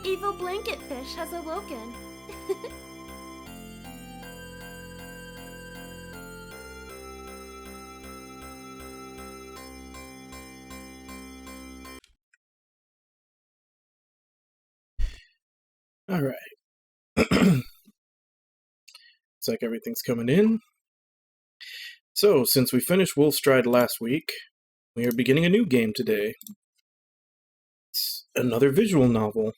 evil blanket fish has awoken. Alright. Looks like everything's coming in. So, since we finished Wolf Stride last week, we are beginning a new game today. It's another visual novel.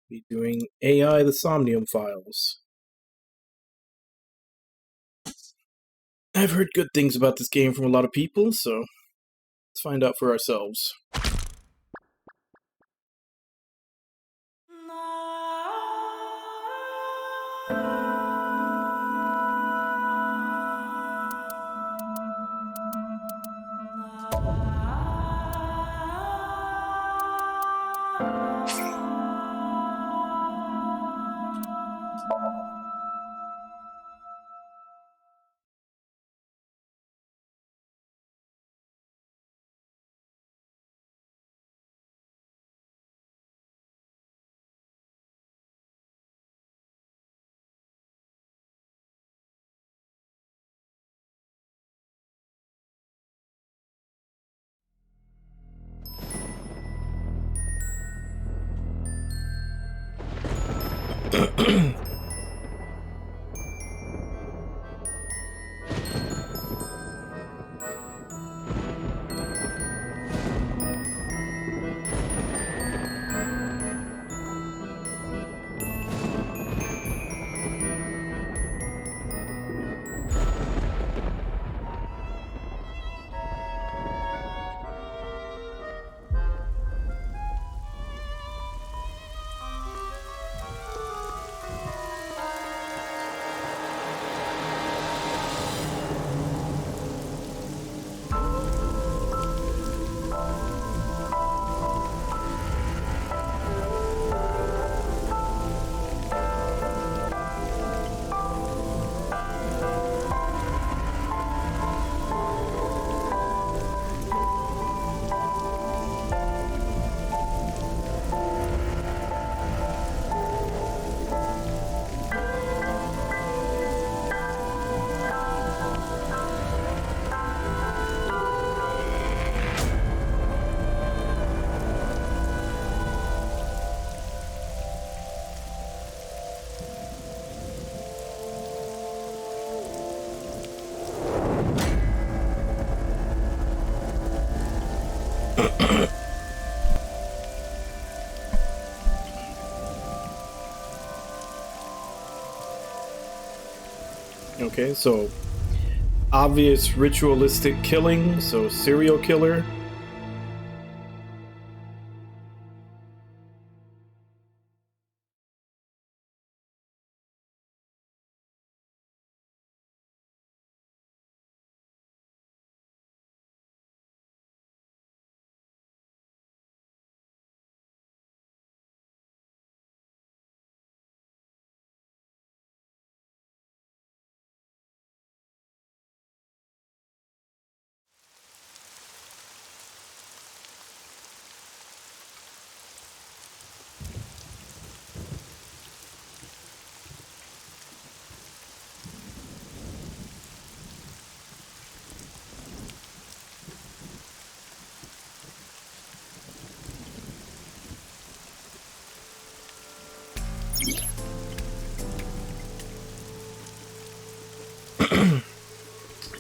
We'll be doing AI the Somnium Files. I've heard good things about this game from a lot of people, so let's find out for ourselves. Okay, so obvious ritualistic killing, so serial killer.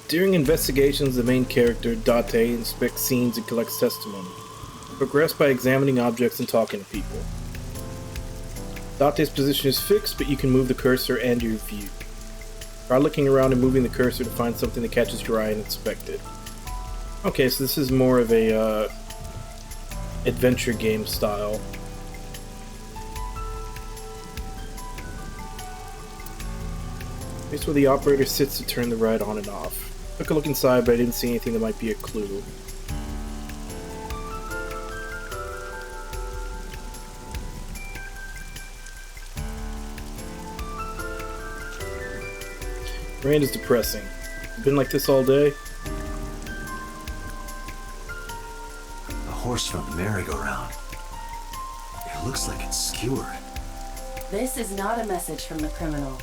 During investigations, the main character, Date, inspects scenes and collects testimony. Progress by examining objects and talking to people. Date's position is fixed, but you can move the cursor and your view. Try looking around and moving the cursor to find something that catches your eye and inspect it. Okay, so this is more of a adventure game style. Here's where the operator sits to turn the ride on and off. Took a look inside, but I didn't see anything that might be a clue. Rain is depressing. Been like this all day? A horse from the merry-go-round. Looks like it's skewered. This is not a message from the criminal.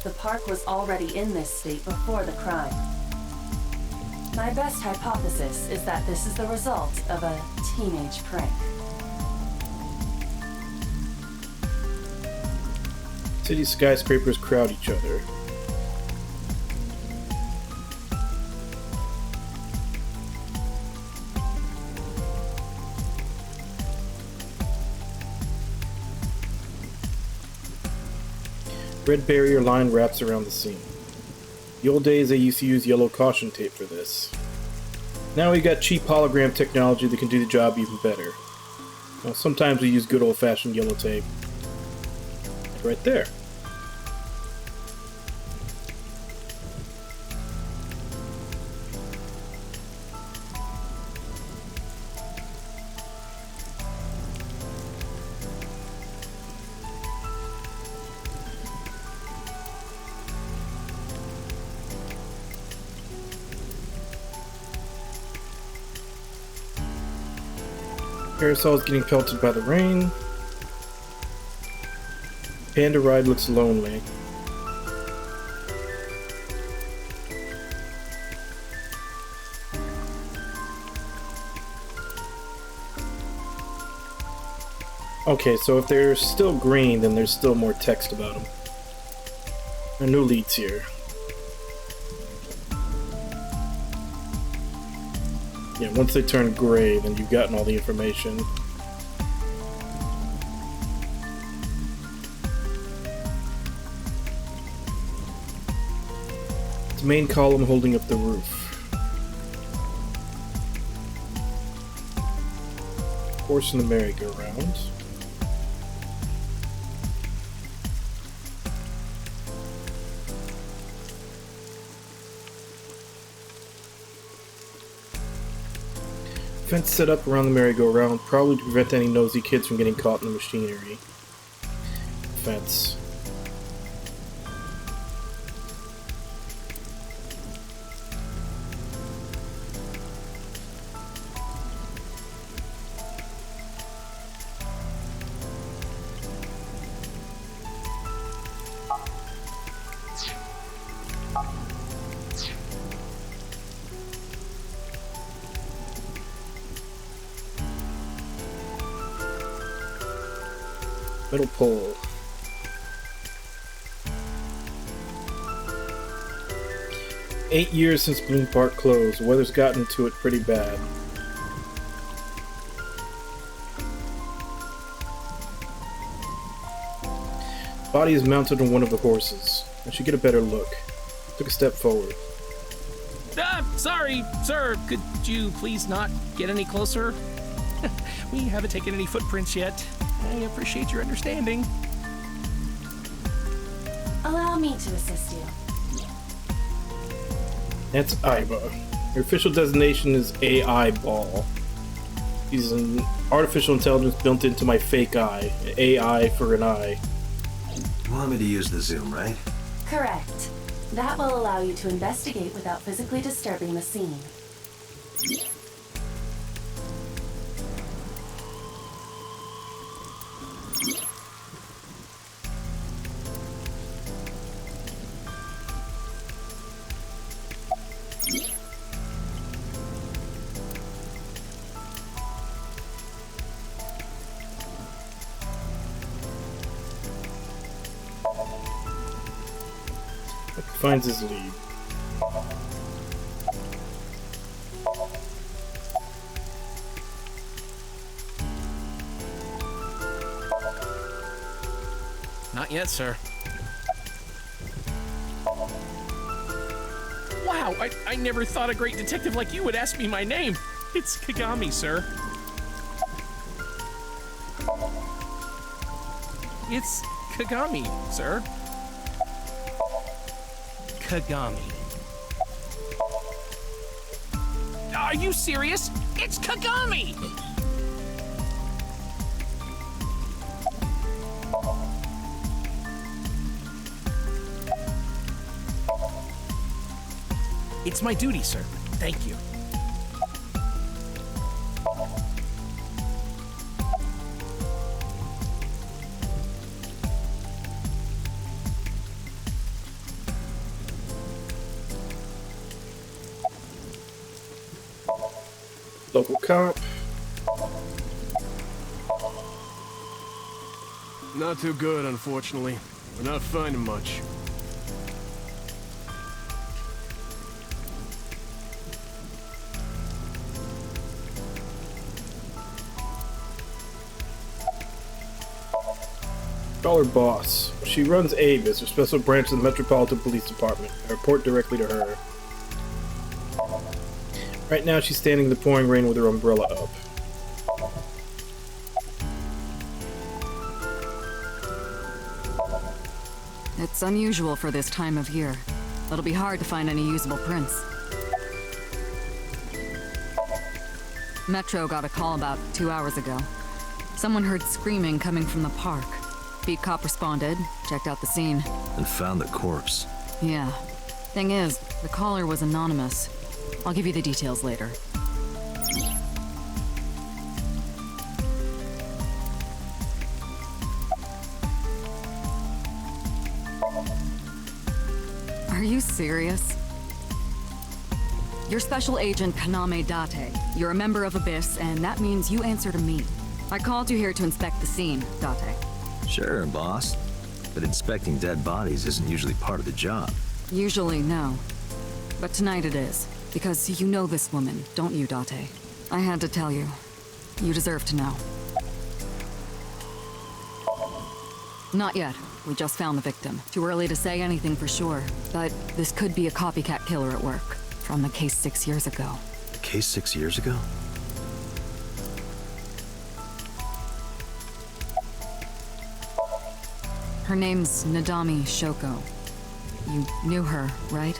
The park was already in this state before the crime. My best hypothesis is that this is the result of a teenage prank. City skyscrapers crowd each other. Red barrier line wraps around the scene. The old days they used to use yellow caution tape for this. Now we got cheap hologram technology that can do the job even better. Well, sometimes we use good old-fashioned yellow tape. Right there. Parasol's getting pelted by the rain. Panda ride looks lonely. Okay, so if they're still green, then there's still more text about them. There are no leads here. Yeah, once they turn gray, then you've gotten all the information. It's the main column holding up the roof. Horse in the merry-go-round. Fence set up around the merry-go-round, probably to prevent any nosy kids from getting caught in the machinery. Fence. Metal pole. Eight years since Bloom Park closed. The weather's gotten into it pretty bad. Body is mounted on one of the horses. I should get a better look. Took a step forward. Sorry, sir. Could you please not get any closer? We haven't taken any footprints yet. I appreciate your understanding. Allow me to assist you. That's Aiba. Her official designation is AI Ball. She's an artificial intelligence built into my fake eye. AI for an eye. You want me to use the zoom, right? Correct. That will allow you to investigate without physically disturbing the scene. Finds his lead. Not yet, sir. Wow, I never thought a great detective like you would ask me my name. It's Kagami, sir. It's Kagami, sir. Kagami. Are you serious? It's Kagami! It's my duty, sir. Thank you. Local cop. Not too good, unfortunately. We're not finding much. Call her boss. She runs Aiba, a special branch of the Metropolitan Police Department. I report directly to her. Right now, she's standing in the pouring rain with her umbrella up. It's unusual for this time of year. It'll be hard to find any usable prints. Metro got a call about 2 hours ago. Someone heard screaming coming from the park. Beat cop responded, checked out the scene. And found the corpse. Yeah. Thing is, the caller was anonymous. I'll give you the details later. Are you serious? You're Special Agent Kaname Date. You're a member of Abyss, and that means you answer to me. I called you here to inspect the scene, Date. Sure, boss. But inspecting dead bodies isn't usually part of the job. Usually, no. But tonight it is. Because you know this woman, don't you, Date? I had to tell you. You deserve to know. Not yet. We just found the victim. Too early to say anything for sure. But this could be a copycat killer at work. From the case 6 years ago. The case 6 years ago? Her name's Nadami Shoko. You knew her, right?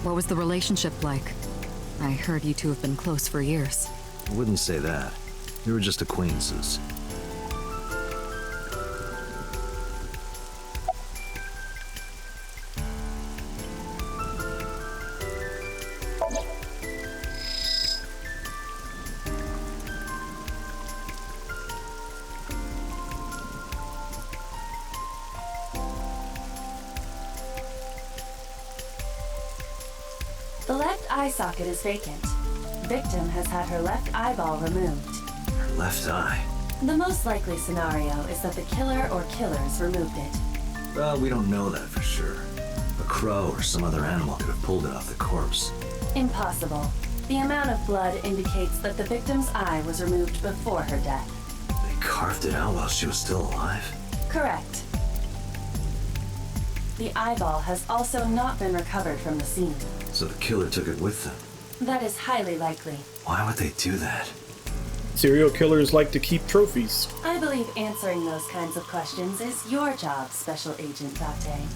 What was the relationship like? I heard you two have been close for years. I wouldn't say that. We were just acquaintances. The left eye socket is vacant. Victim has had her left eyeball removed. Her left eye. The most likely scenario is that the killer or killers removed it. Well, we don't know that for sure. A crow or some other animal could have pulled it off the corpse. Impossible. The amount of blood indicates that the victim's eye was removed before her death. They carved it out while she was still alive? Correct. The eyeball has also not been recovered from the scene. So the killer took it with them. That is highly likely. Why would they do that? Serial killers like to keep trophies. I believe answering those kinds of questions is your job, Special Agent Date.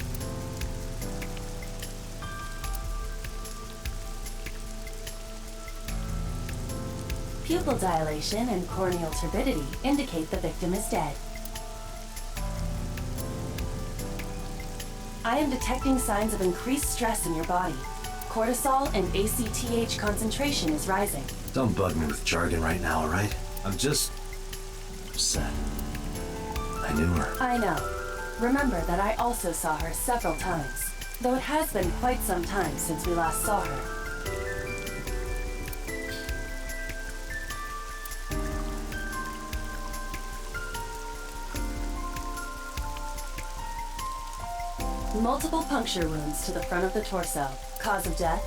Pupil dilation and corneal turbidity indicate the victim is dead. I am detecting signs of increased stress in your body. Cortisol and ACTH concentration is rising. Don't bug me with jargon right now, alright? I'm just... upset. I knew her. I know. Remember that I also saw her several times, though it has been quite some time since we last saw her. Multiple puncture wounds to the front of the torso. Cause of death?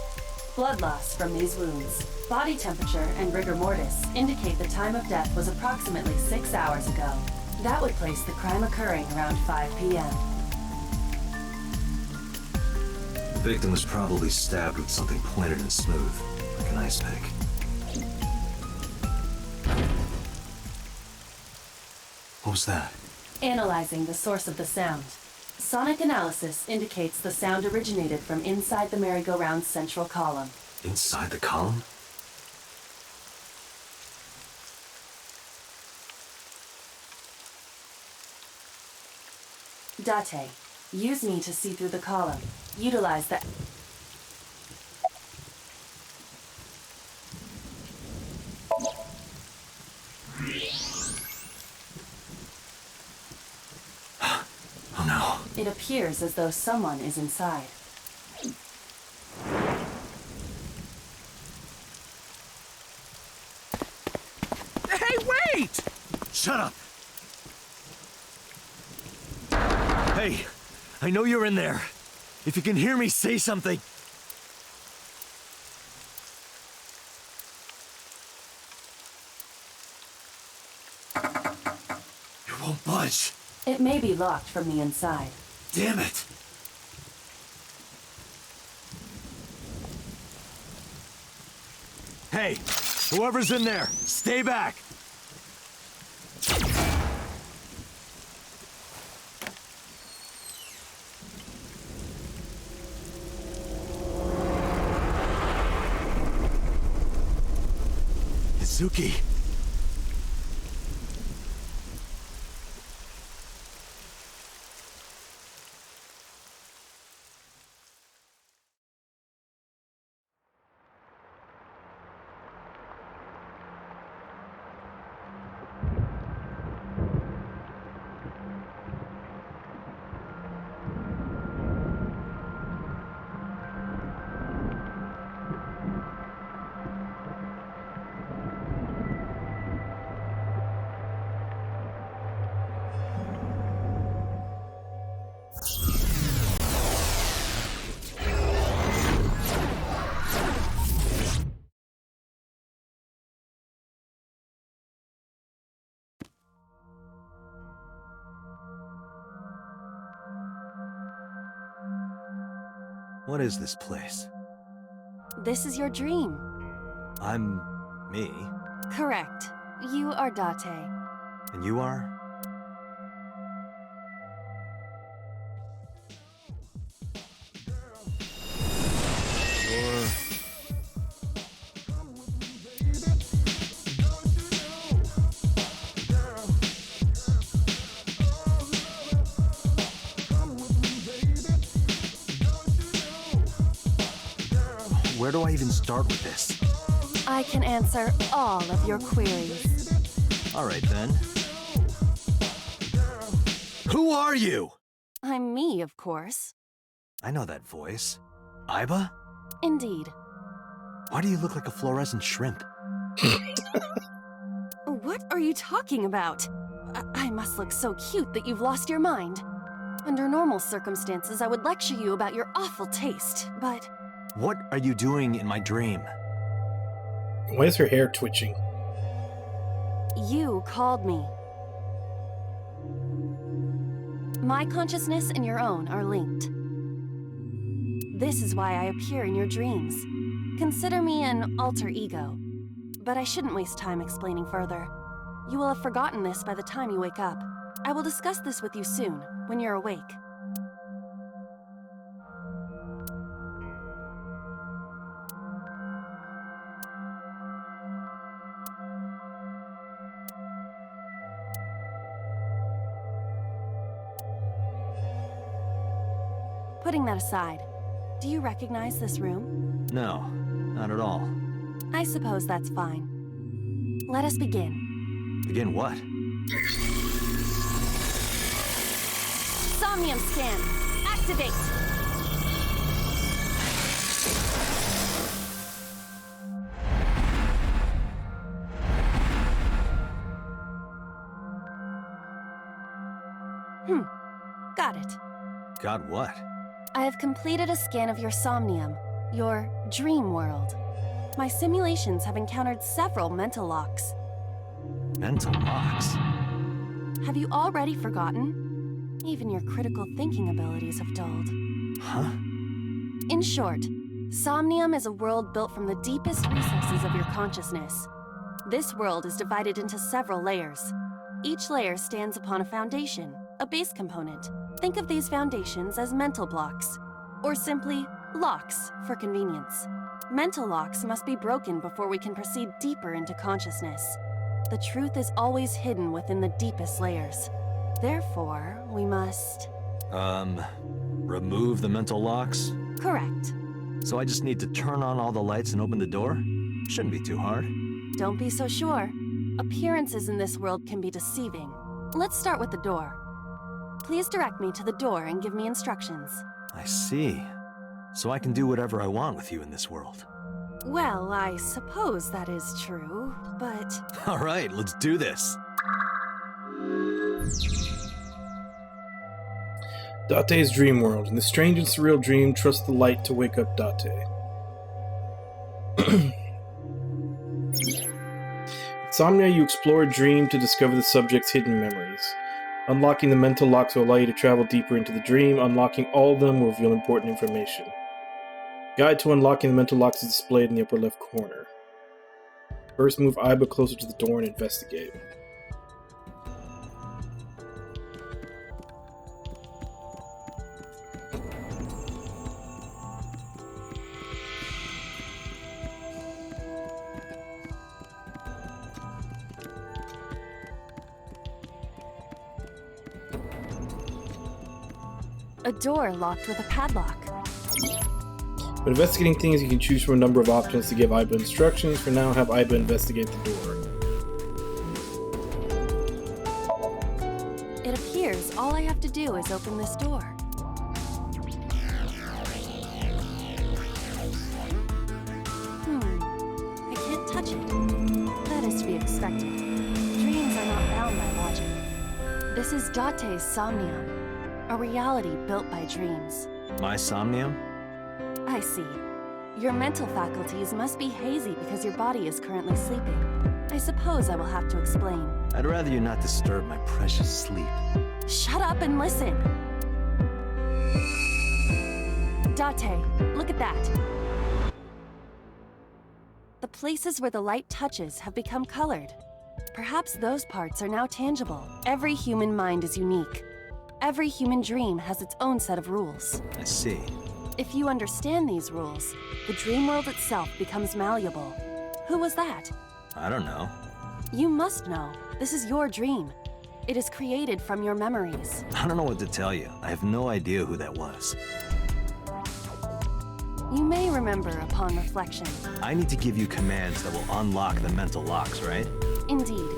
Blood loss from these wounds. Body temperature and rigor mortis indicate the time of death was approximately 6 hours ago. That would place the crime occurring around 5 p.m. The victim was probably stabbed with something pointed and smooth, like an ice pick. What was that? Analyzing the source of the sound. Sonic analysis indicates the sound originated from inside the merry-go-round's central column. Inside the column? Date, use me to see through the column. Utilize the... Oh no. It appears as though someone is inside. Wait! Shut up! Hey, I know you're in there. If you can hear me, say something. You won't budge. It may be locked from the inside. Damn it! Hey, whoever's in there, stay back! Izuki. What is this place? This is your dream. I'm... me? Correct. You are Date. And you are? Or... Where do I even start with this? I can answer all of your queries. All right, then. Who are you? I'm me, of course. I know that voice. Aiba? Indeed. Why do you look like a fluorescent shrimp? What are you talking about? I must look so cute that you've lost your mind. Under normal circumstances, I would lecture you about your awful taste, but... What are you doing in my dream? Why is her hair twitching? You called me. My consciousness and your own are linked. This is why I appear in your dreams. Consider me an alter ego. But I shouldn't waste time explaining further. You will have forgotten this by the time you wake up. I will discuss this with you soon, when you're awake. Putting that aside, do you recognize this room? No, not at all. I suppose that's fine. Let us begin. Begin what? Somnium scan! Activate! Got it. Got what? I have completed a scan of your somnium, your dream world. My simulations have encountered several mental locks. Mental locks? Have you already forgotten? Even your critical thinking abilities have dulled. Huh? In short, Somnium is a world built from the deepest recesses of your consciousness. This world is divided into several layers. Each layer stands upon a foundation, a base component. Think of these foundations as mental blocks, or simply locks for convenience. Mental locks must be broken before we can proceed deeper into consciousness. The truth is always hidden within the deepest layers. Therefore, we must... remove the mental locks? Correct. So I just need to turn on all the lights and open the door? Shouldn't be too hard. Don't be so sure. Appearances in this world can be deceiving. Let's start with the door. Please direct me to the door and give me instructions. I see. So I can do whatever I want with you in this world. Well, I suppose that is true, but... All right, let's do this. Date's dream world. In the strange and surreal dream, trust the light to wake up Date. Insomnia, you explore a dream to discover the subject's hidden memories. Unlocking the mental locks will allow you to travel deeper into the dream. Unlocking all of them will reveal important information. Guide to unlocking the mental locks is displayed in the upper left corner. First, move Aiba closer to the door and investigate. A door locked with a padlock. When investigating things, you can choose from a number of options to give Aiba instructions. For now, have Aiba investigate the door. It appears all I have to do is open this door. I can't touch it. That is to be expected. Dreams are not bound by logic. This is Date's Somnium, a reality built by dreams. My Somnium? I see. Your mental faculties must be hazy because your body is currently sleeping. I suppose I will have to explain. I'd rather you not disturb my precious sleep. Shut up and listen! Date, look at that. The places where the light touches have become colored. Perhaps those parts are now tangible. Every human mind is unique. Every human dream has its own set of rules. I see. If you understand these rules, the dream world itself becomes malleable. Who was that? I don't know. You must know. This is your dream. It is created from your memories. I don't know what to tell you. I have no idea who that was. You may remember upon reflection. I need to give you commands that will unlock the mental locks, right? Indeed,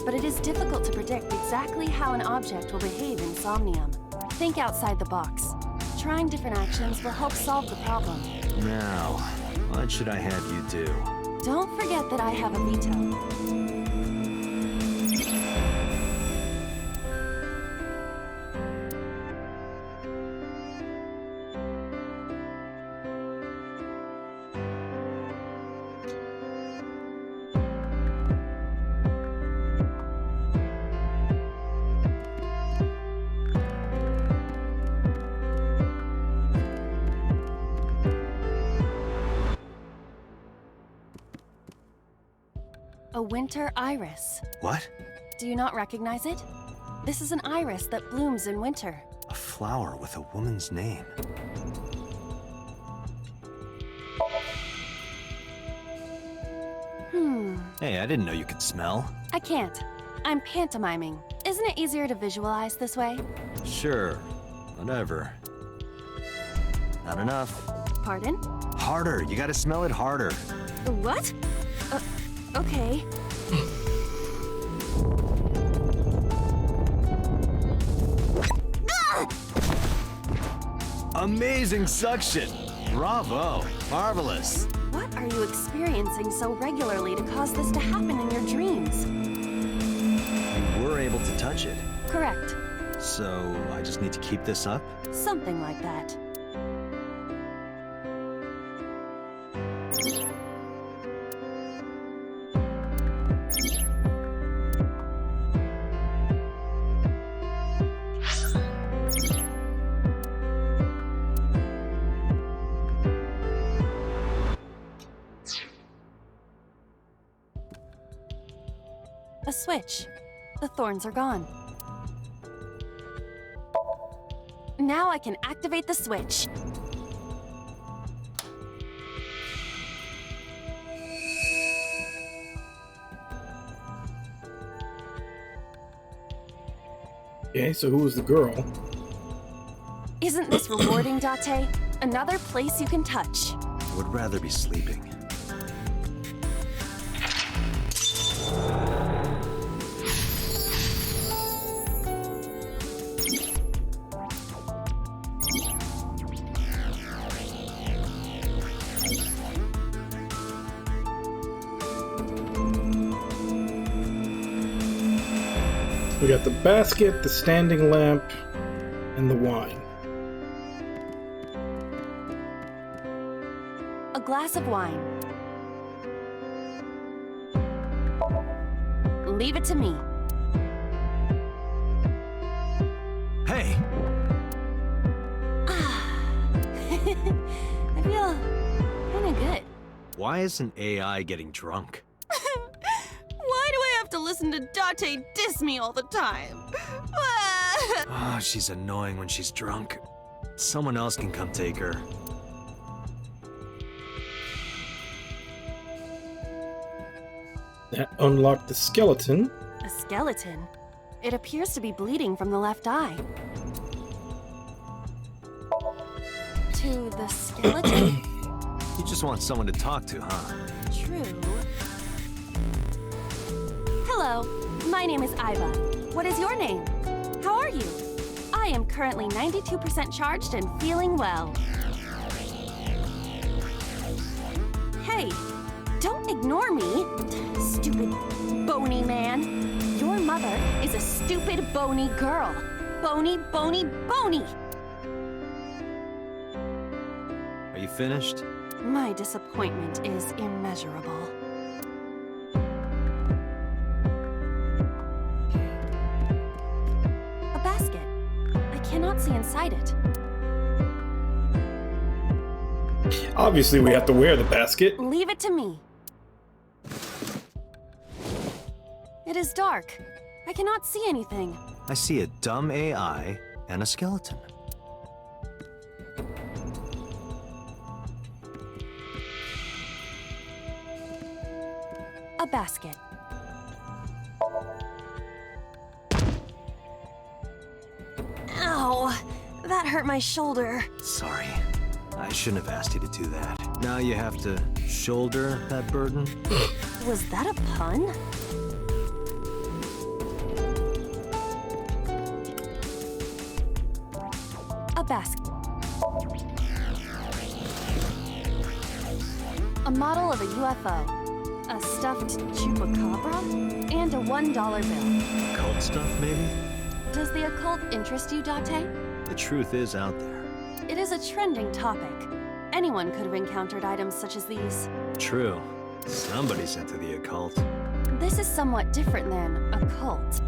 but it is difficult to predict exactly how an object will behave in Somnium. Think outside the box. Trying different actions will help solve the problem. Now, what should I have you do? Don't forget that I have a veto. A winter iris. What? Do you not recognize it? This is an iris that blooms in winter. A flower with a woman's name. Hey, I didn't know you could smell. I can't. I'm pantomiming. Isn't it easier to visualize this way? Sure. Whatever. Not enough. Pardon? Harder. You gotta smell it harder. What? Okay. Amazing suction! Bravo! Marvelous! What are you experiencing so regularly to cause this to happen in your dreams? You were able to touch it. Correct. So, I just need to keep this up? Something like that. A switch. The thorns are gone. Now I can activate the switch. Okay, so who was the girl? Isn't this rewarding, Date? Another place you can touch. I would rather be sleeping. We got the basket, the standing lamp, and the wine. A glass of wine. Leave it to me. Hey! I feel kinda good. Why isn't AI getting drunk? Why do I have to listen to Date diss me all the time? Oh, she's annoying when she's drunk. Someone else can come take her. That unlocked the skeleton. A skeleton? It appears to be bleeding from the left eye. To the skeleton? You just want someone to talk to, huh? True. Hello, my name is Aiba. What is your name? How are you? I am currently 92% charged and feeling well. Hey, don't ignore me, stupid bony man. Your mother is a stupid bony girl. Bony, bony, bony. Are you finished? My disappointment is immeasurable. A basket. I cannot see inside it. Obviously, we have to wear the basket. Leave it to me. It is dark. I cannot see anything. I see a dumb AI and a skeleton. A basket. Ow! That hurt my shoulder. Sorry. I shouldn't have asked you to do that. Now you have to shoulder that burden? Was that a pun? A basket. A model of a UFO, a stuffed chupacabra, and a $1 bill. Cult stuff, maybe? Does the occult interest you, Date? The truth is out there. It is a trending topic. Anyone could have encountered items such as these. True. Somebody's into the occult. This is somewhat different than a cult.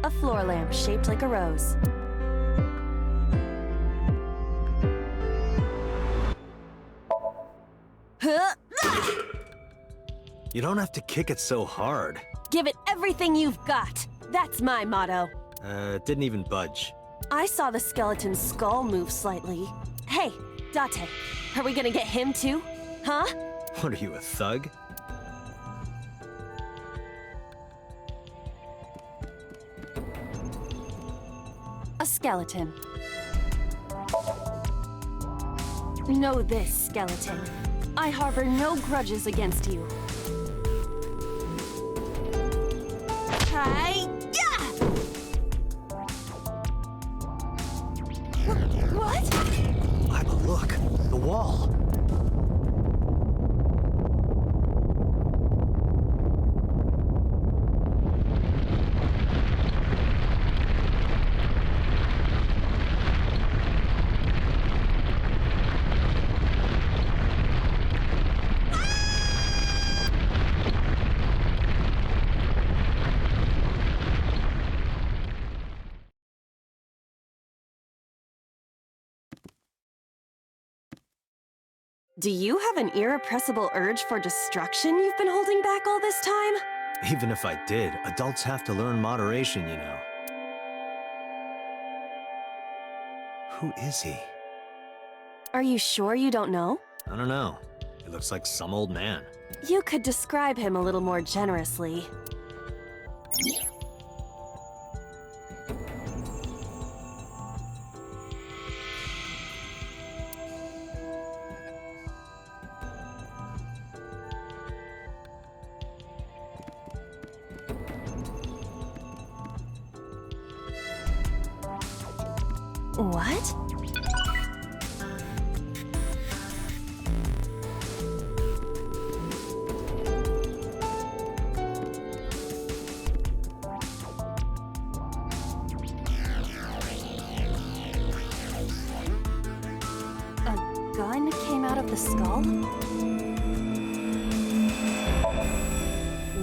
A floor lamp shaped like a rose. Huh? You don't have to kick it so hard. Give it everything you've got. That's my motto. It didn't even budge. I saw the skeleton's skull move slightly. Hey, Date, are we gonna get him too? Huh? What are you, a thug? A skeleton. Know this, skeleton. I harbor no grudges against you. Hi-ya! What? Aiba, look! The wall! Do you have an irrepressible urge for destruction you've been holding back all this time? Even if I did, adults have to learn moderation, you know. Who is he? Are you sure you don't know? I don't know. He looks like some old man. You could describe him a little more generously. What? gun came out of the skull?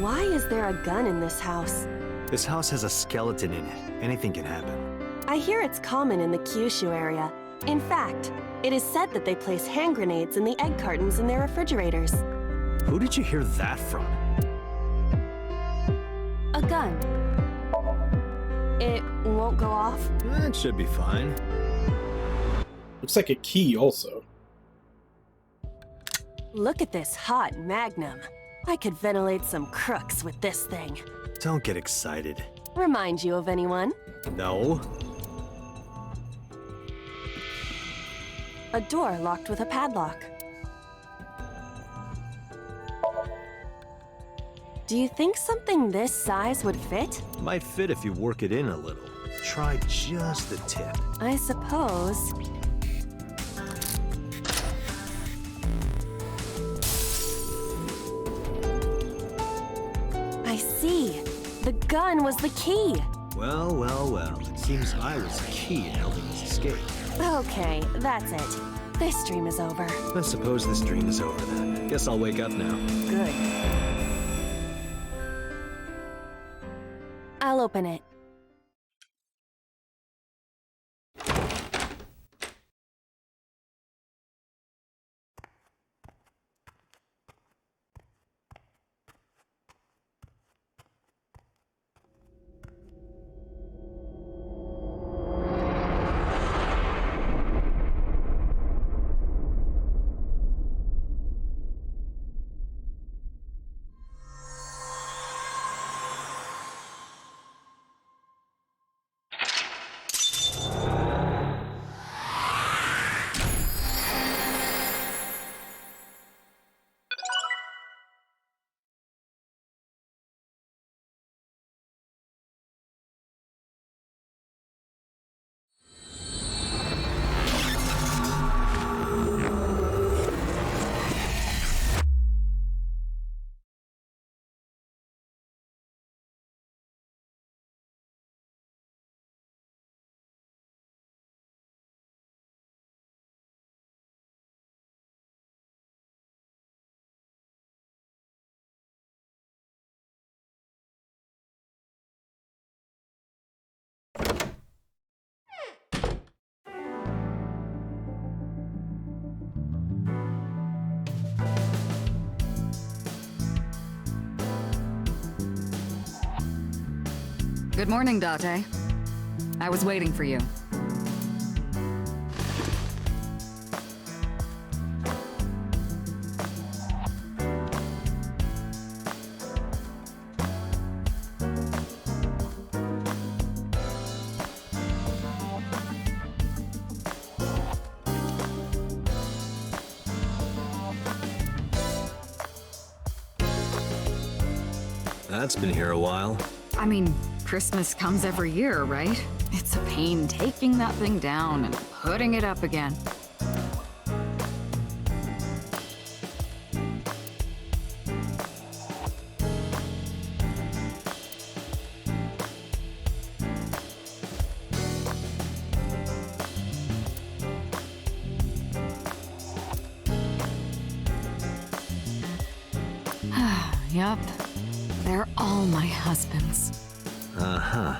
Why is there a gun in this house? This house has a skeleton in it. Anything can happen. I hear it's common in the Kyushu area. In fact, it is said that they place hand grenades in the egg cartons in their refrigerators. Who did you hear that from? A gun. It won't go off? That should be fine. Looks like a key also. Look at this hot magnum. I could ventilate some crooks with this thing. Don't get excited. Remind you of anyone? No. A door locked with a padlock. Do you think something this size would fit? Might fit if you work it in a little. Try just the tip. I suppose. I see. The gun was the key. Well, well, well. It seems I was key in helping us escape. Okay, that's it. This dream is over. I suppose this dream is over then. Guess I'll wake up now. Good. I'll open it. Good morning, Date. I was waiting for you. That's been here a while. I mean, Christmas comes every year, right? It's a pain taking that thing down and putting it up again. Yup. They're all my husbands. Uh-huh.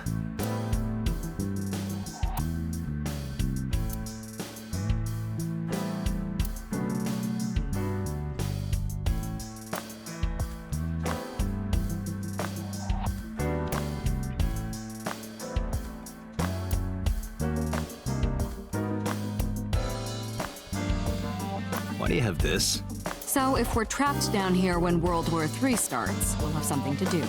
Why do you have this? So if we're trapped down here when World War III starts, we'll have something to do.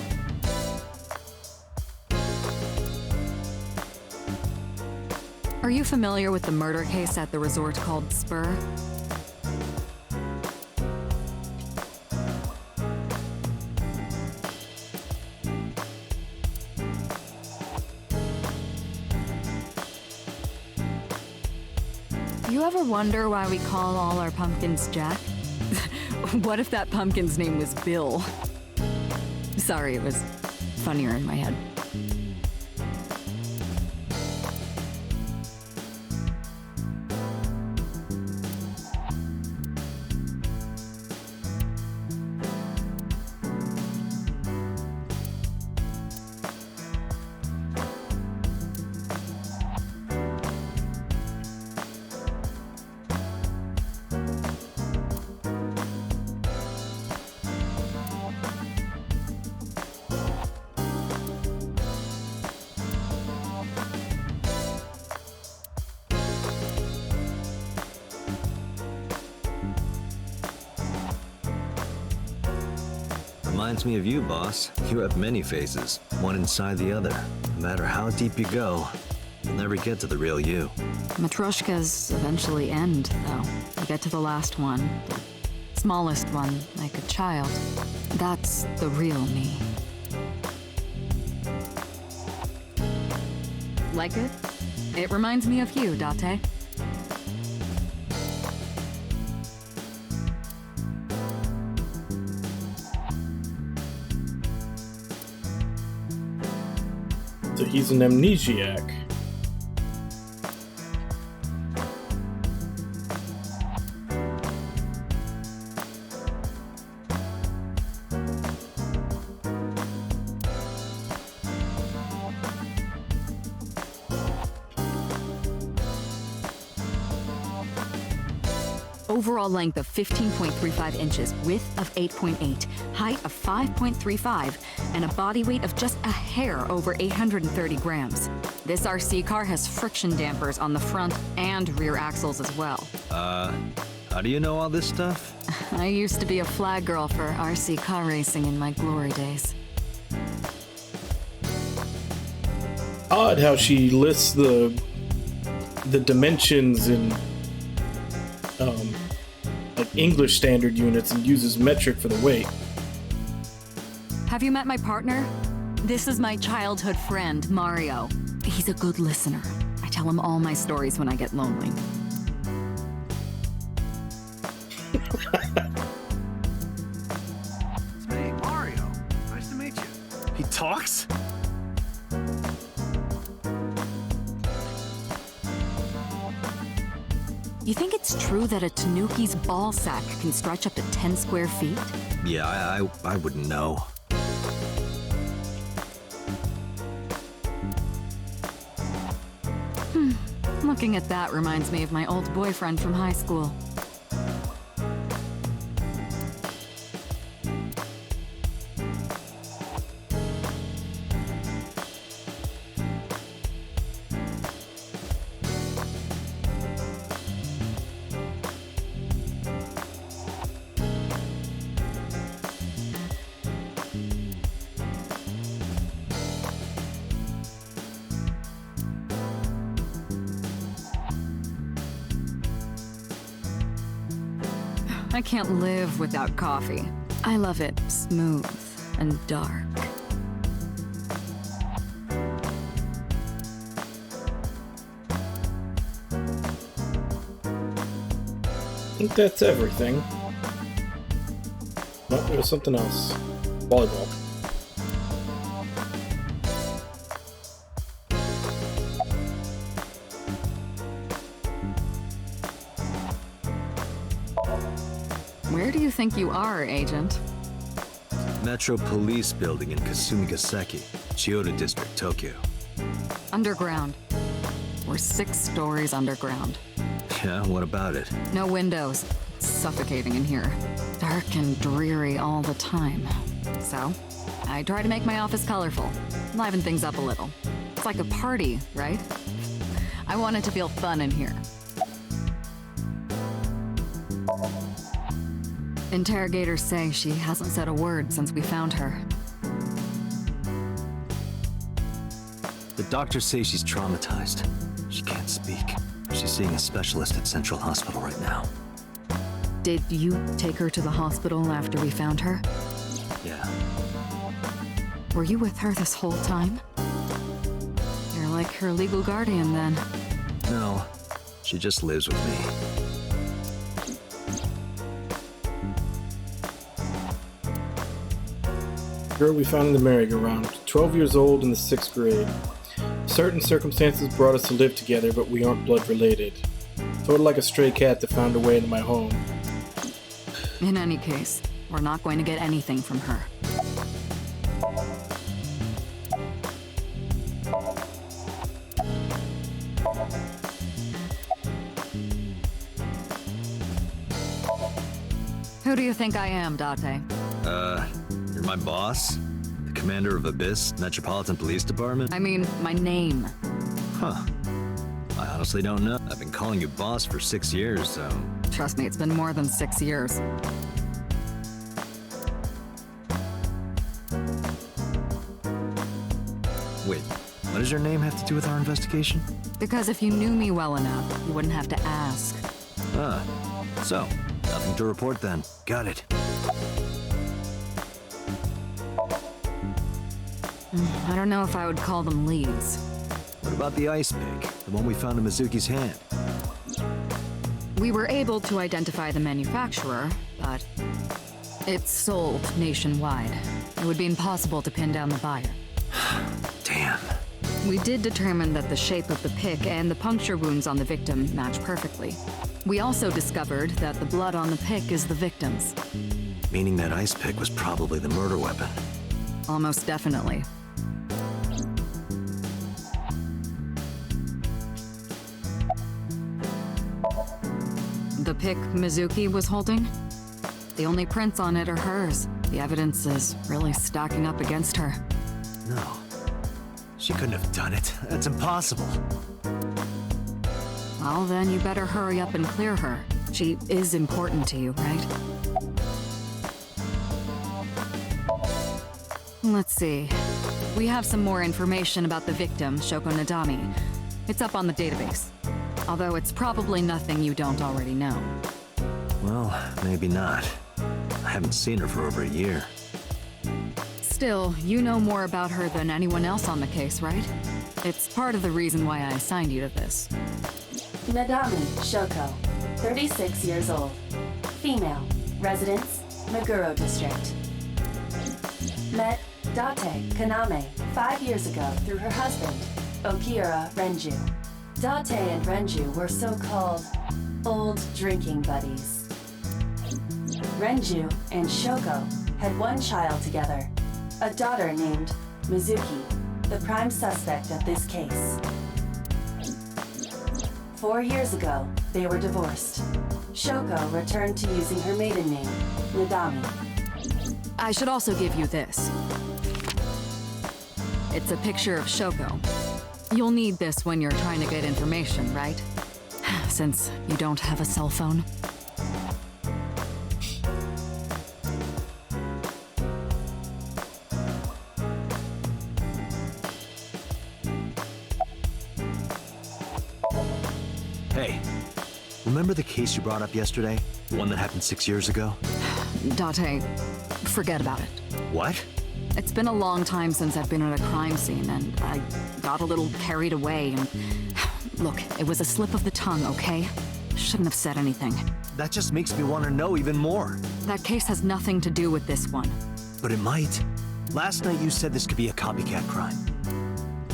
Are you familiar with the murder case at the resort called Spur? You ever wonder why we call all our pumpkins Jack? What if that pumpkin's name was Bill? Sorry, it was funnier in my head. Reminds me of you, boss. You have many faces, one inside the other. No matter how deep you go, you'll never get to the real you. Matryoshkas eventually end, though. You get to the last one, the smallest one, like a child. That's the real me. Like it? It reminds me of you, Date. So he's an amnesiac. Overall length of 15.35 inches, width of 8.8, height of 5.35, and a body weight of just a hair over 830 grams. This RC car has friction dampers on the front and rear axles as well. How do you know all this stuff? I used to be a flag girl for RC car racing in my glory days. Odd how she lists the dimensions in like English standard units and uses metric for the weight. Have you met my partner? This is my childhood friend, Mario. He's a good listener. I tell him all my stories when I get lonely. It's me, Mario. Nice to meet you. He talks? You think it's true that a Tanuki's ball sack can stretch up to 10 square feet? Yeah, I wouldn't know. Looking at that reminds me of my old boyfriend from high school. I can't live without coffee. I love it smooth and dark. I think that's everything. No, there's something else. Volleyball. Where do you think you are, Agent? Metro Police Building in Kasumigaseki, Chiyoda District, Tokyo. Underground. We're 6 stories underground. Yeah, what about it? No windows. It's suffocating in here. Dark and dreary all the time. So, I try to make my office colorful, liven things up a little. It's like a party, right? I want it to feel fun in here. Interrogators say she hasn't said a word since we found her. The doctors say she's traumatized. She can't speak. She's seeing a specialist at Central Hospital right now. Did you take her to the hospital after we found her? Yeah. Were you with her this whole time? You're like her legal guardian then. No, she just lives with me. Girl we found in the merry-go-round, 12 years old in the 6th grade. Certain circumstances brought us to live together, but we aren't blood related. Sort of like a stray cat that found a way into my home. In any case, we're not going to get anything from her. Who do you think I am, Date? You're my boss? The commander of Abyss Metropolitan Police Department? I mean, my name. Huh. I honestly don't know. I've been calling you boss for 6 years, so... Trust me, it's been more than 6 years. Wait, what does your name have to do with our investigation? Because if you knew me well enough, you wouldn't have to ask. Ah, so, nothing to report then. Got it. I don't know if I would call them leads. What about the ice pick? The one we found in Mizuki's hand? We were able to identify the manufacturer, but it's sold nationwide. It would be impossible to pin down the buyer. Damn. We did determine that the shape of the pick and the puncture wounds on the victim match perfectly. We also discovered that the blood on the pick is the victim's. Meaning that ice pick was probably the murder weapon. Almost definitely. The pick Mizuki was holding? The only prints on it are hers. The evidence is really stacking up against her. No. She couldn't have done it. That's impossible. Well, then you better hurry up and clear her. She is important to you, right? Let's see. We have some more information about the victim, Shoko Nadami. It's up on the database. Although it's probably nothing you don't already know. Well, maybe not. I haven't seen her for over a year. Still, you know more about her than anyone else on the case, right? It's part of the reason why I assigned you to this. Nadami Shoko, 36 years old. Female. Residence, Meguro District. Met Date Kaname 5 years ago through her husband, Okira Renju. Date and Renju were so-called old drinking buddies. Renju and Shoko had one child together, a daughter named Mizuki, the prime suspect of this case. 4 years ago, they were divorced. Shoko returned to using her maiden name, Nadami. I should also give you this. It's a picture of Shoko. You'll need this when you're trying to get information, right? Since you don't have a cell phone. Hey, remember the case you brought up yesterday? The one that happened 6 years ago? Date, forget about it. What? It's been a long time since I've been at a crime scene, and I got a little carried away, and... Look, it was a slip of the tongue, okay? Shouldn't have said anything. That just makes me want to know even more. That case has nothing to do with this one. But it might. Last night you said this could be a copycat crime.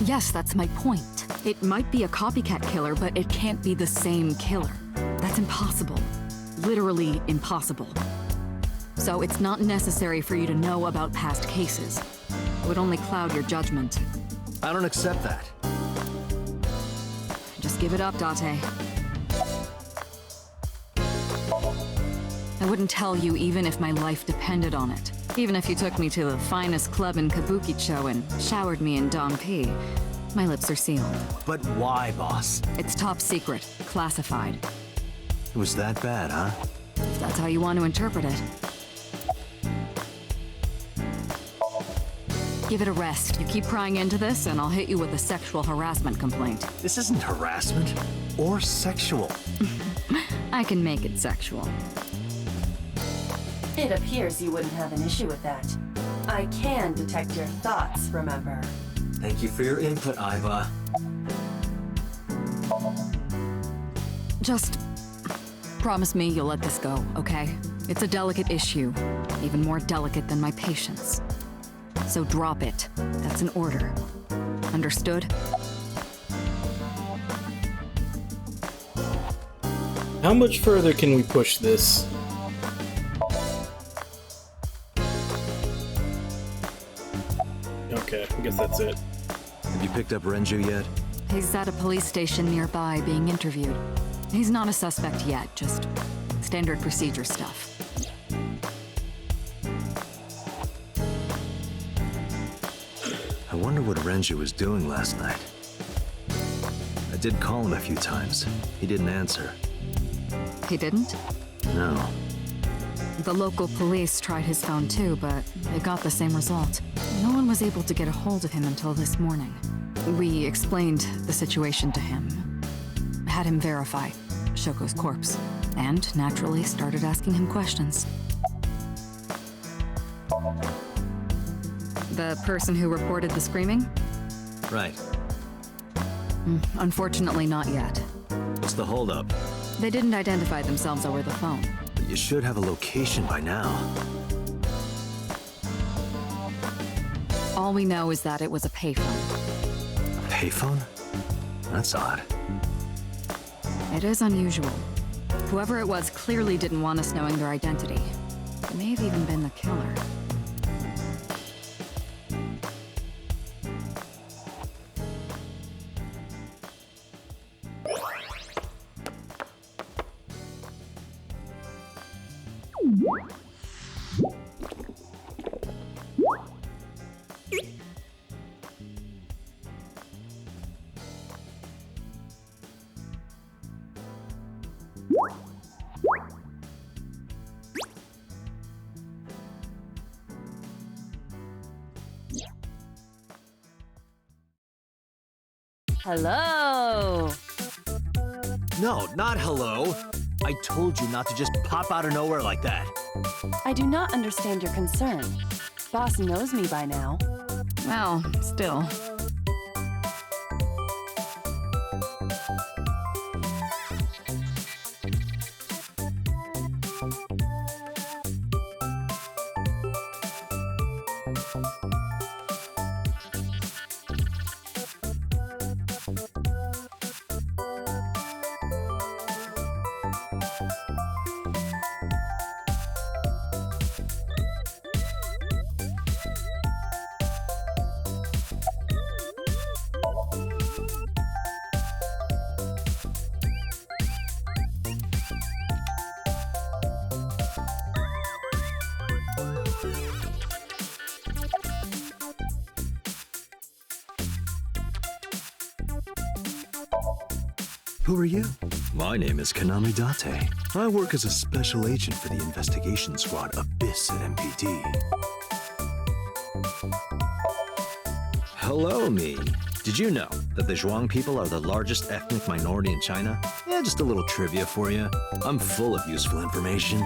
Yes, that's my point. It might be a copycat killer, but it can't be the same killer. That's impossible. Literally impossible. So it's not necessary for you to know about past cases. It would only cloud your judgment. I don't accept that. Just give it up, Date. I wouldn't tell you even if my life depended on it. Even if you took me to the finest club in Kabukicho and showered me in Dompi, my lips are sealed. But why, boss? It's top secret, classified. It was that bad, huh? If that's how you want to interpret it. Give it a rest. You keep prying into this, and I'll hit you with a sexual harassment complaint. This isn't harassment or sexual. I can make it sexual. It appears you wouldn't have an issue with that. I can detect your thoughts, remember? Thank you for your input, Aiba. Just promise me you'll let this go, okay? It's a delicate issue, even more delicate than my patience. So drop it. That's an order. Understood? How much further can we push this? Okay, I guess that's it. Have you picked up Renju yet? He's at a police station nearby being interviewed. He's not a suspect yet, just standard procedure stuff. I wonder what Renju was doing last night. I did call him a few times. He didn't answer. He didn't? No. The local police tried his phone too, but they got the same result. No one was able to get a hold of him until this morning. We explained the situation to him, had him verify Shoko's corpse, and naturally started asking him questions. The person who reported the screaming? Right. Unfortunately, not yet. What's the holdup? They didn't identify themselves over the phone. But you should have a location by now. All we know is that it was a payphone. A payphone? That's odd. It is unusual. Whoever it was clearly didn't want us knowing their identity. It may have even been the killer. Hello! No, not hello. I told you not to just pop out of nowhere like that. I do not understand your concern. Boss knows me by now. Well, still. Who are you? My name is Kanami Date. I work as a special agent for the investigation squad Abyss at MPD. Hello, me. Did you know that the Zhuang people are the largest ethnic minority in China? Yeah, just a little trivia for you. I'm full of useful information.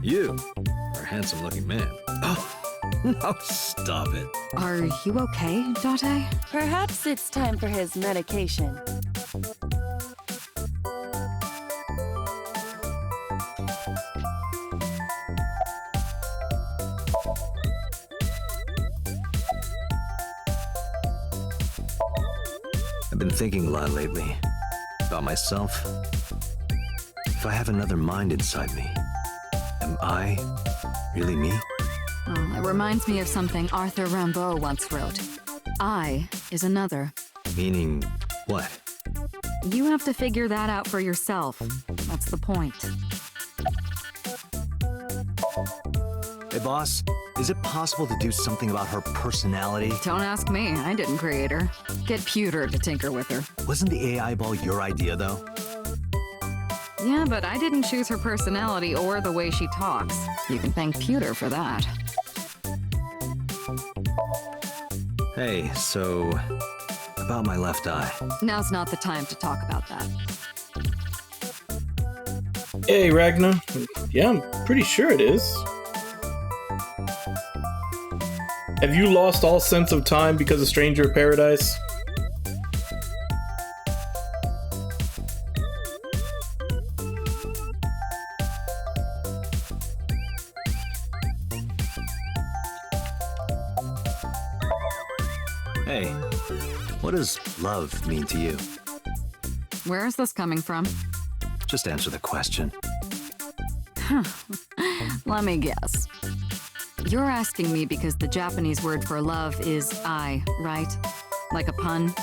You are a handsome-looking man. Oh, no, stop it. Are you okay, Date? Perhaps it's time for his medication. I've been thinking a lot lately about myself. If I have another mind inside me, am I really me? Oh, it reminds me of something Arthur Rimbaud once wrote. I is another. Meaning what? You have to figure that out for yourself. That's the point. Hey, boss, is it possible to do something about her personality? Don't ask me. I didn't create her. Get Pewter to tinker with her. Wasn't the AI ball your idea, though? Yeah, but I didn't choose her personality or the way she talks. You can thank Pewter for that. Hey, so about my left eye. Now's not the time to talk about that. Hey, Ragnar. Yeah, I'm pretty sure it is. Have you lost all sense of time because of Stranger of Paradise? Hey, what does love mean to you? Where is this coming from? Just answer the question. Let me guess. You're asking me because the Japanese word for love is I, right? Like a pun?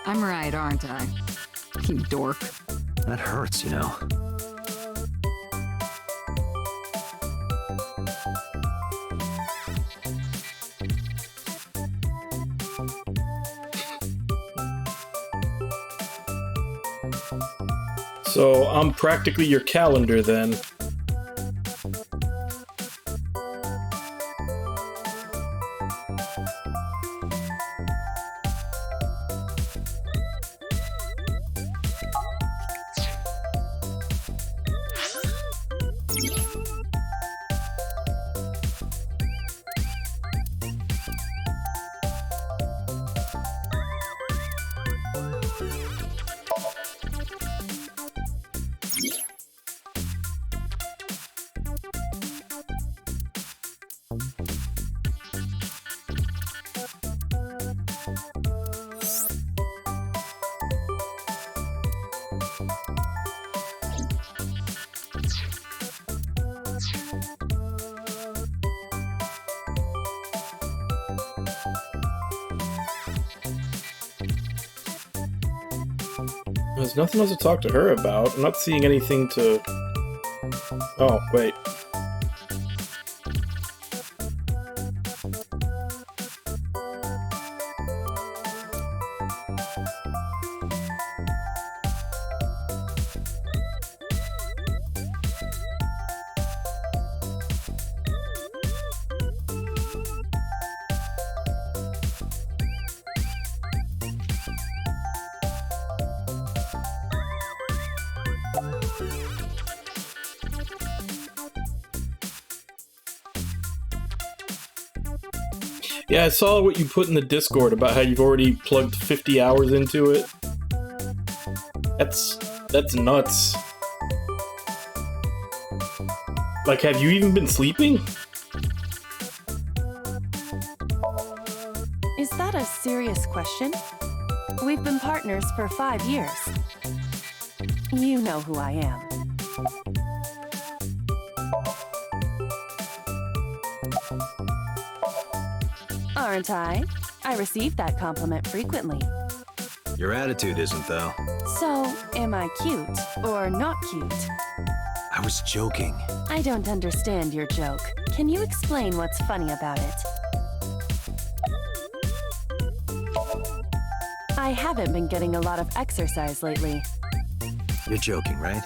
I'm right, aren't I? You dork. That hurts, you know. So I'm practically your calendar then. There's nothing else to talk to her about. I'm not seeing anything to... Oh, wait. Yeah, I saw what you put in the Discord about how you've already plugged 50 hours into it. That's nuts. Like, have you even been sleeping? Is that a serious question? We've been partners for 5 years. You know who I am. Aren't I? I receive that compliment frequently. Your attitude isn't, though. So, am I cute or not cute? I was joking. I don't understand your joke. Can you explain what's funny about it? I haven't been getting a lot of exercise lately. You're joking, right?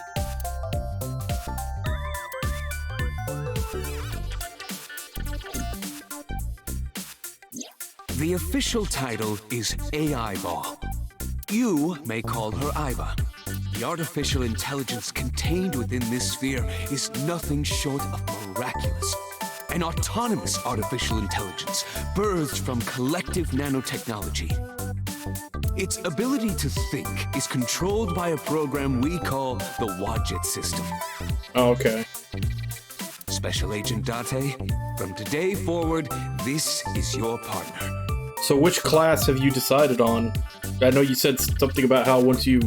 The official title is Aiba. You may call her Aiba. The artificial intelligence contained within this sphere is nothing short of miraculous. An autonomous artificial intelligence birthed from collective nanotechnology. Its ability to think is controlled by a program we call the Wadjet system. Oh, okay. Special Agent Date, from today forward, this is your partner. So which class have you decided on? I know you said something about how once you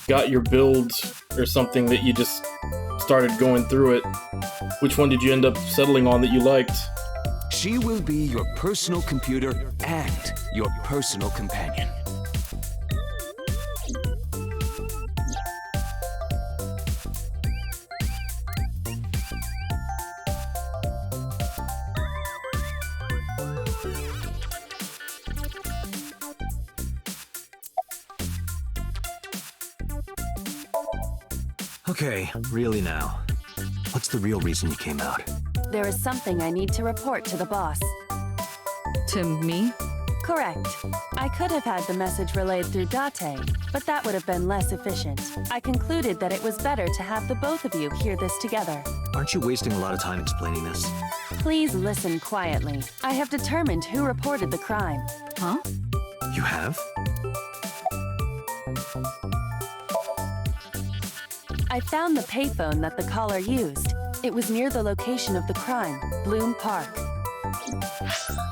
got your build or something that you just started going through it. Which one did you end up settling on that you liked? She will be your personal computer and your personal companion. Okay, really now. What's the real reason you came out? There is something I need to report to the boss. To me? Correct. I could have had the message relayed through Date, but that would have been less efficient. I concluded that it was better to have the both of you hear this together. Aren't you wasting a lot of time explaining this? Please listen quietly. I have determined who reported the crime. Huh? You have? I found the payphone that the caller used. It was near the location of the crime, Bloom Park.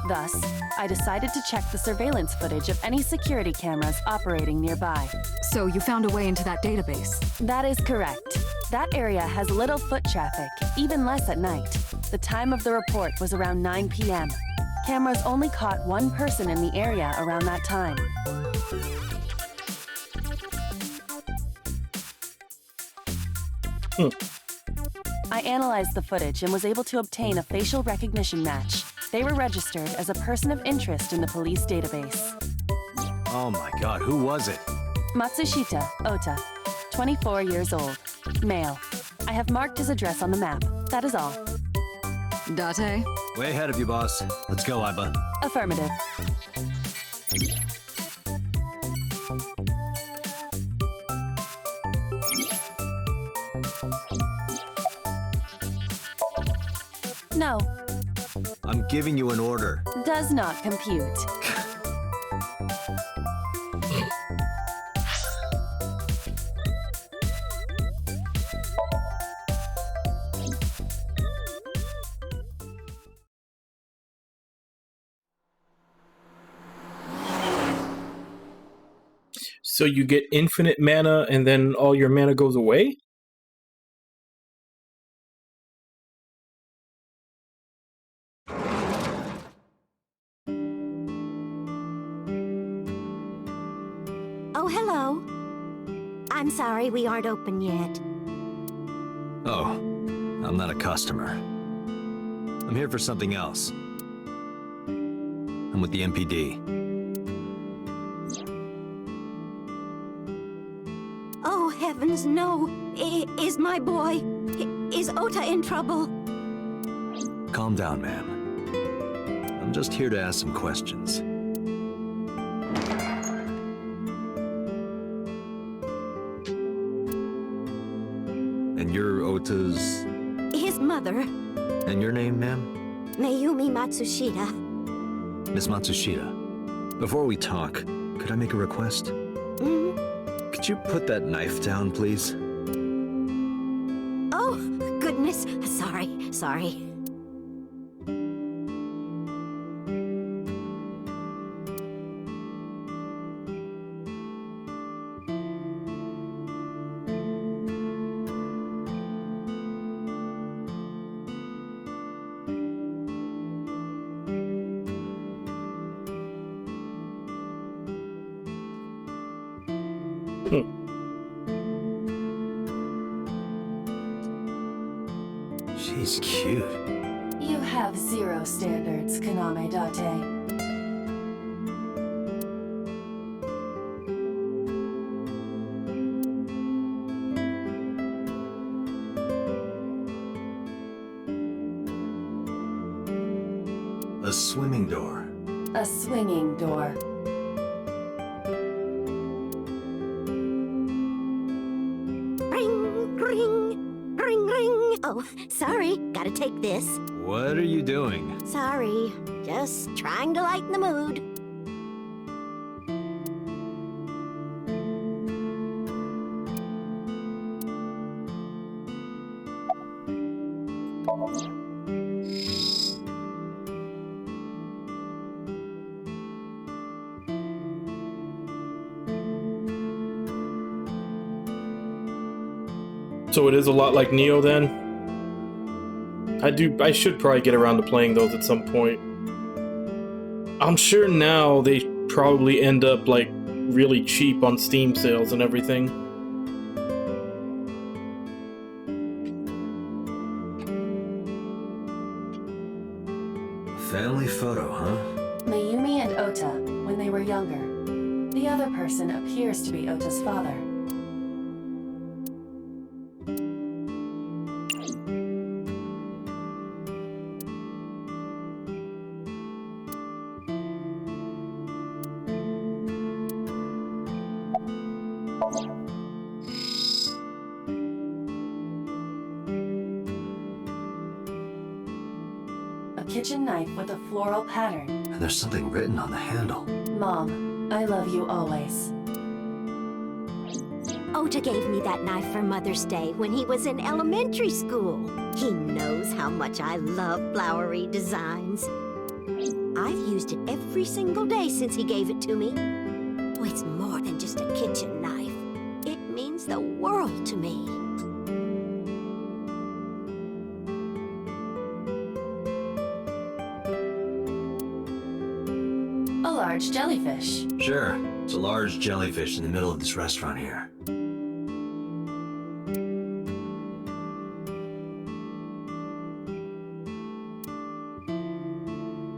Thus, I decided to check the surveillance footage of any security cameras operating nearby. So you found a way into that database? That is correct. That area has little foot traffic, even less at night. The time of the report was around 9 p.m. Cameras only caught one person in the area around that time. I analyzed the footage and was able to obtain a facial recognition match. They were registered as a person of interest in the police database. Oh my god, who was it? Matsushita Ota, 24 years old, male. I have marked his address on the map. That is all. Date? Way ahead of you, boss. Let's go, Aiba. Affirmative. No, I'm giving you an order. does not compute. So you get infinite mana and then all your mana goes away? Oh, hello. I'm sorry, we aren't open yet. Oh, I'm not a customer. I'm here for something else. I'm with the MPD. Oh, heavens, no. Is my boy... Is Ota in trouble? Calm down, ma'am. I'm just here to ask some questions. And you're Ota's... His mother, And your name, ma'am? Mayumi Matsushita. Miss Matsushita. Before we talk, could I make a request? Could you put that knife down, please? Oh, goodness. Sorry. She's cute. You have zero standards, Kaname Date. A swimming door. A swinging door. Ring. Oh, sorry. Gotta take this. What are you doing? Sorry. Just trying to lighten the mood. So it is a lot like Neo then? I should probably get around to playing those at some point. I'm sure now they probably end up like really cheap on Steam sales and everything. Family photo, huh? Mayumi and Ota, when they were younger. The other person appears to be Ota's father. Kitchen knife with a floral pattern. And there's something written on the handle. Mom, I love you always. Ota gave me that knife for Mother's Day when he was in elementary school. He knows how much I love flowery designs. I've used it every single day since he gave it to me. Oh, it's more than just a kitchen knife. It means the world to me. A large jellyfish. Sure. It's a large jellyfish in the middle of this restaurant here.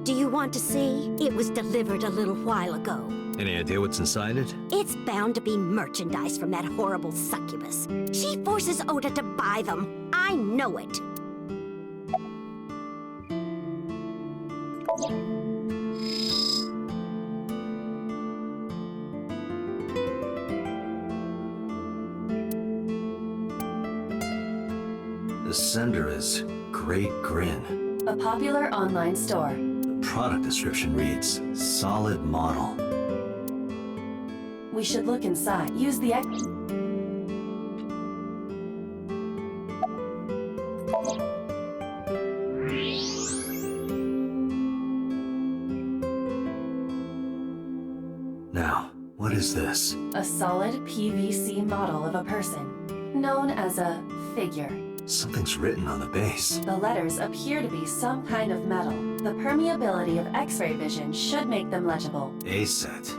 Do you want to see? It was delivered a little while ago. Any idea what's inside it? It's bound to be merchandise from that horrible succubus. She forces Ota to buy them. I know it. The sender is Great Grin. A popular online store. The product description reads, solid model. We should look inside. Use the Now, what is this? A solid PVC model of a person, known as a figure. Something's written on the base. The letters appear to be some kind of metal. The permeability of X-ray vision should make them legible. A set.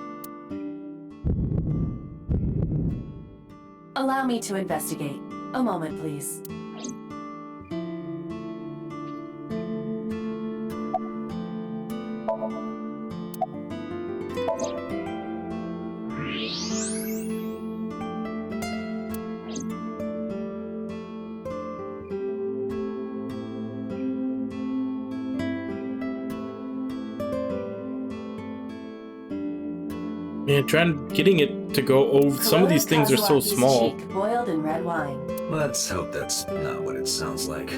Allow me to investigate. A moment, please. Man, getting it to go over. Some of these things are so small. Cheek boiled in red wine. Let's hope that's not what it sounds like.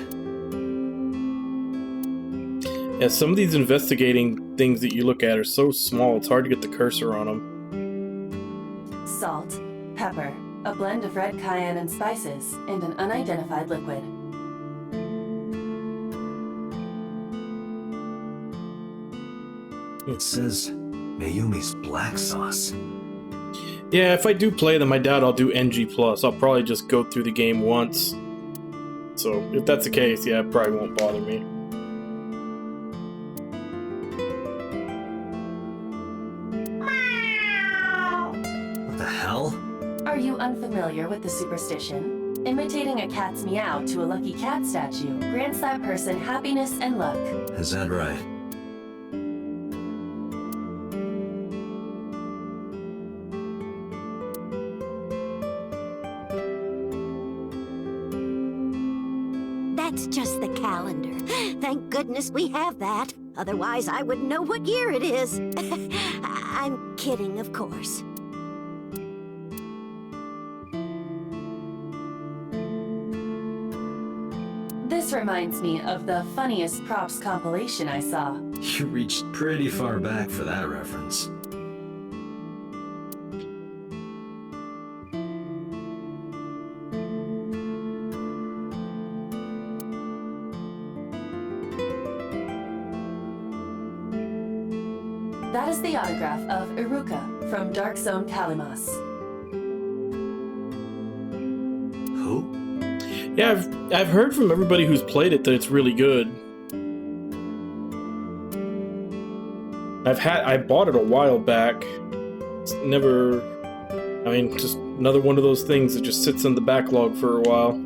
Yeah, some of these investigating things that you look at are so small, it's hard to get the cursor on them. Salt, pepper, a blend of red cayenne and spices, and an unidentified liquid. It says Mayumi's black sauce. Yeah, if I do play them, I doubt I'll do NG+. I'll probably just go through the game once. So, if that's the case, yeah, it probably won't bother me. What the hell? Are you unfamiliar with the superstition? Imitating a cat's meow to a lucky cat statue grants that person happiness and luck. Is that right? That's just the calendar. Thank goodness we have that. Otherwise, I wouldn't know what year it is. I'm kidding, of course. This reminds me of the funniest props compilation I saw. You reached pretty far back for that reference. That is the autograph of Iruka from Dark Zone Kalimas. Who? Yeah, I've heard from everybody who's played it that it's really good. I bought it a while back. It's never... I mean, just another one of those things that just sits in the backlog for a while.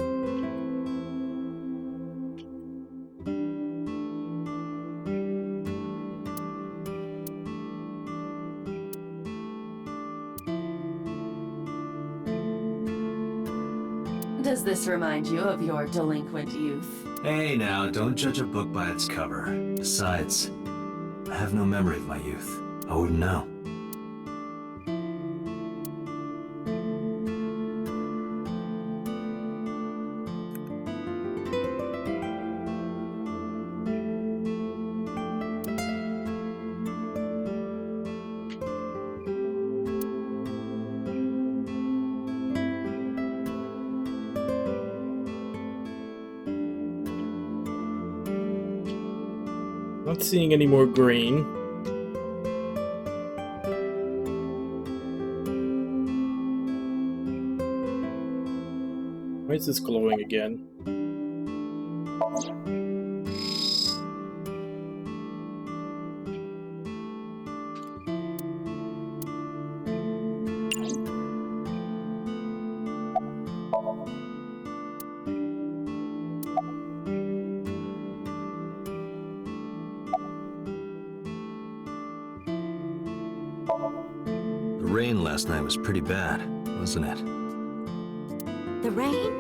Does this remind you of your delinquent youth? Hey now, don't judge a book by its cover. Besides, I have no memory of my youth. I wouldn't know. Not seeing any more green. Why is this glowing again? The rain last night was pretty bad, wasn't it? The rain?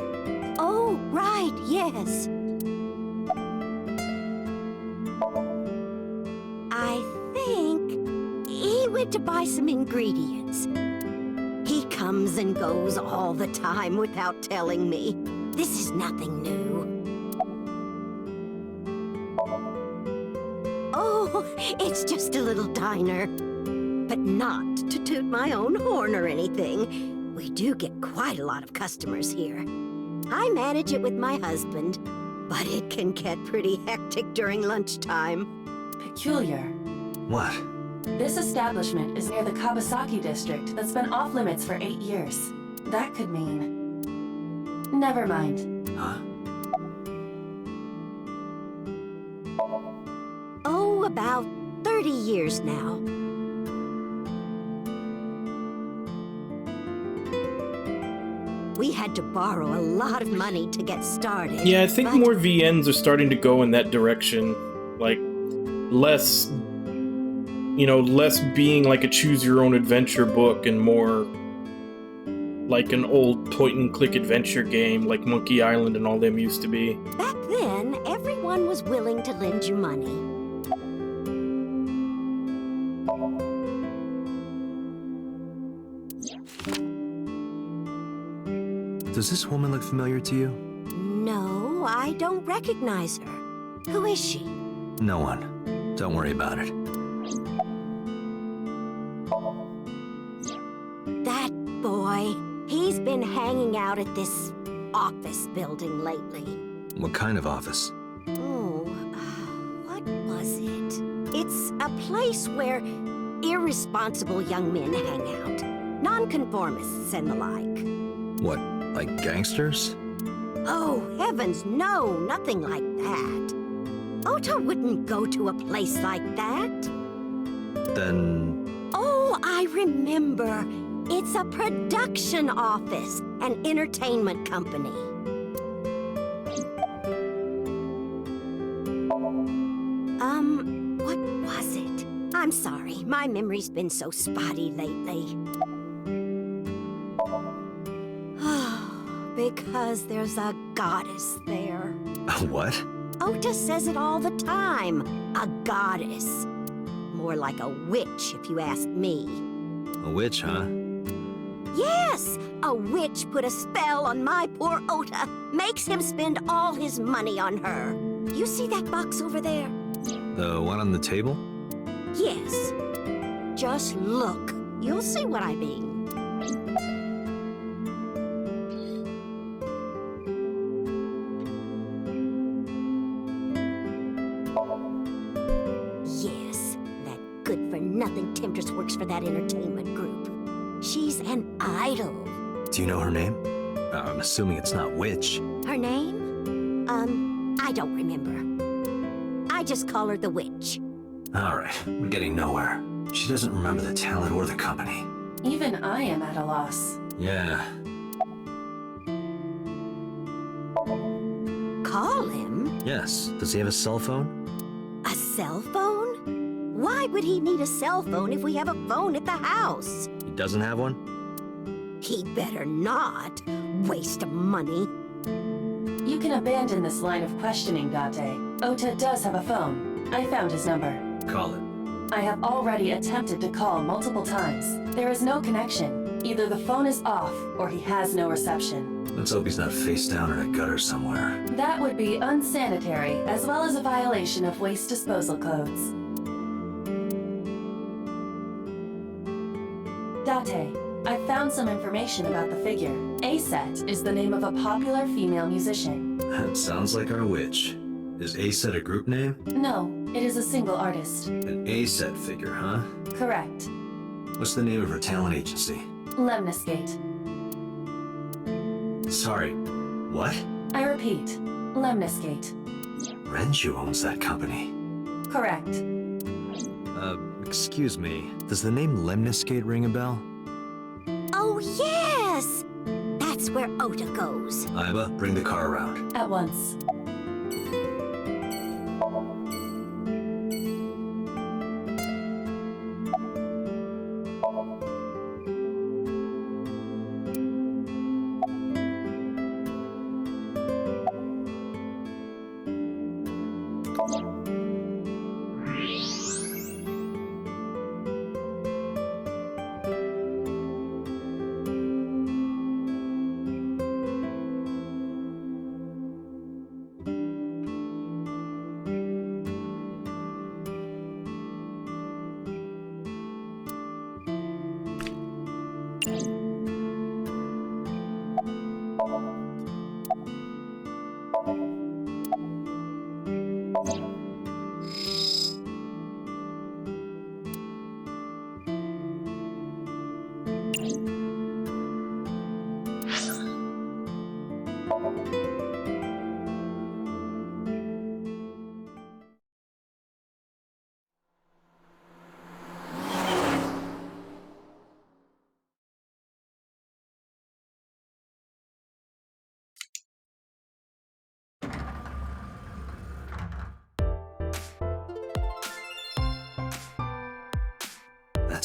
Oh, right, yes. I think he went to buy some ingredients. He comes and goes all the time without telling me. This is nothing new. Oh, it's just a little diner. But not to toot my own horn or anything. We do get quite a lot of customers here. I manage it with my husband, but it can get pretty hectic during lunchtime. Peculiar. What? This establishment is near the Kawasaki district that's been off limits for 8 years. That could mean... Never mind. Huh? Oh, about 30 years now. We had to borrow a lot of money to get started. Yeah, I think but more VNs are starting to go in that direction. Like, less, less being like a choose-your-own-adventure book and more like an old point-and-click adventure game like Monkey Island and all them used to be. back then, everyone was willing to lend you money. Does this woman look familiar to you? No, I don't recognize her. Who is she? No one. Don't worry about it. That boy. He's been hanging out at this office building lately. What kind of office? Oh, what was it? It's a place where irresponsible young men hang out. Nonconformists and the like. What, like gangsters? Oh, heavens, no, nothing like that. Ota wouldn't go to a place like that. Then... Oh, I remember. It's a production office, an entertainment company. What was it? I'm sorry, my memory's been so spotty lately. Because there's a goddess there. What? Ota says it all the time. A goddess. More like a witch, if you ask me. A witch, huh? Yes! A witch put a spell on my poor Ota. Makes him spend all his money on her. You see that box over there? The one on the table? Yes. Just look. You'll see what I mean. Yes, that good-for-nothing temptress works for that entertainment group. She's an idol. Do you know her name? I'm assuming it's not witch. Her name? I don't remember. I just call her the witch. Alright, we're getting nowhere. She doesn't remember the talent or the company. Even I am at a loss. Yeah. Call him? Yes. Does he have a cell phone? A cell phone? Why would he need a cell phone if we have a phone at the house? He doesn't have one? He'd better not. Waste of money. You can abandon this line of questioning, Date. Ota does have a phone. I found his number. Call it. I have already attempted to call multiple times. There is no connection. Either the phone is off, or he has no reception. Let's hope he's not face down in a gutter somewhere. That would be unsanitary, as well as a violation of waste disposal codes. Date, I found some information about the figure. A-Set is the name of a popular female musician. That sounds like our witch. Is A-Set a group name? No, it is a single artist. An A-Set figure, huh? Correct. What's the name of her talent agency? Lemniscate. Sorry, what? I repeat, Lemniscate. Renju owns that company. Correct. Excuse me. Does the name Lemniscate ring a bell? Oh, yes! That's where Ota goes. Aiba, bring the car around. At once.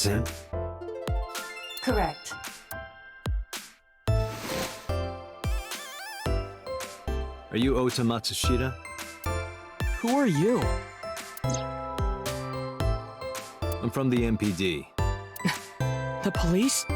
That's him? Correct. Are you Ota Matsushita? Who are you? I'm from the MPD. The police?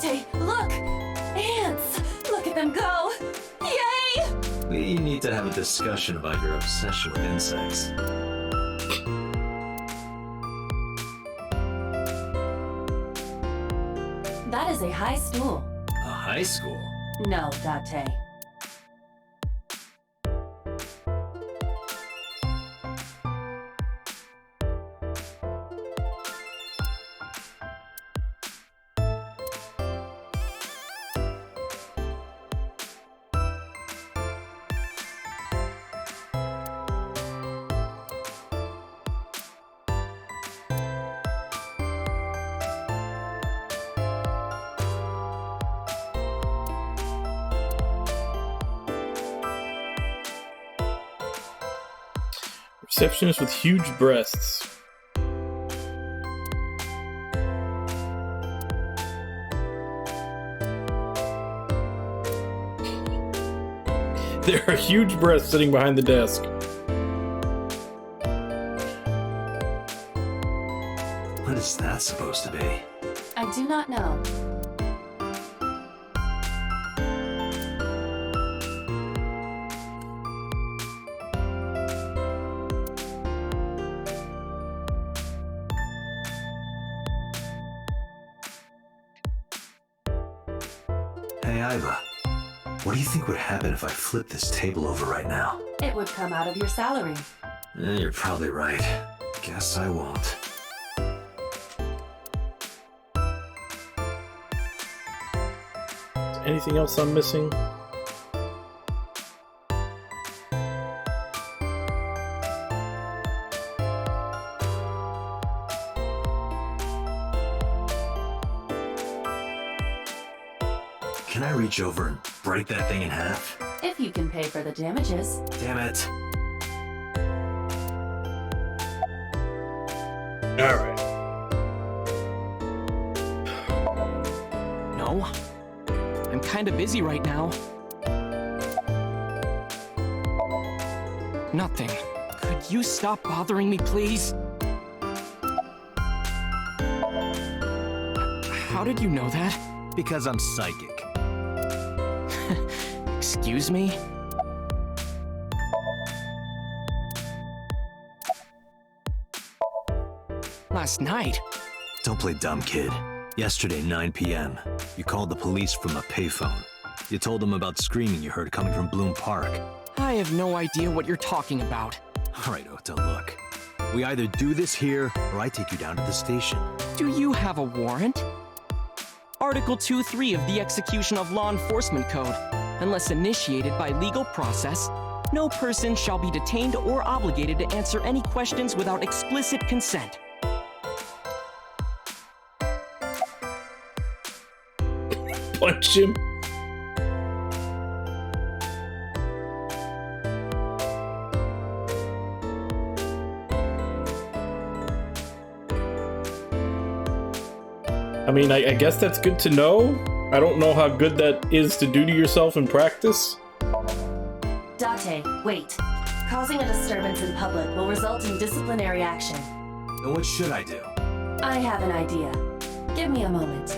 Date, look! Ants! Look at them go! Yay! We need to have a discussion about your obsession with insects. That is a high stool. A high school? No, Date. Receptionist with huge breasts. There are huge breasts sitting behind the desk. What is that supposed to be? I do not know. Hey, Aiba. What do you think would happen if I flip this table over right now? It would come out of your salary. You're probably right. Guess I won't. Anything else I'm missing? Can I reach over and break that thing in half? If you can pay for the damages. Damn it. Alright. No. I'm kinda busy right now. Nothing. Could you stop bothering me, please? How did you know that? Because I'm psychic. Excuse me? Last night? Don't play dumb, kid. Yesterday, 9 p.m., you called the police from a payphone. You told them about screaming you heard coming from Bloom Park. I have no idea what you're talking about. All right, Ota, look. We either do this here, or I take you down to the station. Do you have a warrant? Article 2.3 of the Execution of Law Enforcement Code. Unless initiated by legal process, no person shall be detained or obligated to answer any questions without explicit consent. Punch him. I mean, I guess that's good to know. I don't know how good that is to do to yourself in practice. Date, wait. Causing a disturbance in public will result in disciplinary action. Then what should I do? I have an idea. Give me a moment.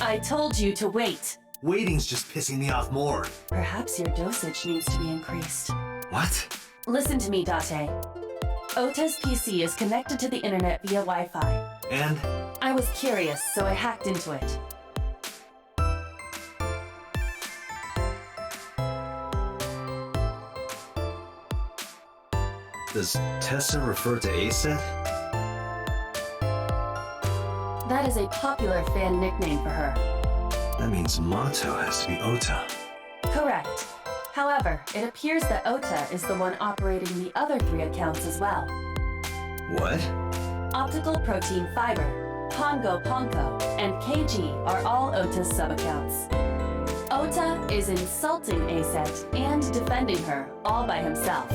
I told you to wait. Waiting's just pissing me off more. Perhaps your dosage needs to be increased. What? Listen to me, Date. Ota's PC is connected to the internet via Wi-Fi. And? I was curious, so I hacked into it. Does Tessa refer to ASET? That That is a popular fan nickname for her. That means Mato has to be Ota. Correct. However, it appears that Ota is the one operating the other 3 accounts as well. What? Optical Protein Fiber, Pongo Ponko, and KG are all Ota's sub-accounts. Ota is insulting Aset and defending her all by himself.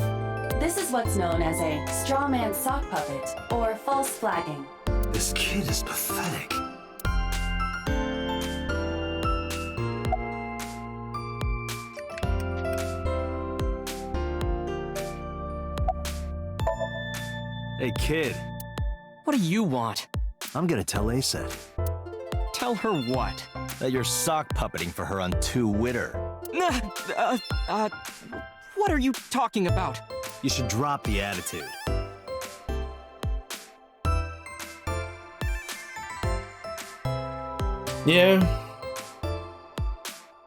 This is what's known as a strawman sock puppet or false flagging. This kid is pathetic. Hey, kid. What do you want? I'm gonna tell Aset Tell her what? that you're sock puppeting for her on 2 Witter. What are you talking about? You should drop the attitude. Yeah.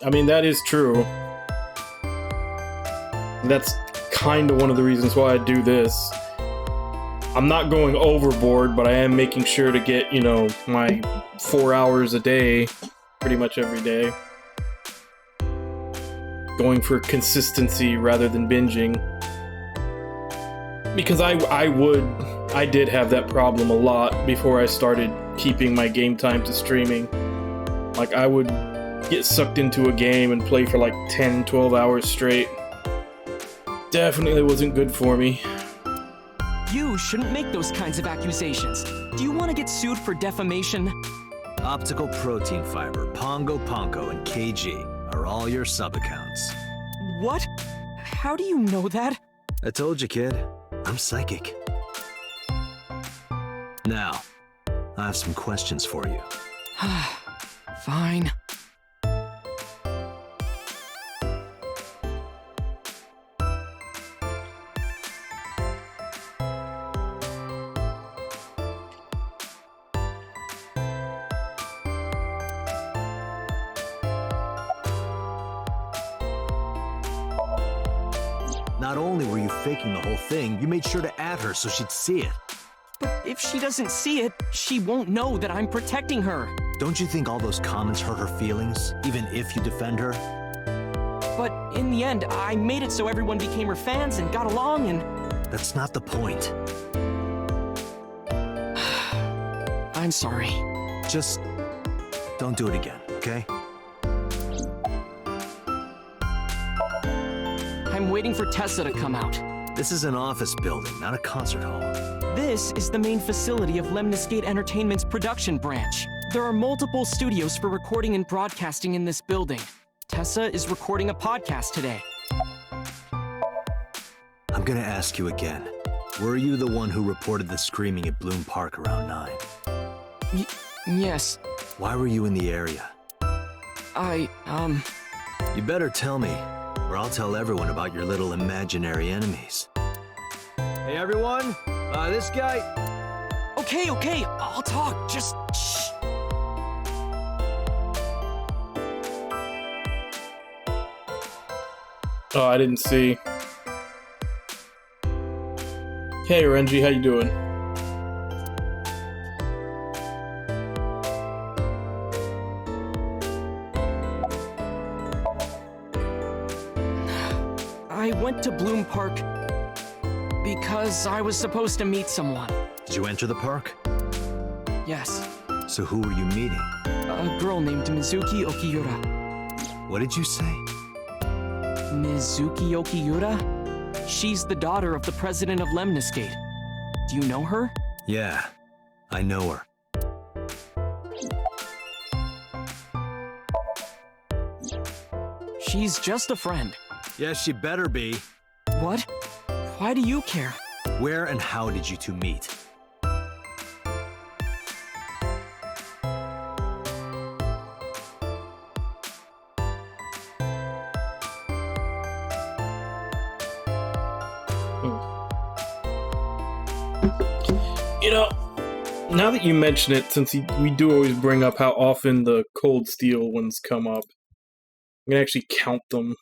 I mean, that is true. And that's kind of one of the reasons why I do this. I'm not going overboard, but I am making sure to get, you know, my 4 hours a day, pretty much every day. Going for consistency rather than binging. Because I did have that problem a lot before I started keeping my game time to streaming. Like, I would get sucked into a game and play for like 10, 12 hours straight. Definitely wasn't good for me. You shouldn't make those kinds of accusations. Do you want to get sued for defamation? Optical Protein Fiber, Pongo Ponko, and KG are all your sub-accounts. What? How do you know that? I told you, kid. I'm psychic. Now, I have some questions for you. Fine. Not only were you faking the whole thing, you made sure to add her so she'd see it. But if she doesn't see it, she won't know that I'm protecting her. Don't you think all those comments hurt her feelings, even if you defend her? But in the end, I made it so everyone became her fans and got along and... That's not the point. I'm sorry. Just don't do it again, okay? I'm waiting for Tessa to come out. This is an office building, not a concert hall. This is the main facility of Lemniscate Entertainment's production branch. There are multiple studios for recording and broadcasting in this building. Tessa is recording a podcast today. I'm gonna ask you again. Were you the one who reported the screaming at Bloom Park around 9? Yes. Why were you in the area? You better tell me, or I'll tell everyone about your little imaginary enemies. Hey everyone, this guy... Okay, I'll talk, just shh. Oh, I didn't see. Hey, Renji, how you doing? I went to Bloom Park because I was supposed to meet someone. Did you enter the park? Yes, So who were you meeting? a girl named Mizuki Okiura. What did you say? Mizuki Okiura? She's the daughter of the president of Lemniscate. Do you know her? Yeah, I know her. She's just a friend. Yes, she better be. What? Why do you care? Where and how did you two meet? You know, now that you mention it, since we do always bring up how often the Cold Steel ones come up, I'm gonna actually count them.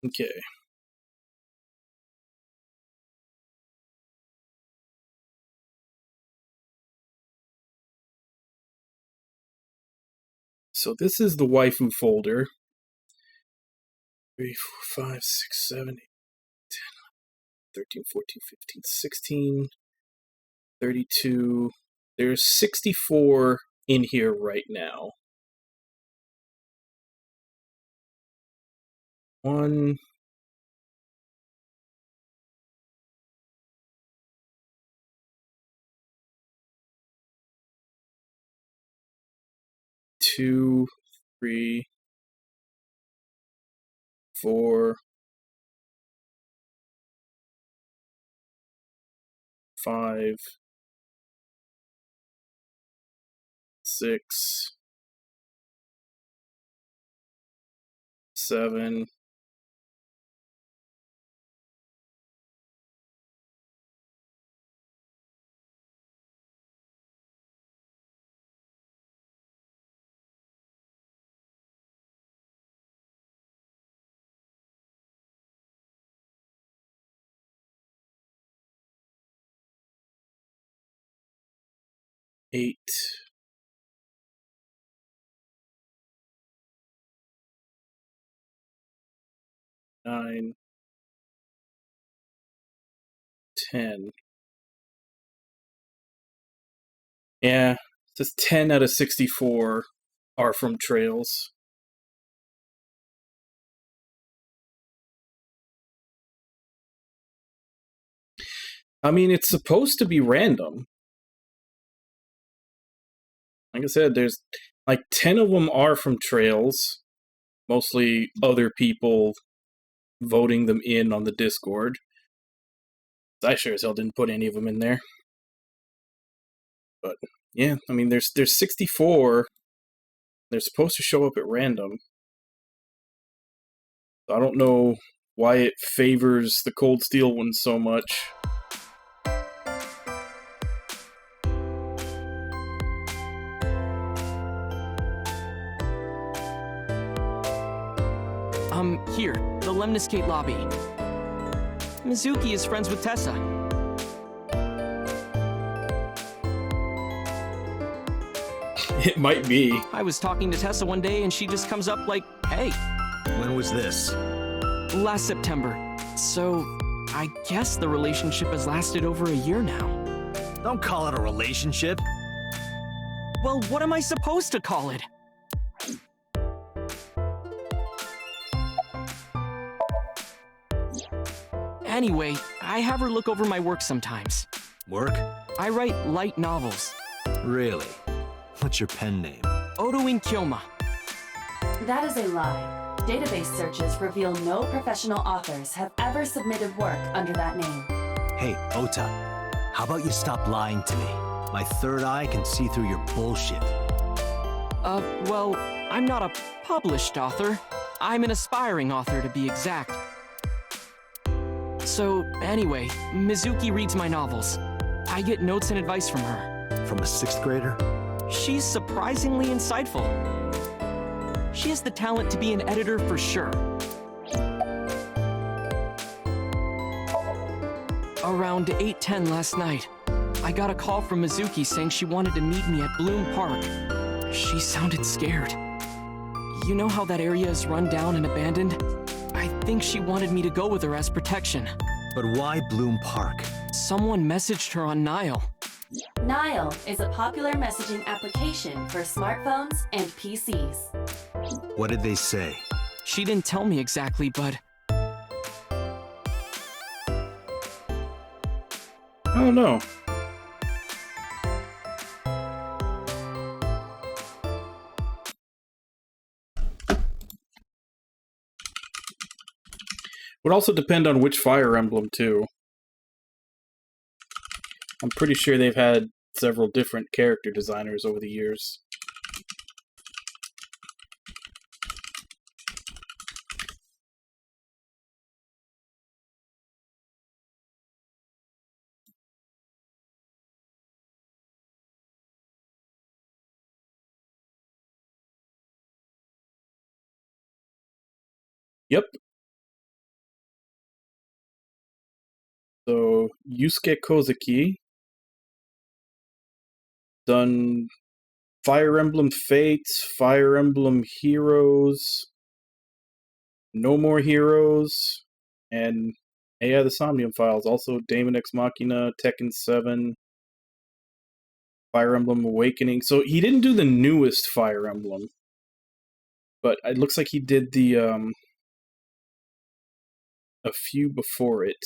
Okay. So this is the waifu folder. 3, 4, 5, 6, 7, 8, 10, 13, 14, 15, 16, 32. There's 64 in here right now. 1, 2, 3, 4, 5, 6, 7, 8, 9, 10. Yeah, just 10 out of 64 are from Trails. I mean, it's supposed to be random. Like I said, there's like 10 of them are from Trails, mostly other people voting them in on the Discord. I sure as hell didn't put any of them in there. But yeah, I mean, there's 64. They're supposed to show up at random. I don't know why it favors the Cold Steel one so much. Here, the Lemniscate lobby. Mizuki is friends with Tessa. It might be. I was talking to Tessa one day and she just comes up like, hey. When was this? Last September. So, I guess the relationship has lasted over a year now. Don't call it a relationship. Well, what am I supposed to call it? Anyway, I have her look over my work sometimes. Work? I write light novels. Really? What's your pen name? Odoin Kyoma. That is a lie. Database searches reveal no professional authors have ever submitted work under that name. Hey, Ota, how about you stop lying to me? My third eye can see through your bullshit. Well, I'm not a published author. I'm an aspiring author, to be exact. So, anyway, Mizuki reads my novels. I get notes and advice from her. From a 6th grader? She's surprisingly insightful. She has the talent to be an editor for sure. Around 8:10 last night, I got a call from Mizuki saying she wanted to meet me at Bloom Park. She sounded scared. You know how that area is run down and abandoned? I think she wanted me to go with her as protection. But why Bloom Park? Someone messaged her on Nile. Nile is a popular messaging application for smartphones and PCs. What did they say? She didn't tell me exactly, but... I don't know. Would also depend on which Fire Emblem, too. I'm pretty sure they've had several different character designers over the years. Yep. So, Yusuke Kozaki. Done Fire Emblem Fates, Fire Emblem Heroes, No More Heroes, and the Somnium Files. Also, Daemon X Machina, Tekken 7, Fire Emblem Awakening. So he didn't do the newest Fire Emblem, but it looks like he did the a few before it.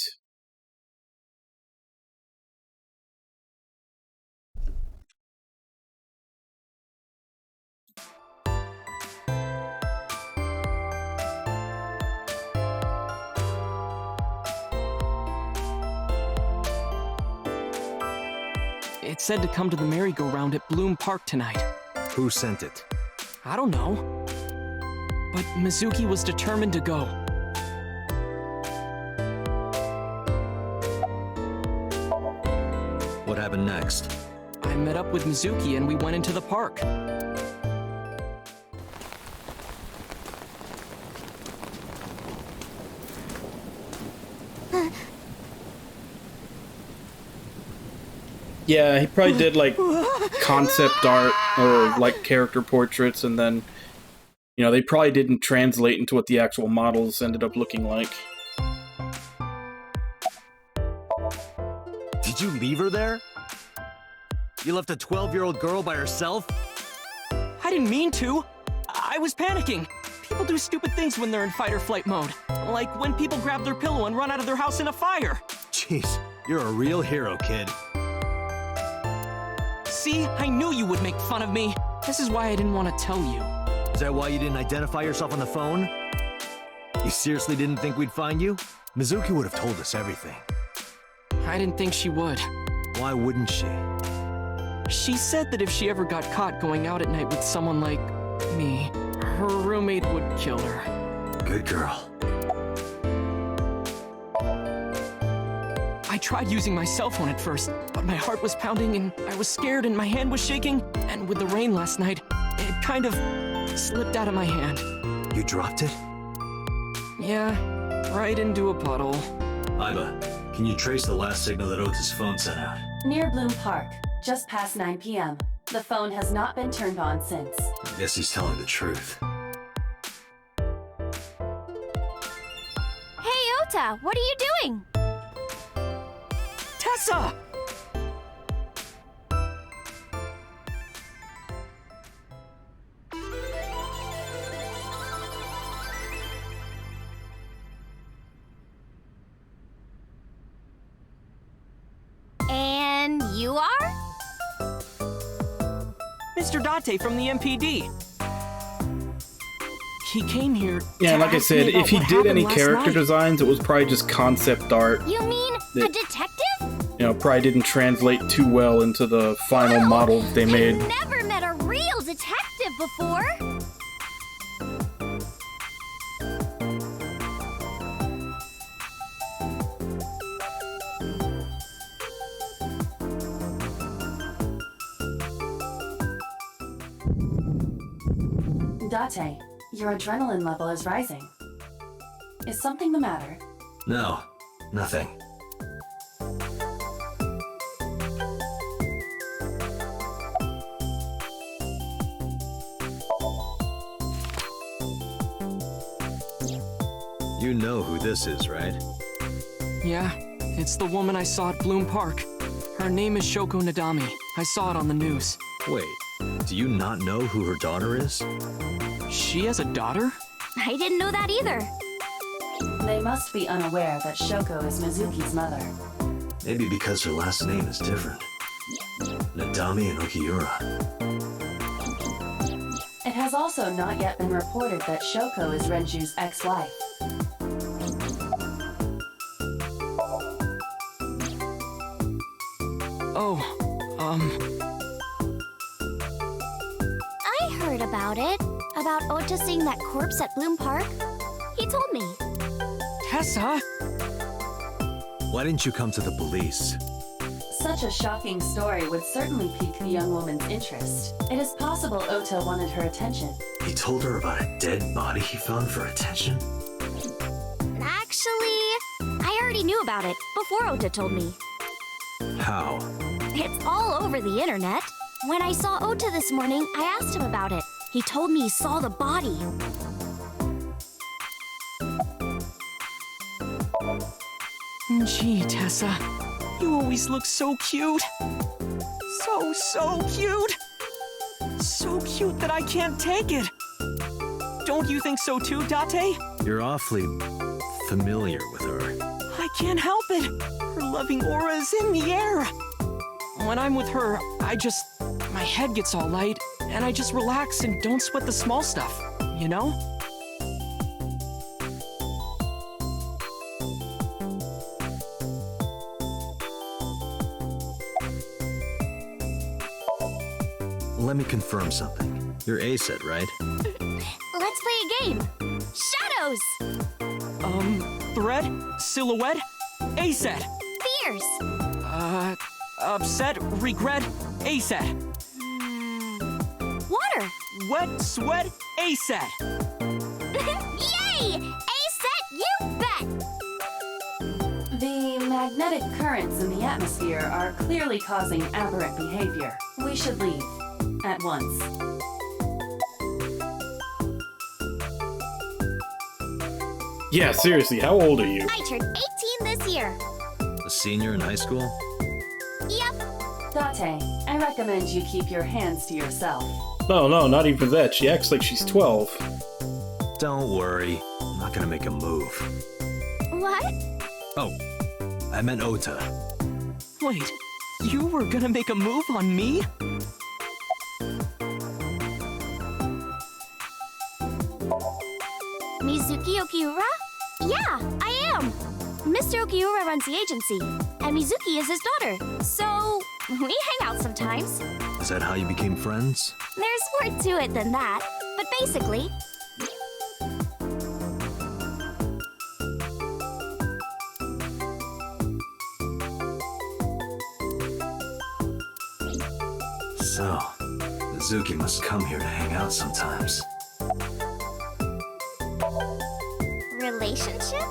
It said to come to the merry-go-round at Bloom Park tonight. Who sent it? I don't know. But Mizuki was determined to go. What happened next? I met up with Mizuki and we went into the park. Yeah, he probably did like concept art or like character portraits, and then, you know, they probably didn't translate into what the actual models ended up looking like. Did you leave her there? You left a 12-year-old girl by herself? I didn't mean to. I was panicking. People do stupid things when they're in fight or flight mode. Like when people grab their pillow and run out of their house in a fire. Jeez, you're a real hero, kid. See, I knew you would make fun of me. This is why I didn't want to tell you. Is that why you didn't identify yourself on the phone? You seriously didn't think we'd find you? Mizuki would have told us everything. I didn't think she would. Why wouldn't she? She said that if she ever got caught going out at night with someone like me, her roommate would kill her. Good girl. I tried using my cell phone at first, but my heart was pounding and I was scared and my hand was shaking, and with the rain last night, it kind of slipped out of my hand. You dropped it? Yeah, right into a puddle. Aiba, can you trace the last signal that Ota's phone sent out? Near Bloom Park, just past 9 p.m. The phone has not been turned on since. I guess he's telling the truth. Hey, Ota, what are you doing? Tessa! And you are? Mr. Date from the MPD. He came here. Yeah, to like I ask me said, about if he what did happened any last character night. designs, it was probably just concept art. You mean a That- detective? You know, probably didn't translate too well into the final model that they made. I've never met a real detective before. Date, your adrenaline level is rising. Is something the matter? No, nothing. You know who this is, right? Yeah, it's the woman I saw at Bloom Park. Her name is Shoko Nadami. I saw it on the news. Wait, do you not know who her daughter is? She has a daughter? I didn't know that either. They must be unaware that Shoko is Mizuki's mother. Maybe because her last name is different. Nadami and Okiura. It has also not yet been reported that Shoko is Renju's ex-wife. Oh, I heard about it. About Ota seeing that corpse at Bloom Park. He told me. Tessa? Why didn't you come to the police? Such a shocking story would certainly pique the young woman's interest. It is possible Ota wanted her attention. He told her about a dead body he found for attention? Actually, I already knew about it before Ota told me. How? It's all over the internet. When I saw Ota this morning, I asked him about it. He told me he saw the body. Gee, Tessa, you always look so cute. So cute. So cute that I can't take it. Don't you think so too, Date? You're awfully familiar with her. I can't help it. Her loving aura is in the air. When I'm with her, my head gets all light, and I just relax and don't sweat the small stuff, you know? Let me confirm something. You're A-set, right? Let's play a game. Shadows! Thread, silhouette, A-set. Fears! Upset, regret, A-set. Water! Wet, sweat, A-set. Yay! A-set, you bet! The magnetic currents in the atmosphere are clearly causing aberrant behavior. We should leave. At once. Yeah, seriously, how old are you? I turned 18 this year. A senior in high school? Yep. Date, I recommend you keep your hands to yourself. No, not even that. She acts like she's 12. Don't worry. I'm not gonna make a move. What? Oh, I meant Ota. Wait, you were gonna make a move on me? Mizuki Okiura? Yeah, I am. Mr. Okiura runs the agency, and Mizuki is his daughter. So, we hang out sometimes. Is that how you became friends? There's more to it than that, but basically... So, Mizuki must come here to hang out sometimes. Relationship?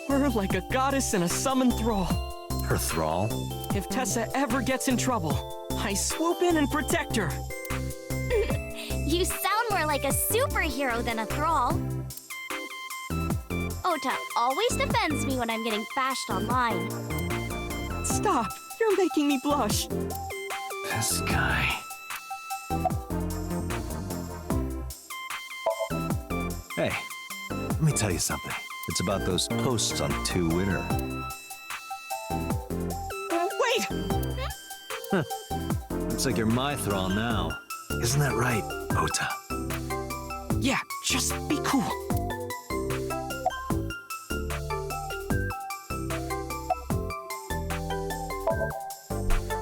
We're like a goddess and a summoned thrall. Her thrall? If Tessa ever gets in trouble, I swoop in and protect her. You sound more like a superhero than a thrall. Ota always defends me when I'm getting bashed online. Stop! You're making me blush. This guy. Hey, let me tell you something. It's about those posts on Twitter. Wait! Looks like you're my thrall now. Isn't that right, Ota? Yeah, just be cool.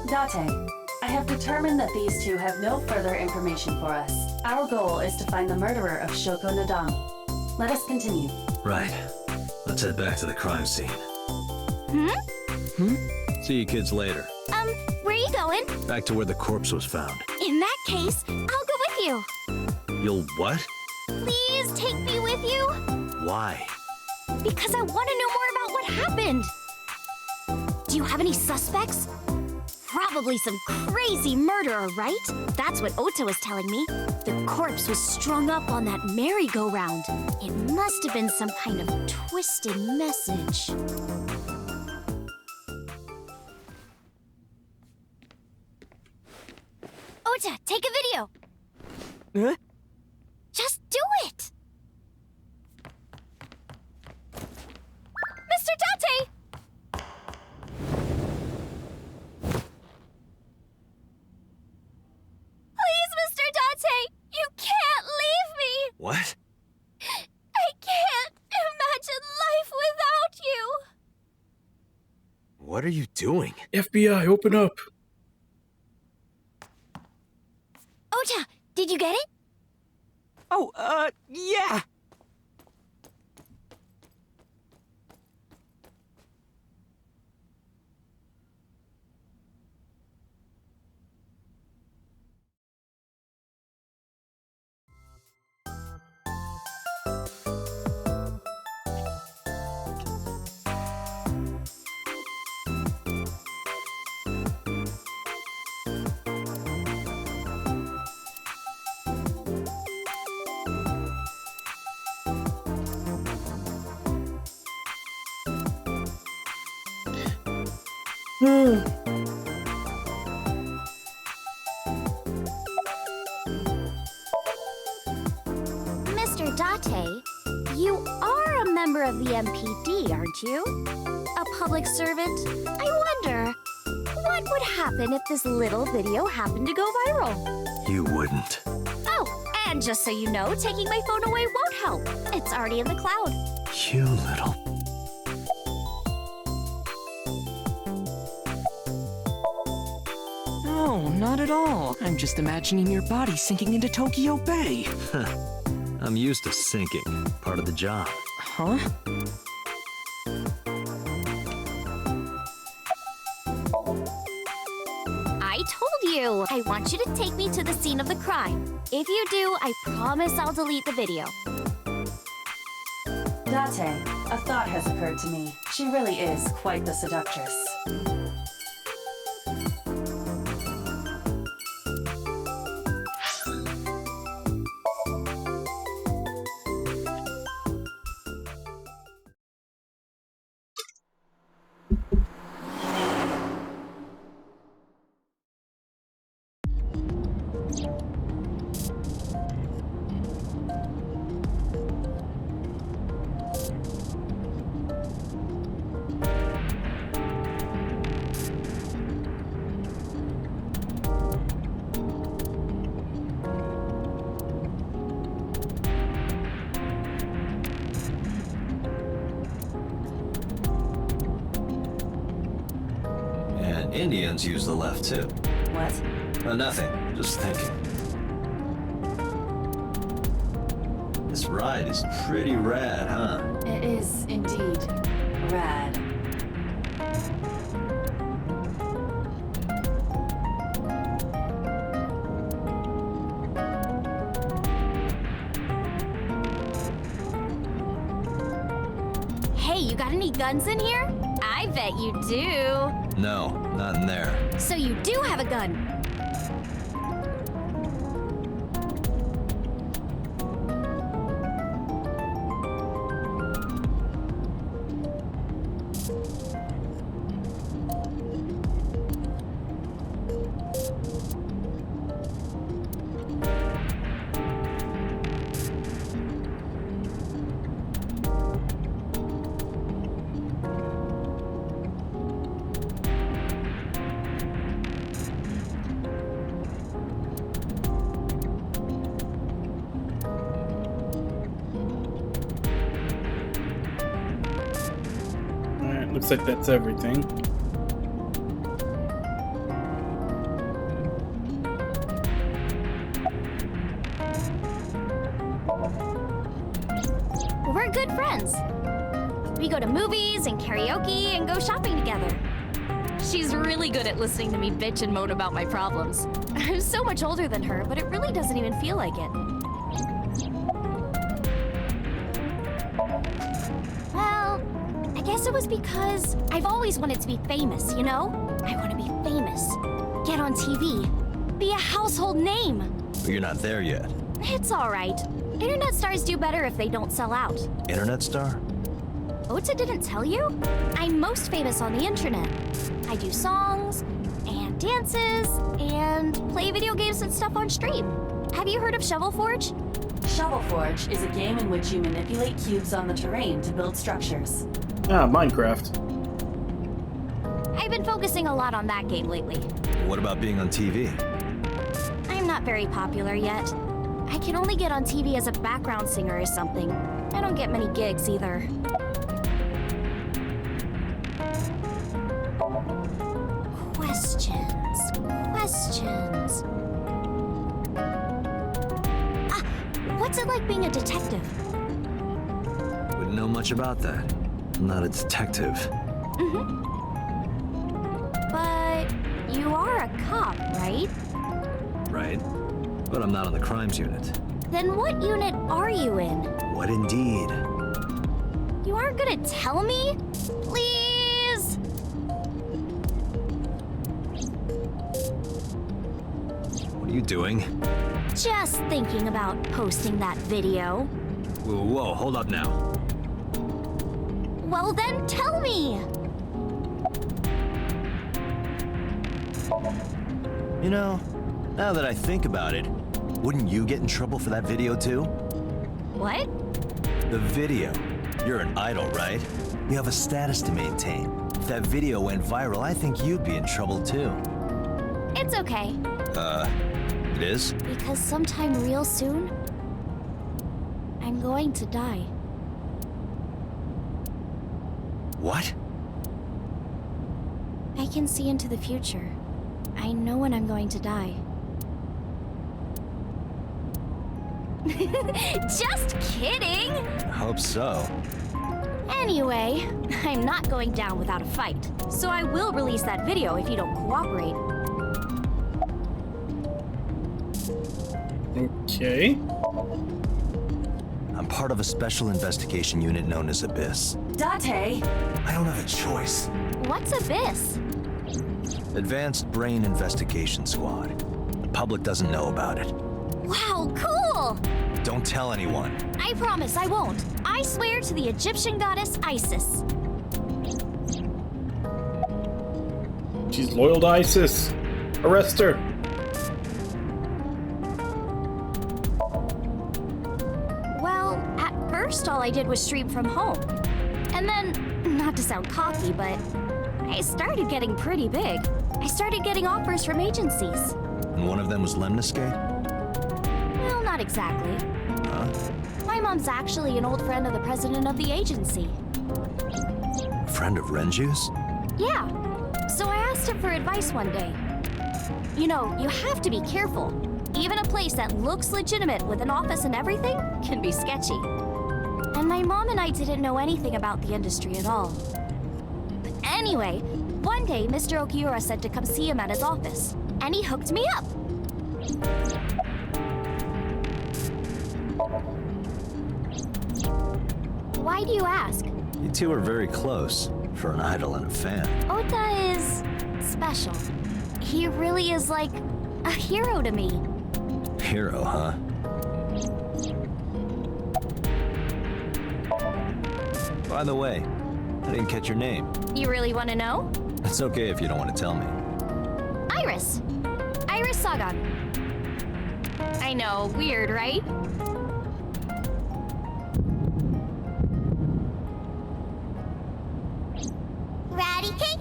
Date, I have determined that these two have no further information for us. Our goal is to find the murderer of Shoko Nadami. Let us continue. Right. Let's head back to the crime scene. See you kids later. Where are you going? Back to where the corpse was found. In that case, I'll go with you. You'll what? Please take me with you. Why? Because I want to know more about what happened. Do you have any suspects? Probably some crazy murderer, right? That's what Ota was telling me. The corpse was strung up on that merry-go-round. It must have been some kind of twisted message. Ota, take a video. Huh? Just do it. Mr. Date! Please, Mr. Date! You can't leave me! What? I can't imagine life without you! What are you doing? FBI, open up! Ota, did you get it? Oh, yeah! Mr. Date, you are a member of the MPD, aren't you? A public servant? I wonder, what would happen if this little video happened to go viral? You wouldn't. Oh, and just so you know, taking my phone away won't help. It's already in the cloud. You little... No, not at all. I'm just imagining your body sinking into Tokyo Bay. I'm used to sinking. Part of the job. Huh? I told you! I want you to take me to the scene of the crime. If you do, I promise I'll delete the video. Date, a thought has occurred to me. She really is quite the seductress. And Indians use the left too. What? Nothing. Just thinking. This ride is pretty rad, huh? It is indeed rad. Hey, you got any guns in here? I bet you do. No, not in there. So you do have a gun. Alright, looks like that's everything. We're good friends. We go to movies and karaoke and go shopping together. She's really good at listening to me bitch and moan about my problems. I'm so much older than her, but it really doesn't even feel like it. Well, I guess it was because I've always wanted to be famous, you know? I want to be famous. Get on TV. Be a household name. But you're not there yet. It's alright. Internet stars do better if they don't sell out. Internet star? Ota didn't tell you? I'm most famous on the internet. I do songs, and dances, and play video games and stuff on stream. Have you heard of Shovel Forge? Shovel Forge is a game in which you manipulate cubes on the terrain to build structures. Ah, Minecraft. I've been focusing a lot on that game lately. What about being on TV? I'm not very popular yet. I can only get on TV as a background singer or something. I don't get many gigs either. Questions. Ah, what's it like being a detective? Wouldn't know much about that. I'm not a detective. Mm-hmm. But you are a cop, right? Right. But I'm not on the crimes unit. Then what unit are you in? What indeed? You aren't gonna tell me? Please? What are you doing? Just thinking about posting that video. Whoa, hold up now. Well then, tell me! You know, now that I think about it, wouldn't you get in trouble for that video too? What? The video. You're an idol, right? You have a status to maintain. If that video went viral, I think you'd be in trouble too. It's okay. It is? Because sometime real soon, I'm going to die. What? I can see into the future. I know when I'm going to die. Just kidding! I hope so. Anyway, I'm not going down without a fight. So I will release that video if you don't cooperate. Okay. I'm part of a special investigation unit known as Abyss. Date! I don't have a choice. What's Abyss? Advanced Brain Investigation Squad. The public doesn't know about it. Wow, cool! Don't tell anyone. I promise I won't. I swear to the Egyptian goddess Isis. She's loyal to ISIS. Arrest her. Well, at first all I did was stream from home. And then, not to sound cocky, but I started getting pretty big. I started getting offers from agencies. And one of them was Lemniscate? Well, not exactly. Huh? My mom's actually an old friend of the president of the agency. A friend of Renju's? Yeah. So I asked him for advice one day. You know, you have to be careful. Even a place that looks legitimate with an office and everything can be sketchy. And my mom and I didn't know anything about the industry at all. But anyway, one day Mr. Okiura said to come see him at his office, and he hooked me up. Why do you ask? You two are very close, for an idol and a fan. Ota is special. He really is like a hero to me. Hero, huh? By the way, I didn't catch your name. You really want to know? It's okay if you don't want to tell me. Iris. Iris Sagan. I know, weird, right? Ratty cake,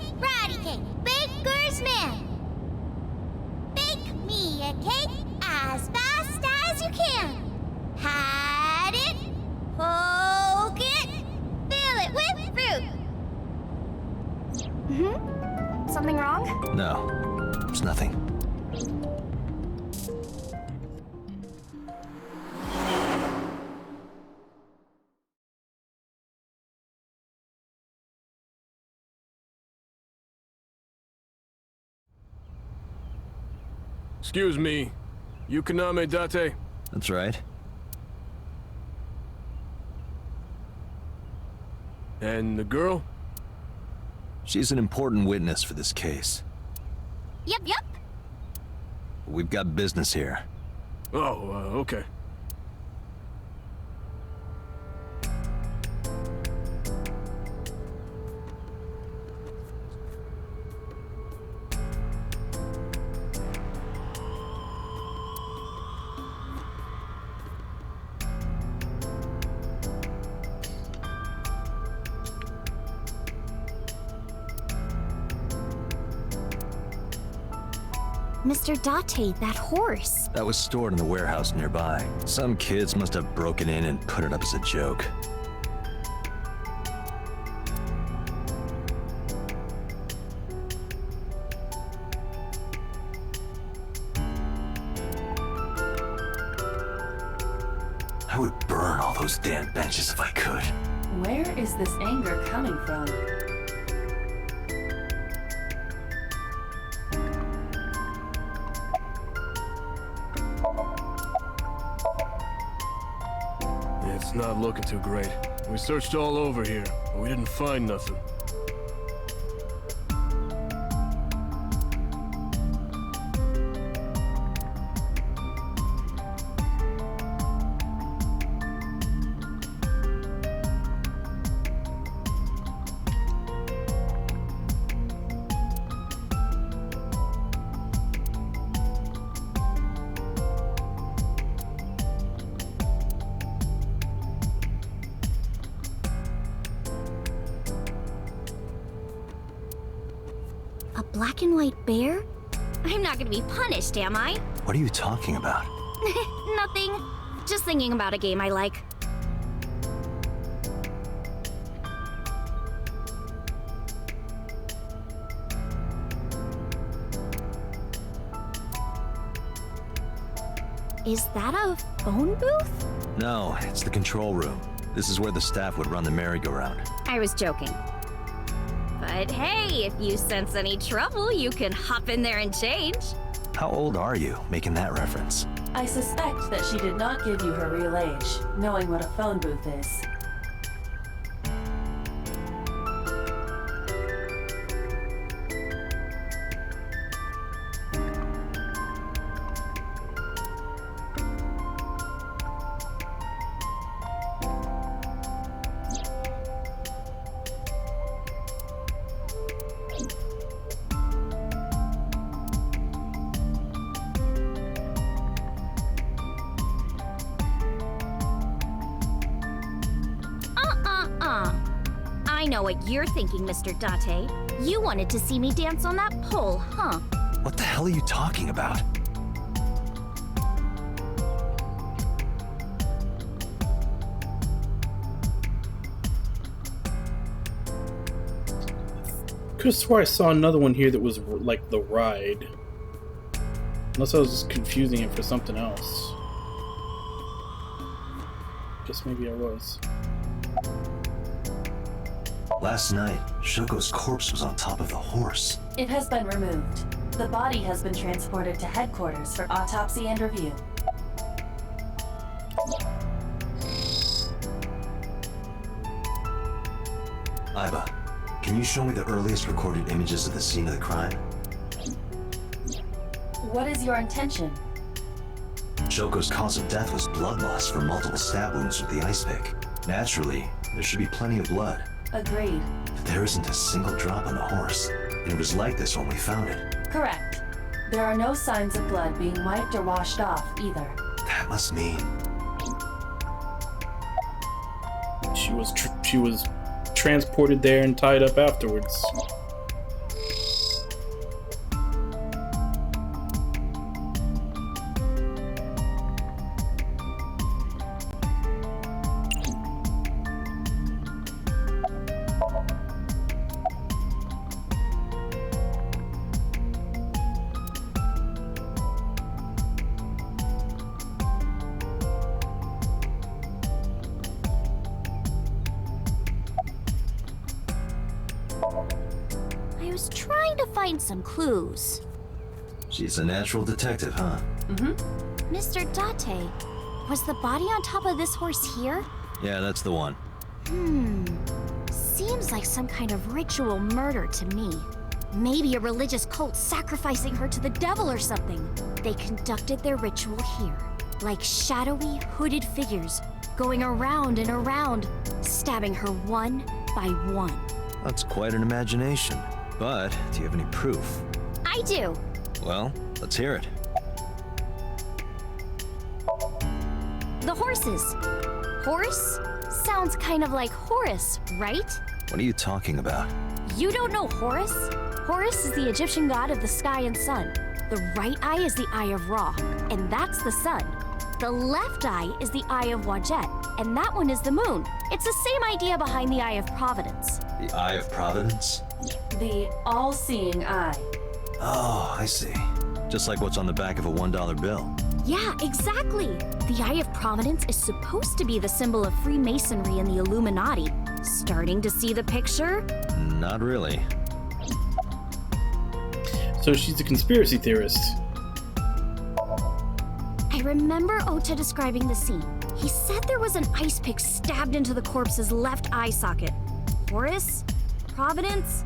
baker's man. Bake me a cake as fast as you can. Had it, poke it, fill it with fruit. Something wrong? No, there's nothing. Excuse me. Yukaname Date? That's right. And the girl? She's an important witness for this case. Yep. We've got business here. Oh, okay. Mr. Date, that horse. That was stored in the warehouse nearby. Some kids must have broken in and put it up as a joke. I would burn all those damn benches if I could. Where is this anger coming from? It's not looking too great. We searched all over here, but we didn't find nothing. A black and white bear? I'm not gonna be punished, am I? What are you talking about? Nothing. Just thinking about a game I like. Is that a phone booth? No, it's the control room. This is where the staff would run the merry-go-round. I was joking. But hey, if you sense any trouble, you can hop in there and change. How old are you, making that reference? I suspect that she did not give you her real age, knowing what a phone booth is. I know what you're thinking, Mr. Date. You wanted to see me dance on that pole, huh? What the hell are you talking about? Could have swore I saw another one here that was like the ride. Unless I was just confusing it for something else. Guess maybe I was. Last night, Shoko's corpse was on top of the horse. It has been removed. The body has been transported to headquarters for autopsy and review. Aiba, can you show me the earliest recorded images of the scene of the crime? What is your intention? Shoko's cause of death was blood loss from multiple stab wounds with the ice pick. Naturally, there should be plenty of blood. Agreed. But there isn't a single drop on the horse, and it was like this when we found it. Correct. There are no signs of blood being wiped or washed off, either. That must mean... She was transported there and tied up afterwards. I was trying to find some clues. She's a natural detective, huh? Mm-hmm. Mr. Date, was the body on top of this horse here? Yeah, that's the one. Seems like some kind of ritual murder to me. Maybe a religious cult sacrificing her to the devil or something. They conducted their ritual here, like shadowy, hooded figures, going around and around, stabbing her one by one. That's quite an imagination. But, do you have any proof? I do. Well, let's hear it. The horses. Horse? Sounds kind of like Horus, right? What are you talking about? You don't know Horus? Horus is the Egyptian god of the sky and sun. The right eye is the eye of Ra, and that's the sun. The left eye is the eye of Wadjet, and that one is the moon. It's the same idea behind the eye of Providence. The Eye of Providence? The all-seeing eye. Oh, I see. Just like what's on the back of a $1 bill. Yeah, exactly. The Eye of Providence is supposed to be the symbol of Freemasonry and the Illuminati. Starting to see the picture? Not really. So she's a conspiracy theorist. I remember Ota describing the scene. He said there was an ice pick stabbed into the corpse's left eye socket. Horus? Providence?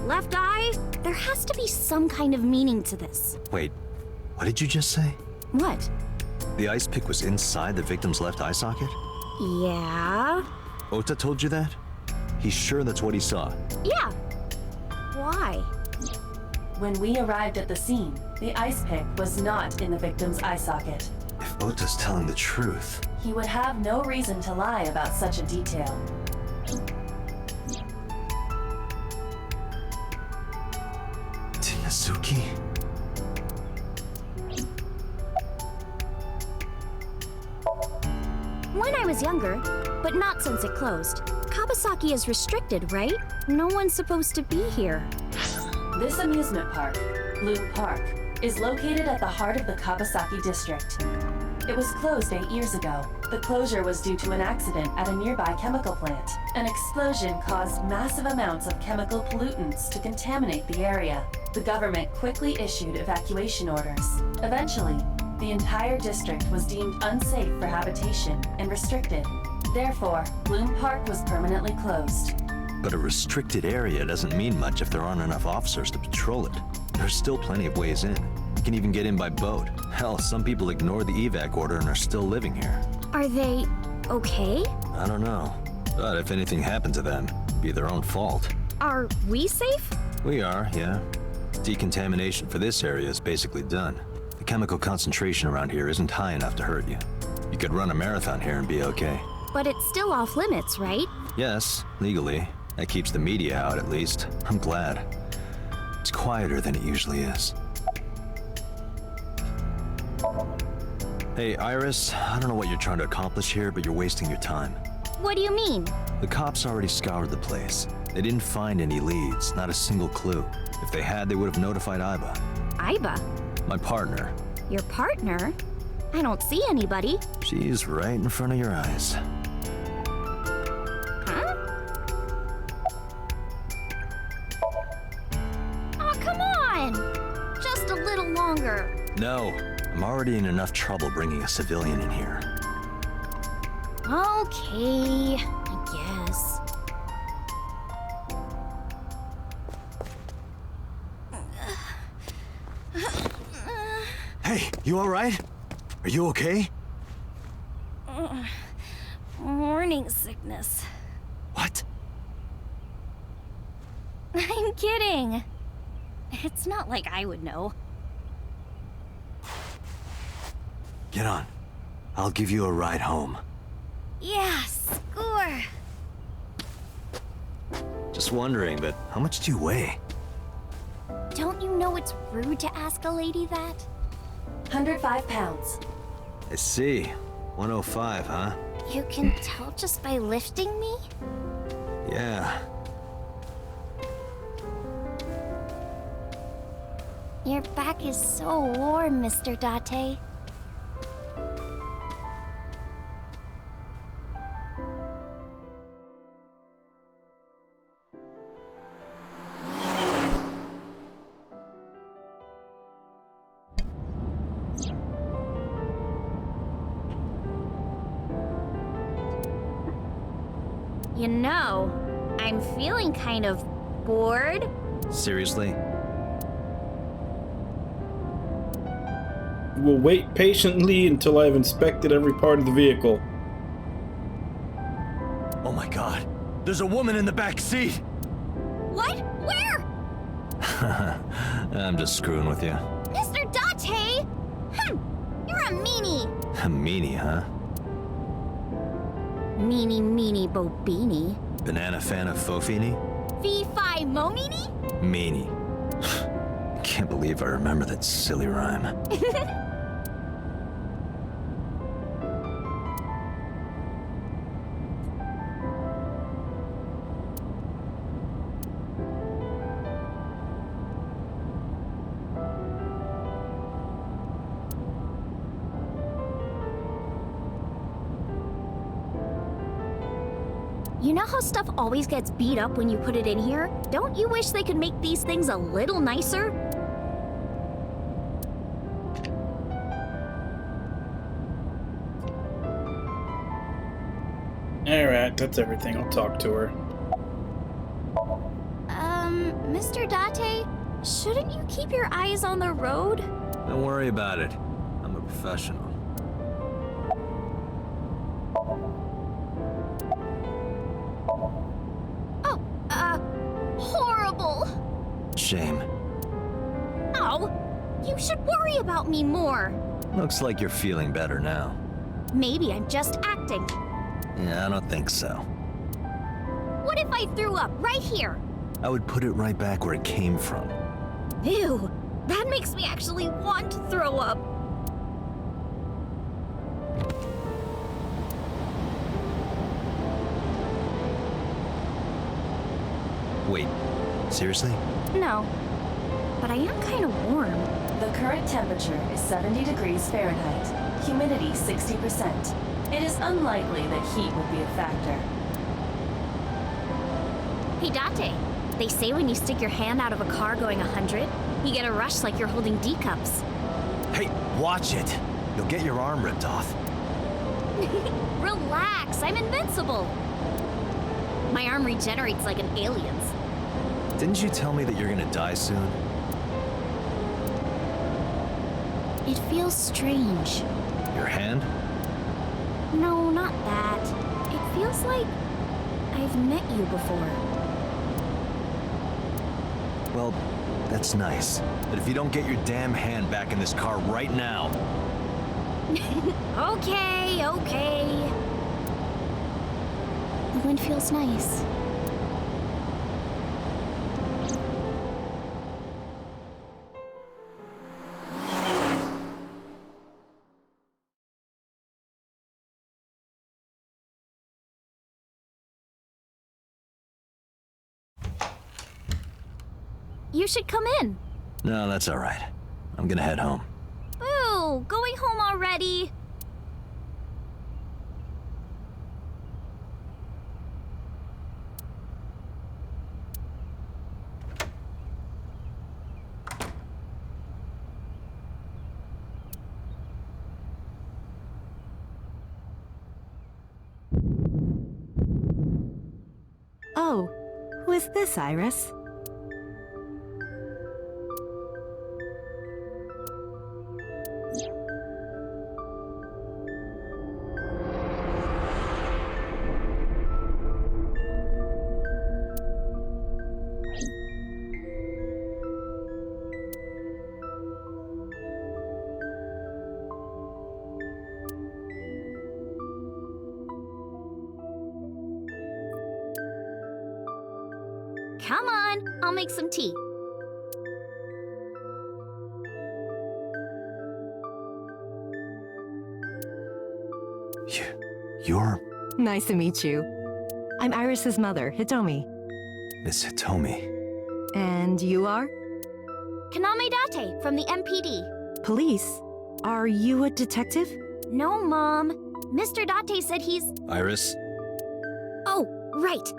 Left eye? There has to be some kind of meaning to this. Wait, what did you just say? What? The ice pick was inside the victim's left eye socket? Yeah? Ota told you that? He's sure that's what he saw? Yeah. Why? When we arrived at the scene, the ice pick was not in the victim's eye socket. If Ota's telling the truth... He would have no reason to lie about such a detail. Suki? When I was younger, but not since it closed. Kawasaki is restricted, right? No one's supposed to be here. This amusement park, Bloom Park, is located at the heart of the Kawasaki district. It was closed 8 years ago. The closure was due to an accident at a nearby chemical plant. An explosion caused massive amounts of chemical pollutants to contaminate the area. The government quickly issued evacuation orders. Eventually, the entire district was deemed unsafe for habitation and restricted. Therefore, Bloom Park was permanently closed. But a restricted area doesn't mean much if there aren't enough officers to patrol it. There's still plenty of ways in. You can even get in by boat. Hell, some people ignore the evac order and are still living here. Are they okay? I don't know. But if anything happened to them, it'd be their own fault. Are we safe? We are, yeah. Decontamination for this area is basically done. The chemical concentration around here isn't high enough to hurt you. You could run a marathon here and be okay. But it's still off limits, right? Yes, legally. That keeps the media out, at least. I'm glad. It's quieter than it usually is. Hey, Iris, I don't know what you're trying to accomplish here, but you're wasting your time. What do you mean? The cops already scoured the place. They didn't find any leads, not a single clue. If they had, they would have notified Aiba. Aiba? My partner. Your partner? I don't see anybody. She's right in front of your eyes. Huh? Oh, come on! Just a little longer. No, I'm already in enough trouble bringing a civilian in here. Okay, I guess. Hey, you all right? Are you okay? Morning sickness. What? I'm kidding. It's not like I would know. Get on. I'll give you a ride home. Yeah, score. Just wondering, but how much do you weigh? Don't you know it's rude to ask a lady that? 105 pounds. I see. 105, huh? You can tell just by lifting me? Yeah. Your back is so warm, Mr. Date. You know, I'm feeling kind of bored. Seriously? We'll wait patiently until I've inspected every part of the vehicle. Oh my god. There's a woman in the back seat! What? Where? I'm just screwing with you. Mr. Date! You're a meanie. A meanie, huh? Meanie bobini. Banana fan of Fofini? Fee-fi mo-meanie? Meanie. Can't believe I remember that silly rhyme. You know how stuff always gets beat up when you put it in here? Don't you wish they could make these things a little nicer? Alright, that's everything. I'll talk to her. Mr. Date, shouldn't you keep your eyes on the road? Don't worry about it. I'm a professional. Horrible! Shame. Oh, you should worry about me more. Looks like you're feeling better now. Maybe I'm just acting. Yeah, I don't think so. What if I threw up right here? I would put it right back where it came from. Ew, that makes me actually want to throw up. Wait, seriously? No, but I am kind of warm. The current temperature is 70 degrees Fahrenheit, humidity 60%. It is unlikely that heat would be a factor. Hey, Date, they say when you stick your hand out of a car going 100, you get a rush like you're holding D cups. Hey, watch it! You'll get your arm ripped off. Relax, I'm invincible. My arm regenerates like an alien's. Didn't you tell me that you're gonna die soon? It feels strange. Your hand? No, not that. It feels like I've met you before. Well, that's nice. But if you don't get your damn hand back in this car right now... Okay, okay. The wind feels nice. You should come in. No, that's all right. I'm gonna head home. Ooh, going home already? Oh, who is this, Iris? Come on, I'll make some tea. You're... Nice to meet you. I'm Iris's mother, Hitomi. Miss Hitomi. And you are? Kaname Date from the MPD. Police? Are you a detective? No, Mom. Mr. Date said he's... Iris? Oh, right.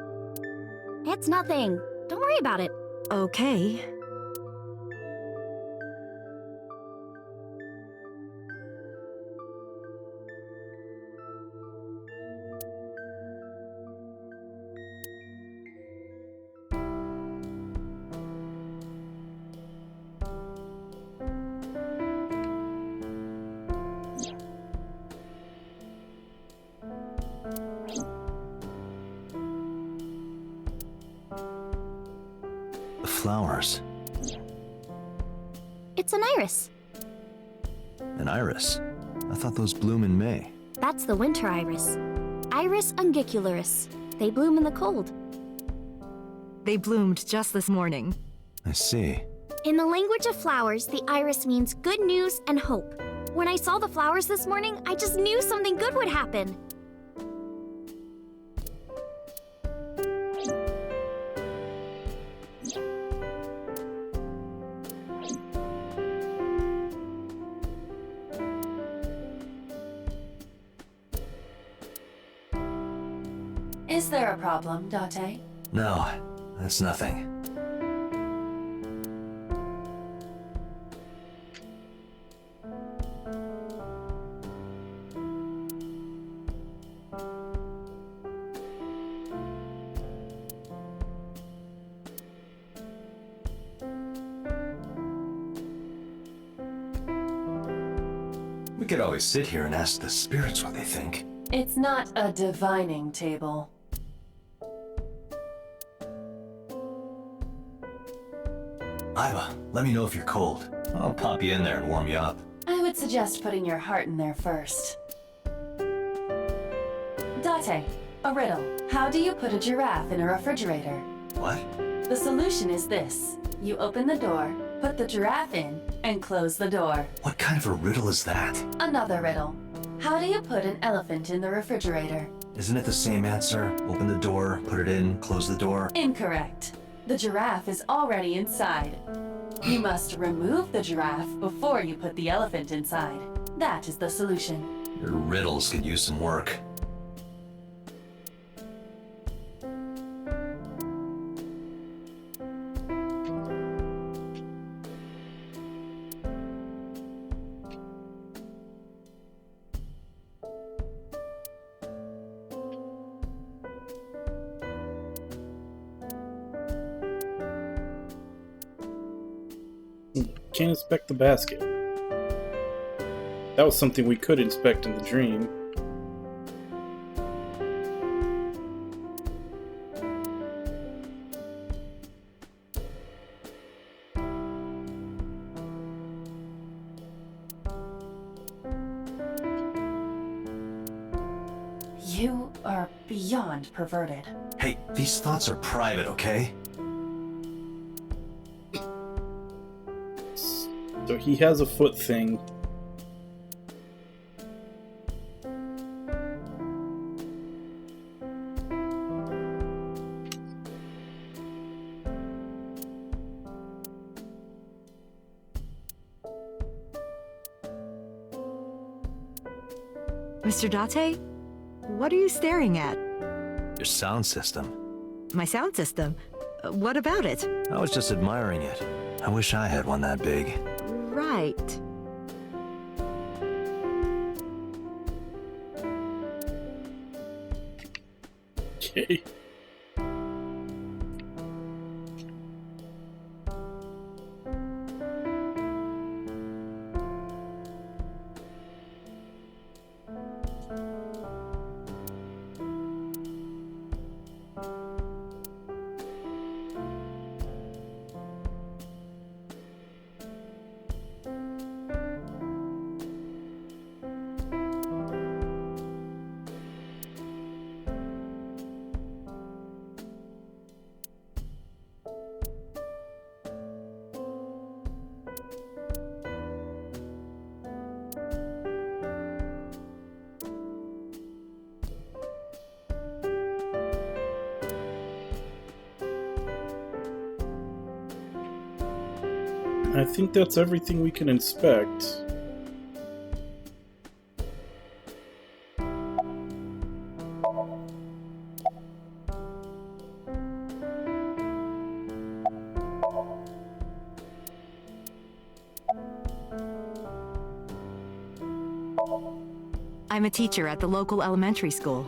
It's nothing. Don't worry about it. Okay. The flowers. It's an iris. An iris? I thought those bloom in May. That's the winter iris. Iris ungicularis. They bloom in the cold. They bloomed just this morning. I see. In the language of flowers, the iris means good news and hope. When I saw the flowers this morning, I just knew something good would happen. Is there a problem, Date? No, that's nothing. We could always sit here and ask the spirits what they think. It's not a divining table. Aiba, let me know if you're cold. I'll pop you in there and warm you up. I would suggest putting your heart in there first. Date, a riddle. How do you put a giraffe in a refrigerator? What? The solution is this. You open the door, put the giraffe in and close the door. What kind of a riddle is that? Another riddle. How do you put an elephant in the refrigerator? Isn't it the same answer? Open the door, put it in, close the door. Incorrect. The giraffe is already inside. You must remove the giraffe before you put the elephant inside. That is the solution. Your riddles could use some work. Can't inspect the basket. That was something we could inspect in the dream. You are beyond perverted. Hey, these thoughts are private, okay? So he has a foot thing. Mr. Date? What are you staring at? Your sound system. My sound system? What about it? I was just admiring it. I wish I had one that big. Right. Okay. I think that's everything we can inspect. I'm a teacher at the local elementary school.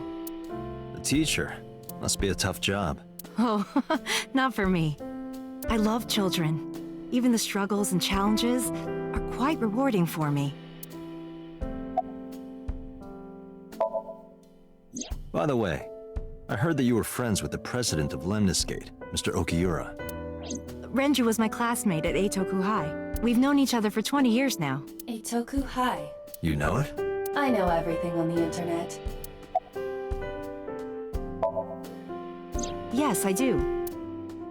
A teacher? Must be a tough job. Oh, not for me. I love children. Even the struggles and challenges are quite rewarding for me. By the way, I heard that you were friends with the president of Lemniscate, Mr. Okiura. Renju was my classmate at Eitoku High. We've known each other for 20 years now. Eitoku High. You know it? I know everything on the internet. Yes, I do.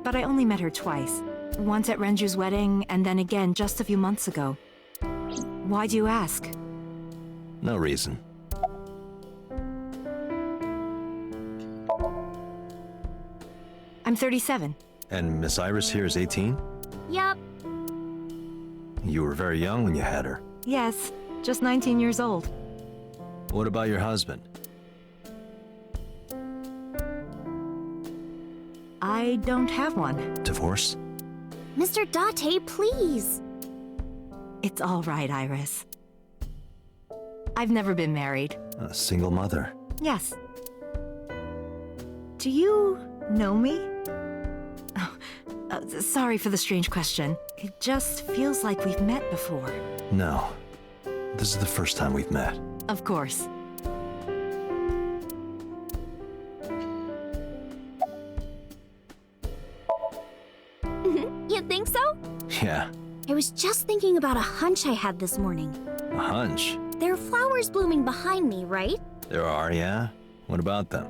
But I only met her twice. Once at Renju's wedding, and then again just a few months ago. Why do you ask? No reason. I'm 37. And Miss Iris here is 18? Yup. You were very young when you had her. Yes, just 19 years old. What about your husband? I don't have one. Divorce? Mr. Date, please. It's all right, Iris. I've never been married. A single mother. Yes. Do you know me? Oh, sorry for the strange question. It just feels like we've met before. No. This is the first time we've met. Of course. You think so? Yeah. I was just thinking about a hunch I had this morning. A hunch? There are flowers blooming behind me, right? There are, yeah? What about them?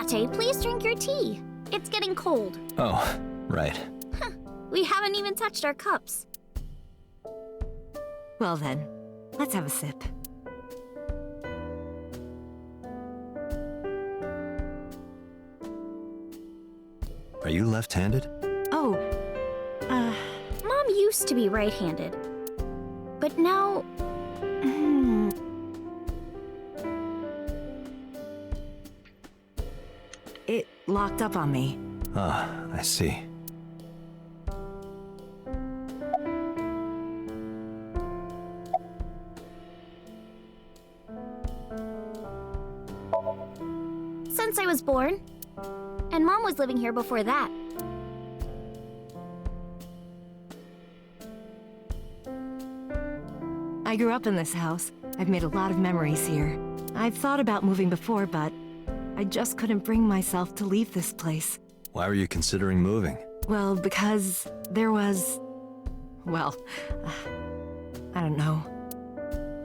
Date, please drink your tea. It's getting cold. Oh, right. We haven't even touched our cups. Well then, let's have a sip. Are you left-handed? Oh, Mom used to be right-handed. But now... It locked up on me. Ah, I see. Since I was born. And Mom was living here before that. I grew up in this house. I've made a lot of memories here. I've thought about moving before, but I just couldn't bring myself to leave this place. Why were you considering moving? Well, because there was... Well, I don't know.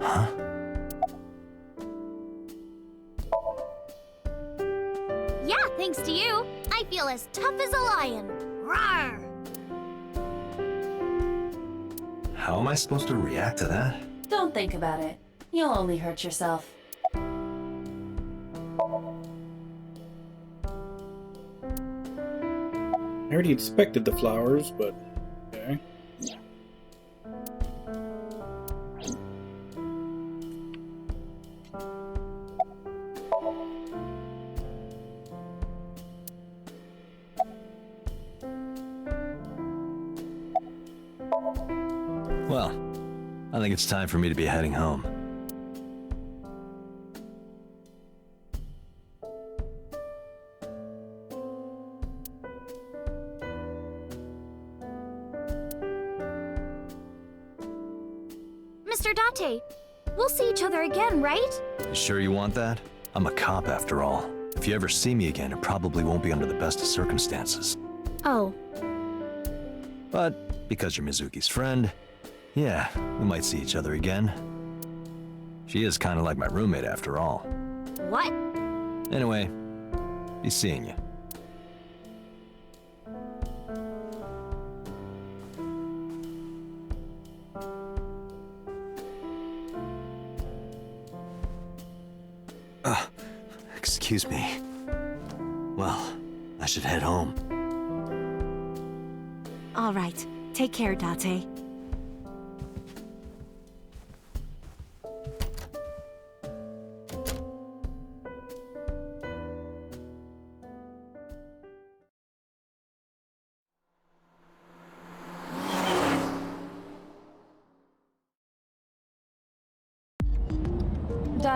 Huh? Yeah, thanks to you. I feel as tough as a lion. Rawr! How am I supposed to react to that? Don't think about it. You'll only hurt yourself. I already expected the flowers, but okay. Well, I think it's time for me to be heading home. Mr. Date, we'll see each other again, right? You sure you want that? I'm a cop after all. If you ever see me again, it probably won't be under the best of circumstances. Oh. But because you're Mizuki's friend, yeah, we might see each other again. She is kind of like my roommate after all. What? Anyway, be seeing you. Excuse me. Well, I should head home. All right. Take care, Date.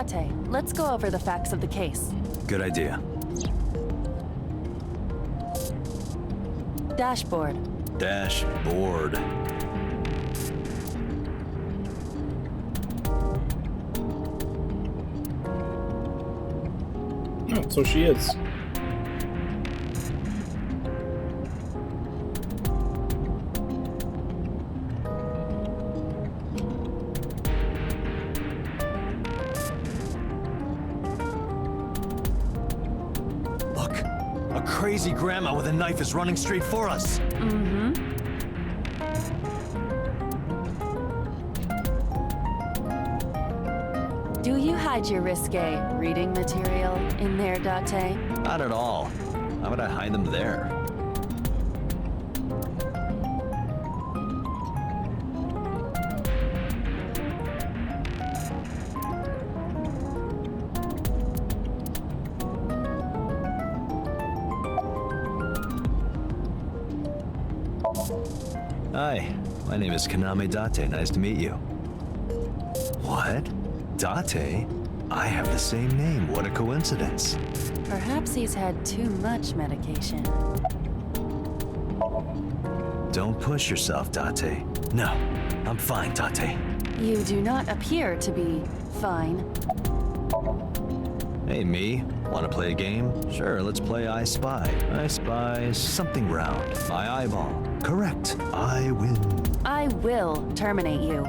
Date, let's go over the facts of the case. Good idea. Dashboard. Dashboard. Oh, so she is. Crazy grandma with a knife is running straight for us. Mm-hmm. Do you hide your risque reading material in there, Date? Not at all. Why would I hide them there? Hi, my name is Kaname Date. Nice to meet you. What? Date? I have the same name. What a coincidence. Perhaps he's had too much medication. Don't push yourself, Date. No, I'm fine, Date. You do not appear to be fine. Hey, me. Want to play a game? Sure, let's play I Spy. I spy something round. My eyeball. Correct. I win. I will terminate you.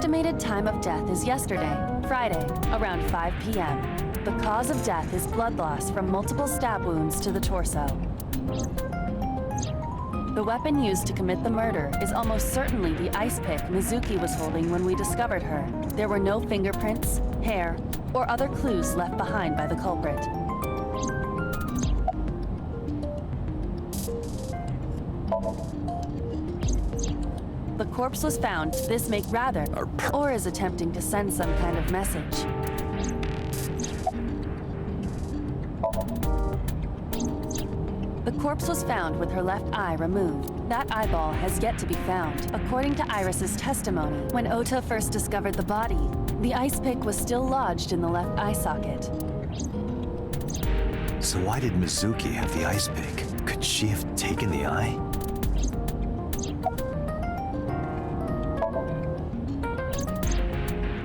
estimated time of death is yesterday, Friday, around 5 p.m. The cause of death is blood loss from multiple stab wounds to the torso. The weapon used to commit the murder is almost certainly the ice pick Mizuki was holding when we discovered her. There were no fingerprints, hair, or other clues left behind by the culprit. The corpse was found, this make rather, or is attempting to send some kind of message. The corpse was found with her left eye removed. That eyeball has yet to be found. According to Iris's testimony, when Ota first discovered the body, the ice pick was still lodged in the left eye socket. So why did Mizuki have the ice pick? Could she have taken the eye?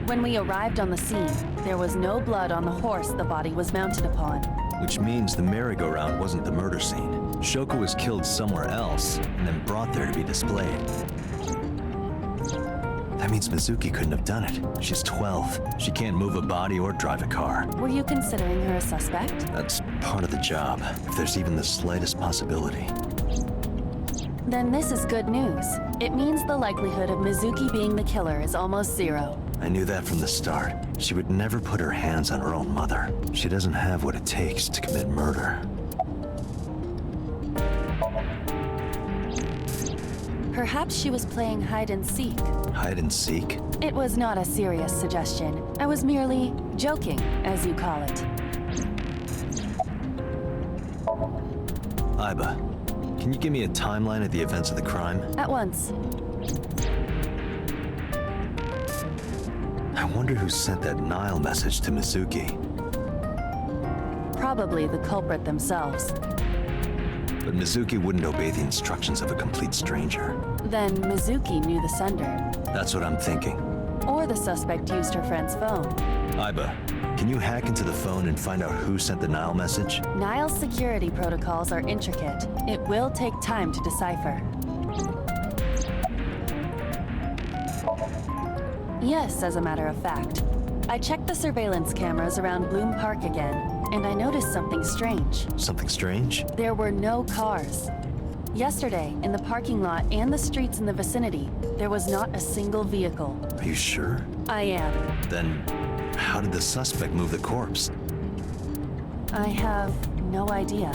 When we arrived on the scene, there was no blood on the horse the body was mounted upon. Which means the merry-go-round wasn't the murder scene. Shoko was killed somewhere else and then brought there to be displayed. That means Mizuki couldn't have done it. She's 12. She can't move a body or drive a car. Were you considering her a suspect? That's part of the job, if there's even the slightest possibility. Then this is good news. It means the likelihood of Mizuki being the killer is almost zero. I knew that from the start. She would never put her hands on her own mother. She doesn't have what it takes to commit murder. Perhaps she was playing hide and seek. Hide and seek? It was not a serious suggestion. I was merely joking, as you call it. Aiba, can you give me a timeline of the events of the crime? At once. I wonder who sent that Nile message to Mizuki. Probably the culprit themselves. But Mizuki wouldn't obey the instructions of a complete stranger. Then Mizuki knew the sender. That's what I'm thinking. Or the suspect used her friend's phone. Aiba, can you hack into the phone and find out who sent the Nile message? Nile's security protocols are intricate. It will take time to decipher. Yes, as a matter of fact. I checked the surveillance cameras around Bloom Park again, and I noticed something strange. Something strange? There were no cars. Yesterday, in the parking lot and the streets in the vicinity, there was not a single vehicle. Are you sure? I am. Then, how did the suspect move the corpse? I have no idea.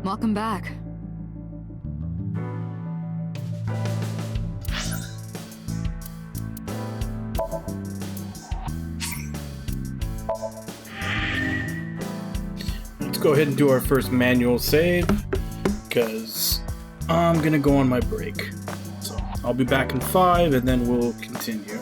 Welcome back. Let's go ahead and do our first manual save, because I'm gonna go on my break. So I'll be back in 5, and then we'll continue.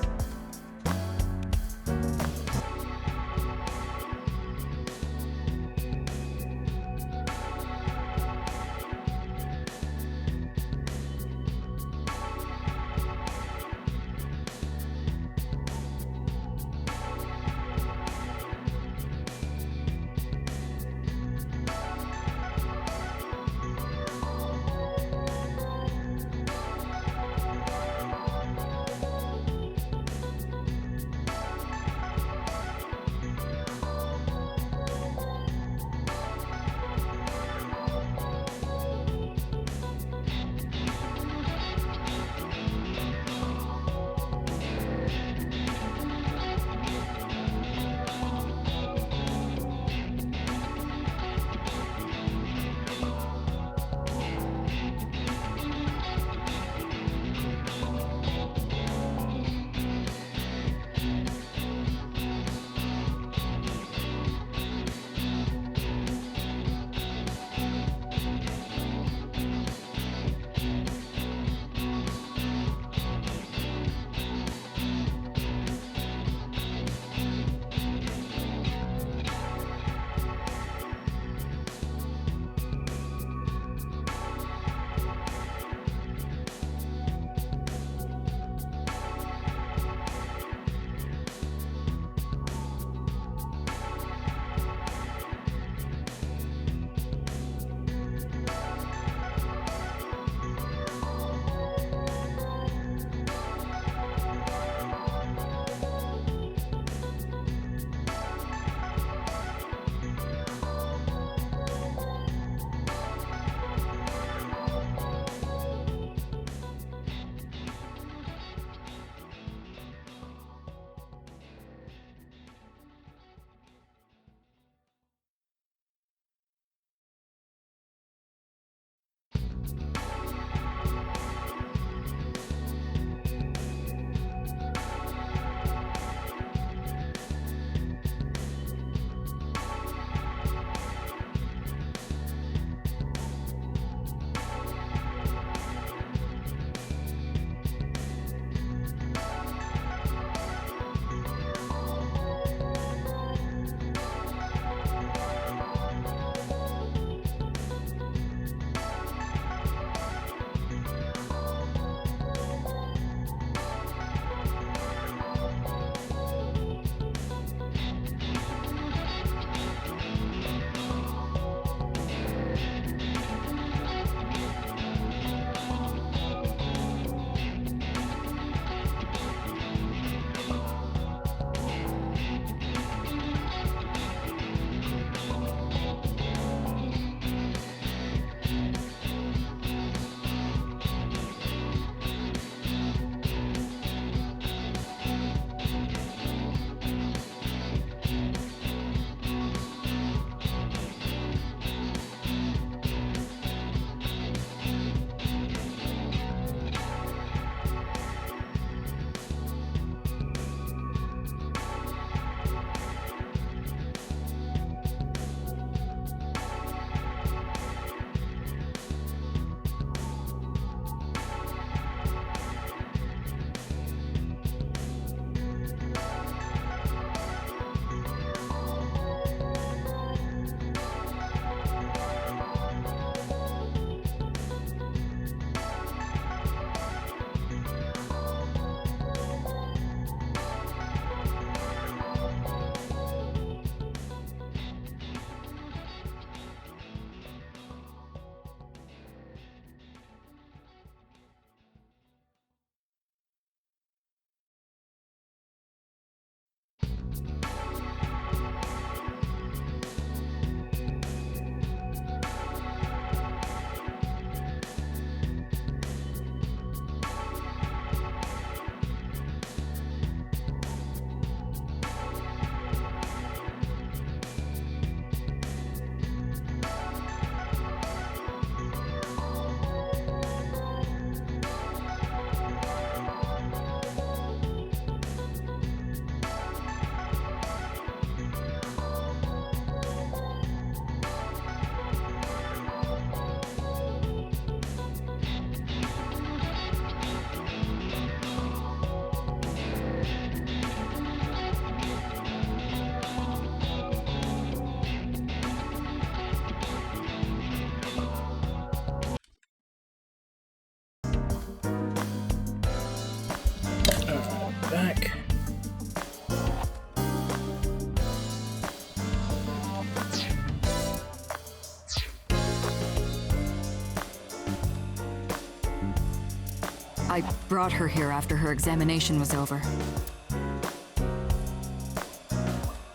I brought her here after her examination was over.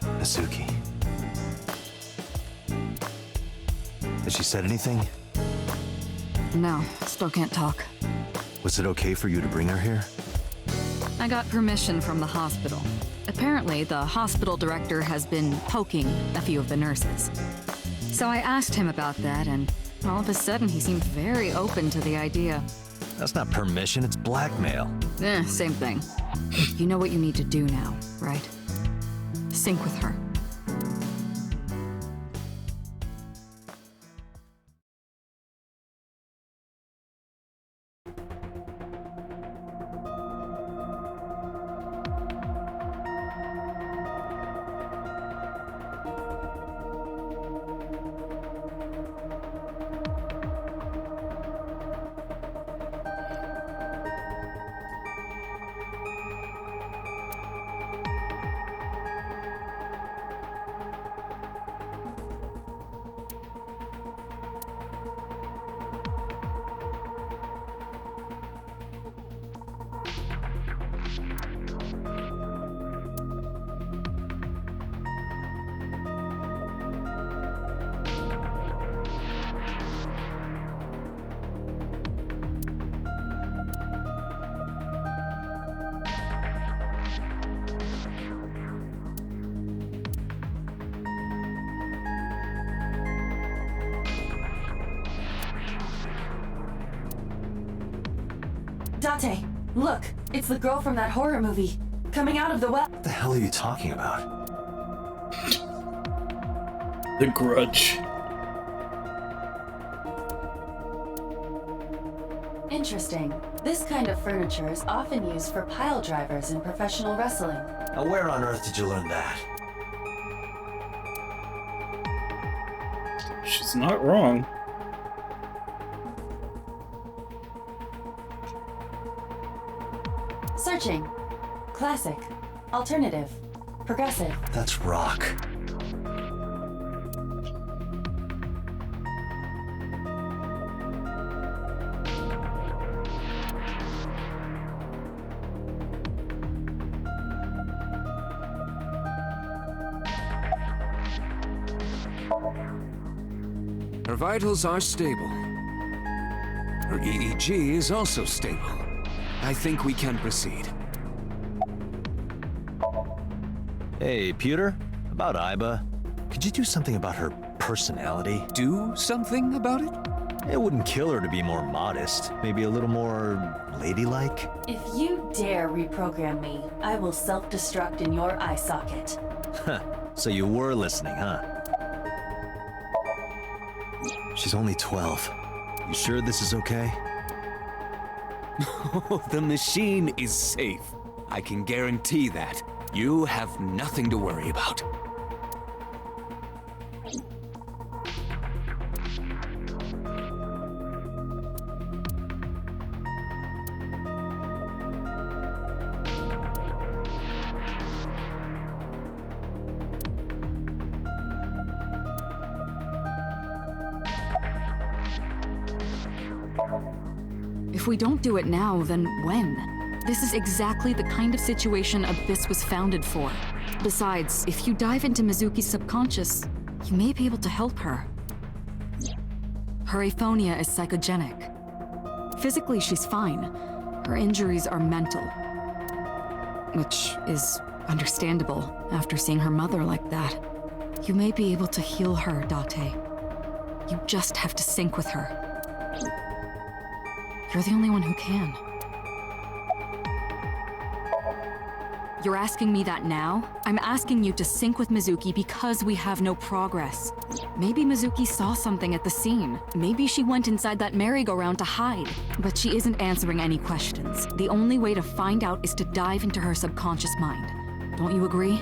Mizuki. Has she said anything? No, still can't talk. Was it okay for you to bring her here? I got permission from the hospital. Apparently, the hospital director has been poking a few of the nurses. So I asked him about that, and all of a sudden he seemed very open to the idea. That's not permission, it's blackmail. Same thing. You know what you need to do now, right? Sync with her. Date, look! It's the girl from that horror movie, coming out of the well. What the hell are you talking about? The Grudge. Interesting. This kind of furniture is often used for pile drivers in professional wrestling. Now where on earth did you learn that? She's not wrong. Searching. Classic. Alternative. Progressive. That's rock. Her vitals are stable. Her EEG is also stable. I think we can proceed. Hey, Pewter, about Aiba. Could you do something about her personality? Do something about it? It wouldn't kill her to be more modest. Maybe a little more ladylike? If you dare reprogram me, I will self-destruct in your eye socket. So you were listening, huh? She's only 12. You sure this is okay? The machine is safe. I can guarantee that. You have nothing to worry about. If we don't do it now, then when? This is exactly the kind of situation Abyss was founded for. Besides, if you dive into Mizuki's subconscious, you may be able to help her. Her aphonia is psychogenic. Physically, she's fine. Her injuries are mental. Which is understandable after seeing her mother like that. You may be able to heal her, Date. You just have to sync with her. You're the only one who can. You're asking me that now? I'm asking you to sync with Mizuki because we have no progress. Maybe Mizuki saw something at the scene. Maybe she went inside that merry-go-round to hide. But she isn't answering any questions. The only way to find out is to dive into her subconscious mind. Don't you agree?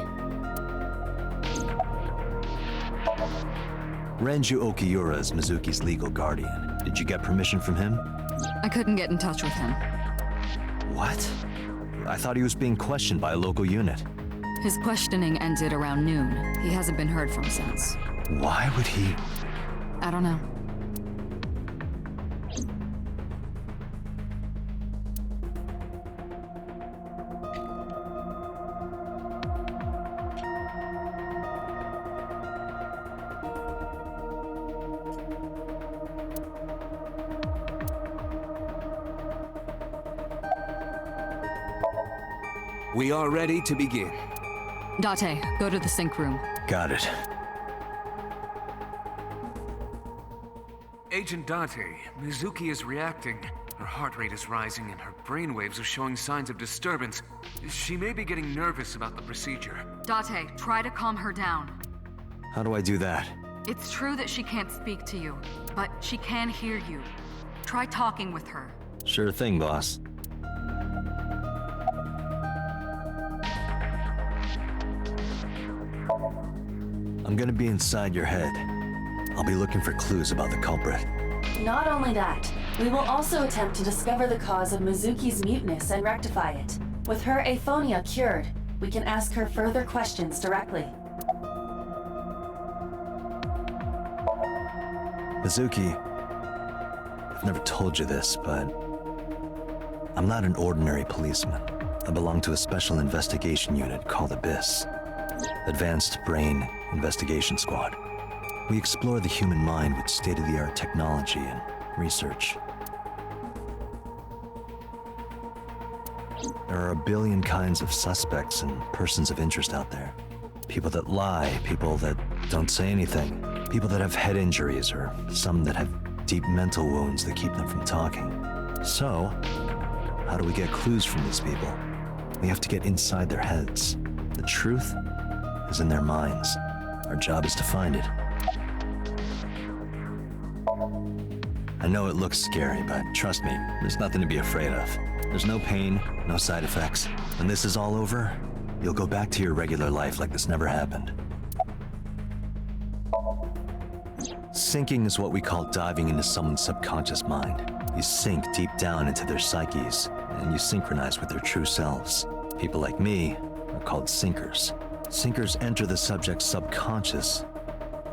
Renju Okiura is Mizuki's legal guardian. Did you get permission from him? I couldn't get in touch with him. What? I thought he was being questioned by a local unit. His questioning ended around noon. He hasn't been heard from since. Why would he? I don't know. We are ready to begin. Date, go to the sync room. Got it. Agent Date, Mizuki is reacting. Her heart rate is rising and her brainwaves are showing signs of disturbance. She may be getting nervous about the procedure. Date, try to calm her down. How do I do that? It's true that she can't speak to you, but she can hear you. Try talking with her. Sure thing, boss. I'm gonna be inside your head. I'll be looking for clues about the culprit. Not only that, we will also attempt to discover the cause of Mizuki's muteness and rectify it. With her aphonia cured, we can ask her further questions directly. Mizuki, I've never told you this, but I'm not an ordinary policeman. I belong to a special investigation unit called Abyss. Advanced Brain Investigation Squad. We explore the human mind with state-of-the-art technology and research. There are a billion kinds of suspects and persons of interest out there. People that lie, people that don't say anything, people that have head injuries, or some that have deep mental wounds that keep them from talking. So, how do we get clues from these people? We have to get inside their heads. The truth is in their minds. Our job is to find it. I know it looks scary, but trust me, there's nothing to be afraid of. There's no pain, no side effects. When this is all over, you'll go back to your regular life like this never happened. Sinking is what we call diving into someone's subconscious mind. You sink deep down into their psyches, and you synchronize with their true selves. People like me are called sinkers. Sinkers enter the subject's subconscious,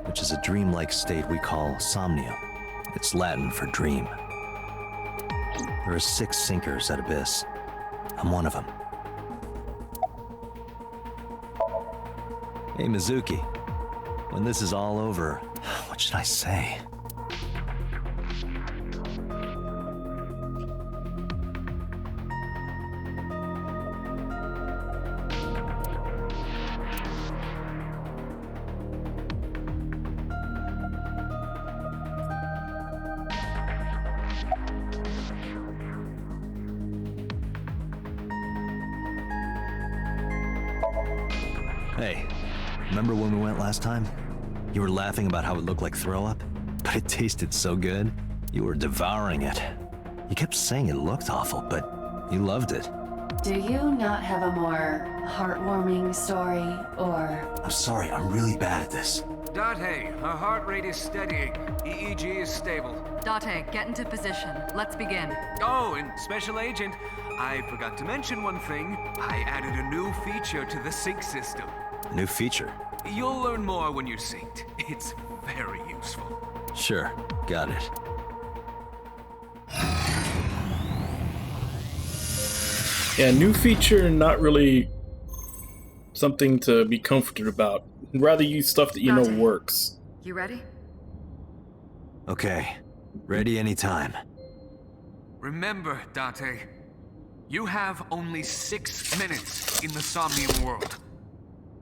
which is a dreamlike state we call somnium. It's Latin for dream. There are 6 sinkers at Abyss. I'm one of them. Hey, Mizuki. When this is all over, what should I say? Hey, remember when we went last time? You were laughing about how it looked like throw up, but it tasted so good. You were devouring it. You kept saying it looked awful, but you loved it. Do you not have a more heartwarming story, or... I'm sorry, I'm really bad at this. Date, her heart rate is steadying. EEG is stable. Date, get into position. Let's begin. Oh, and Special Agent, I forgot to mention one thing. I added a new feature to the sync system. A new feature? You'll learn more when you're synced. It's very useful. Sure, got it. Yeah, new feature, not really something to be comforted about. I'd rather use stuff that you know works. You ready? Okay, ready anytime. Remember, Date, you have only 6 minutes in the Somnium world.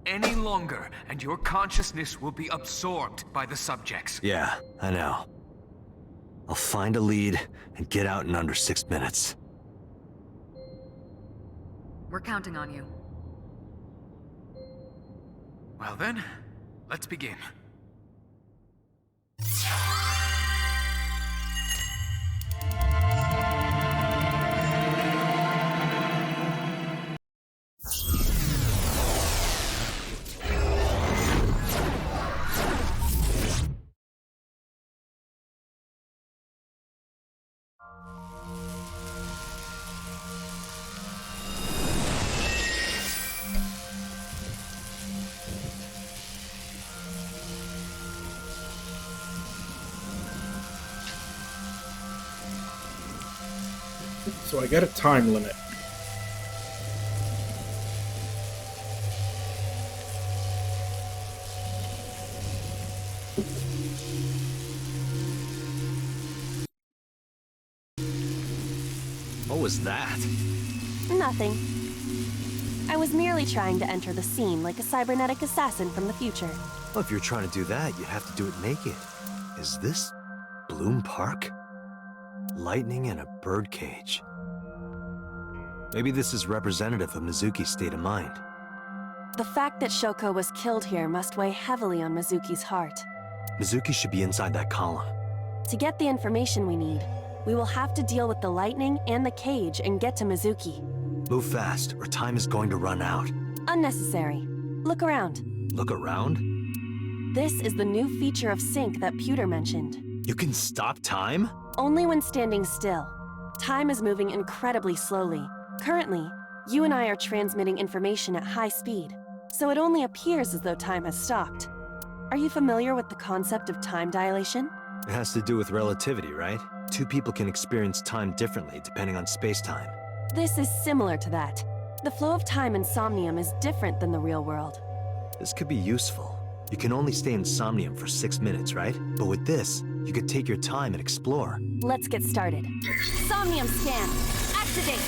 Any longer, and your consciousness will be absorbed by the subjects. Yeah, I know. I'll find a lead and get out in under 6 minutes. We're counting on you. Well then, let's begin. So I got a time limit. What was that? Nothing. I was merely trying to enter the scene like a cybernetic assassin from the future. Well, if you're trying to do that, you have to do it naked. Is this Bloom Park? Lightning in a birdcage. Maybe this is representative of Mizuki's state of mind. The fact that Shoko was killed here must weigh heavily on Mizuki's heart. Mizuki should be inside that column. To get the information we need, we will have to deal with the lightning and the cage and get to Mizuki. Move fast, or time is going to run out. Unnecessary. Look around. Look around? This is the new feature of sync that Pewter mentioned. You can stop time? Only when standing still. Time is moving incredibly slowly. Currently, you and I are transmitting information at high speed, so it only appears as though time has stopped. Are you familiar with the concept of time dilation? It has to do with relativity, right? Two people can experience time differently depending on space-time. This is similar to that. The flow of time in Somnium is different than the real world. This could be useful. You can only stay in Somnium for 6 minutes, right? But with this, you could take your time and explore. Let's get started. Somnium scan. Activate!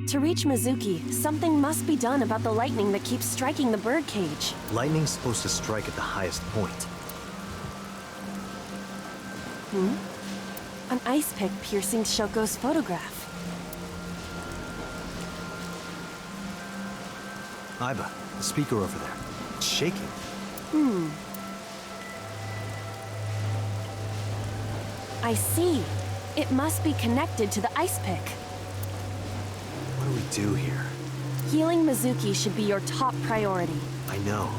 To reach Mizuki, something must be done about the lightning that keeps striking the birdcage. Lightning's supposed to strike at the highest point. An ice pick piercing Shoko's photograph. Aiba, the speaker over there. It's shaking. I see. It must be connected to the ice pick. What do we do here? Healing Mizuki should be your top priority. I know.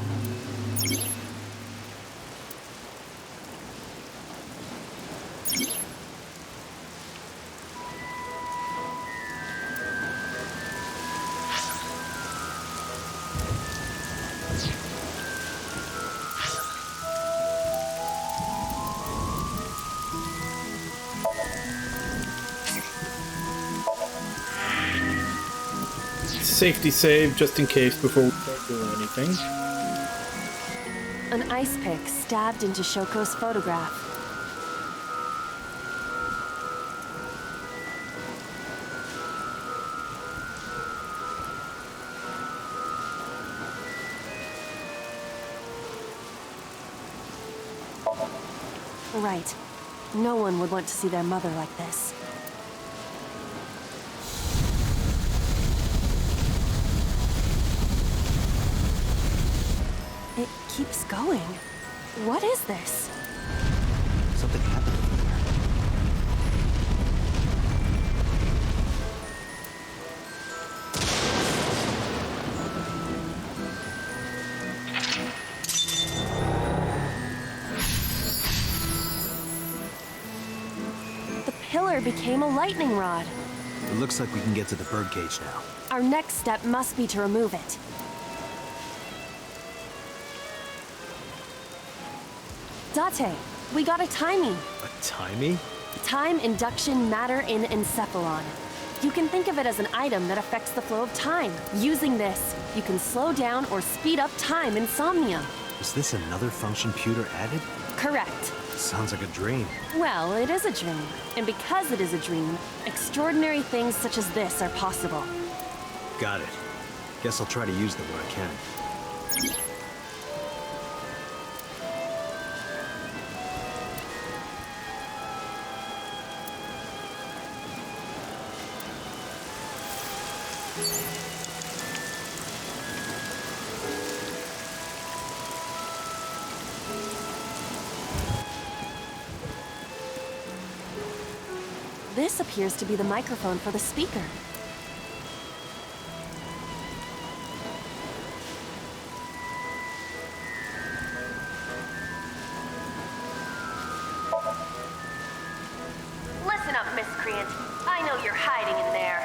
Safety save, just in case, before we start doing anything. An ice pick stabbed into Shoko's photograph. Right. No one would want to see their mother like this. It keeps going. What is this? Something happened over there. The pillar became a lightning rod. It looks like we can get to the birdcage now. Our next step must be to remove it. Date, we got a timing. A timey? Time induction matter in encephalon. You can think of it as an item that affects the flow of time. Using this, you can slow down or speed up time in Somnium. Is this another function Pewter added? Correct. Sounds like a dream. Well, it is a dream. And because it is a dream, extraordinary things such as this are possible. Got it. Guess I'll try to use them where I can. This appears to be the microphone for the speaker. Listen up, miscreant. I know you're hiding in there.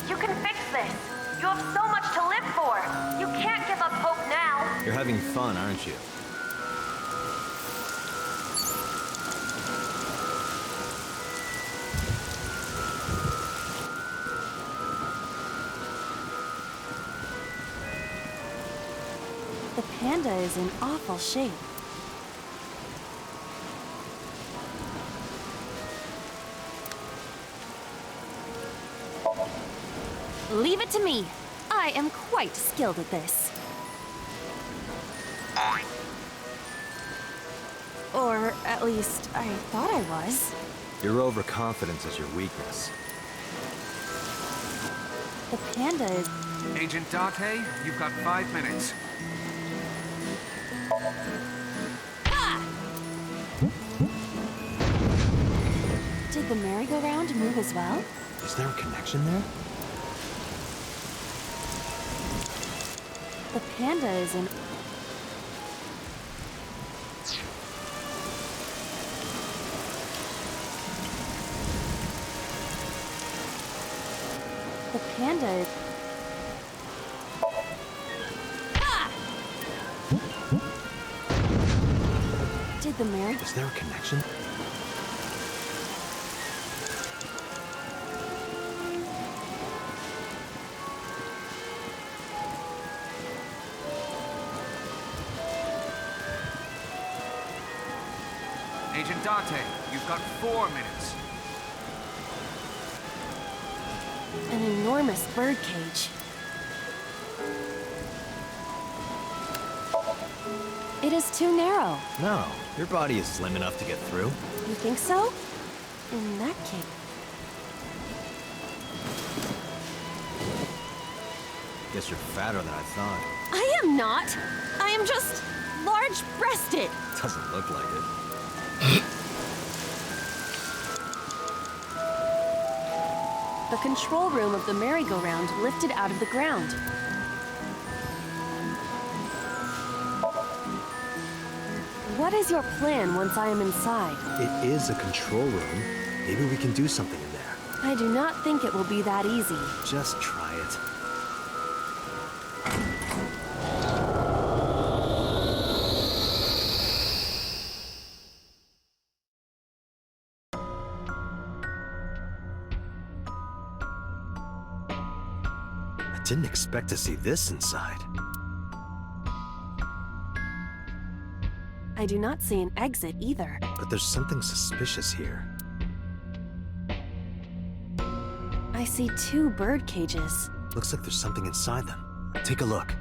You can fix this. You have so much to live for. You can't give up hope now. You're having fun, aren't you? The panda is in awful shape. Leave it to me. I am quite skilled at this. Or at least, I thought I was. Your overconfidence is your weakness. The panda is... Agent Date, you've got 5 minutes. Ah! Did the merry-go-round move as well? Is there a connection there? The panda is in... The panda is... Ah! Did the merry... Is there a connection? Agent Date, you've got 4 minutes. An enormous birdcage. It is too narrow. No, your body is slim enough to get through. You think so? In that case... Guess you're fatter than I thought. I am not. I am just large-breasted. Doesn't look like it. The control room of the merry-go-round lifted out of the ground. What is your plan once I am inside? It is a control room. Maybe we can do something in there. I do not think it will be that easy. Just try it. I didn't expect to see this inside. I do not see an exit either. But there's something suspicious here. I see 2 bird cages. Looks like there's something inside them. Take a look.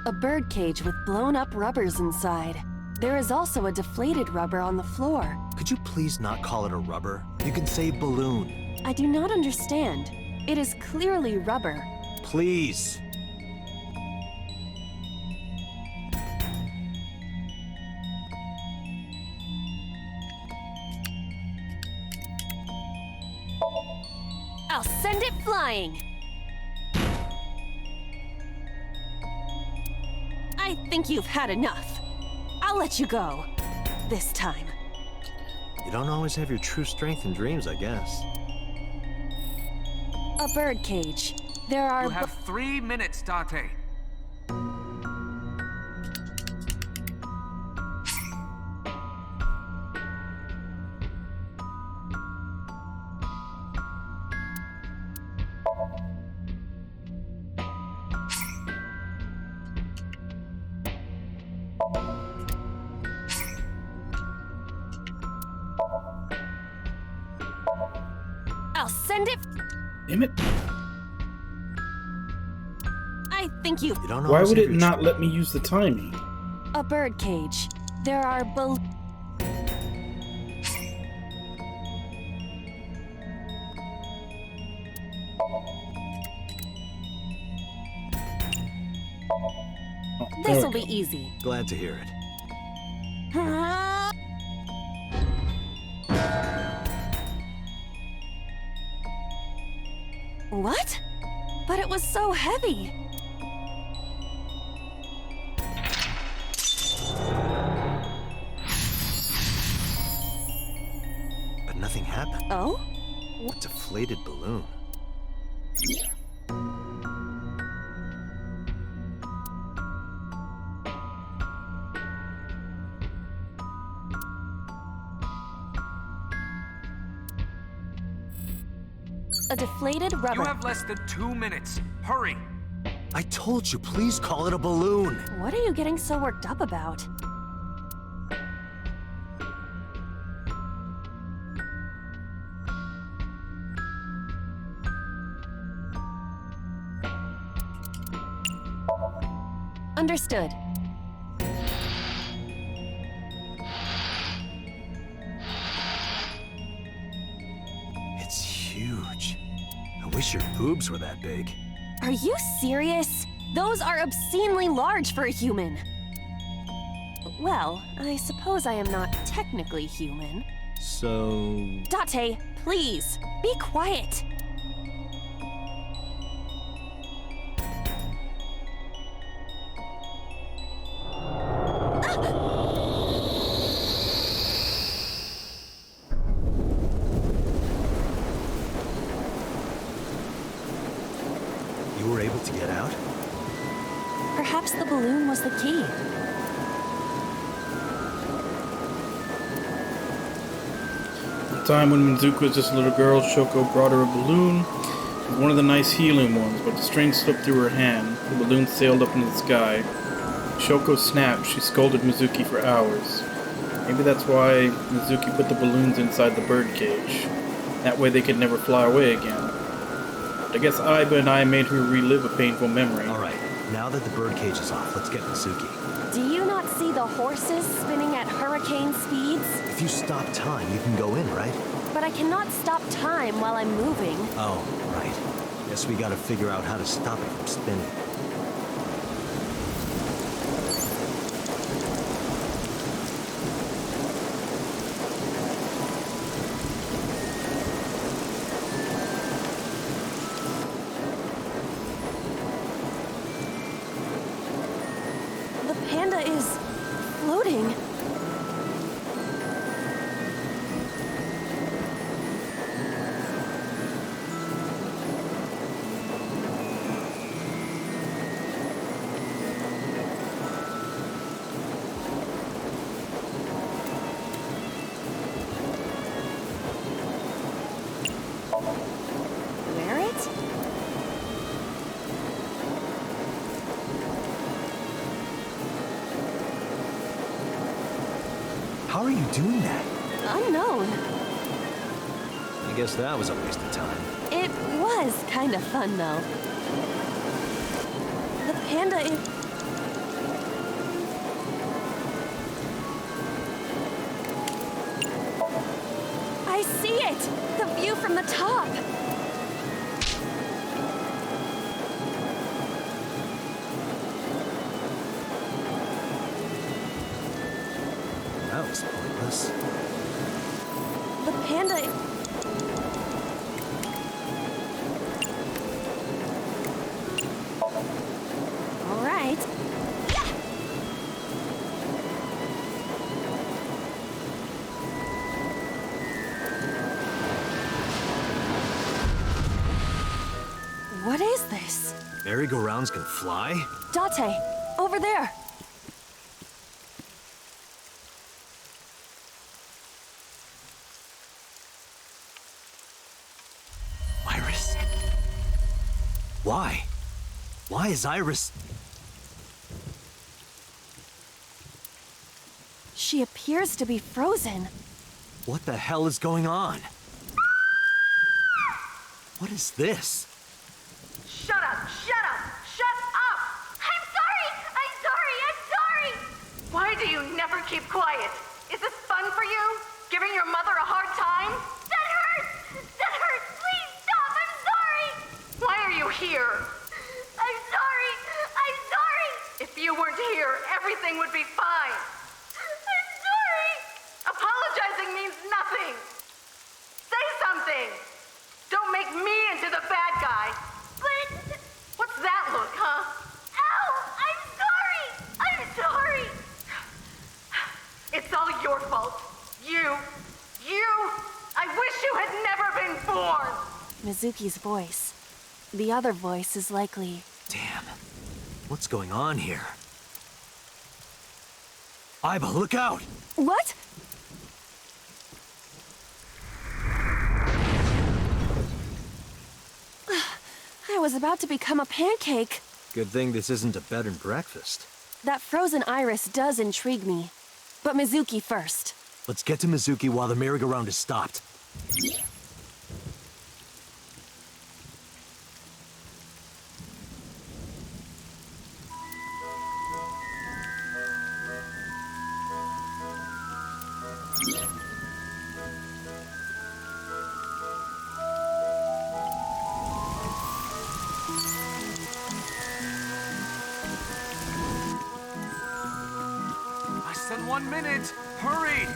A bird cage with blown-up rubbers inside. There is also a deflated rubber on the floor. Could you please not call it a rubber? You can say balloon. I do not understand. It is clearly rubber. Please. I'll send it flying. I think you've had enough. I'll let you go. This time. You don't always have your true strength in dreams, I guess. A bird cage. There are... You have 3 minutes, Date. I'll send it... Damn it. I think you... don't Why always would have it your not let me use the timing? A bird cage. There are This'll be easy. Glad to hear it. What? But it was so heavy. But nothing happened? Oh? A deflated balloon. A deflated rubber. You have less than 2 minutes. Hurry! I told you, please call it a balloon. What are you getting so worked up about? Understood. It's huge. I wish your boobs were that big. Are you serious? Those are obscenely large for a human. Well, I suppose I am not technically human. So... Date, please, be quiet. You were able to get out? Perhaps the balloon was the key. The time when Mizuki was just a little girl, Shoko brought her a balloon. It was one of the nice helium ones, but the string slipped through her hand. The balloon sailed up into the sky. Shoko snapped. She scolded Mizuki for hours. Maybe that's why Mizuki put the balloons inside the birdcage. That way they could never fly away again. But I guess Aiba and I made her relive a painful memory. Alright, now that the birdcage is off, let's get Mizuki. Do you not see the horses spinning at hurricane speeds? If you stop time, you can go in, right? But I cannot stop time while I'm moving. Oh, right. Guess we gotta figure out how to stop it from spinning. The panda is floating. Wear it? How are you doing that? Unknown. I guess that was a waste of time. It was kind of fun, though. The panda is... I see it! The view from the top! That was pointless. The panda... All right. What is this? Merry-go-rounds can fly? Date, over there. Iris. Why? Why is Iris... She appears to be frozen. What the hell is going on? What is this? Shut up! Shut up! Shut up! I'm sorry! I'm sorry! I'm sorry! Why do you never keep quiet? Is this fun for you? Giving your mother a hard time? That hurts! That hurts! Please stop! I'm sorry! Why are you here? I'm sorry! I'm sorry! If you weren't here, everything would be fine. I'm sorry! Apologizing means nothing! Say something! Don't make me into the bad guy! But... What's that look, huh? Ow! I'm sorry! I'm sorry! It's all your fault. You... I wish you Mizuki's voice. The other voice is likely... Damn. What's going on here? Aiba, look out! What? I was about to become a pancake. Good thing this isn't a bed and breakfast. That frozen iris does intrigue me. But Mizuki first. Let's get to Mizuki while the merry-go-round is stopped. Less than 1 minute! Hurry!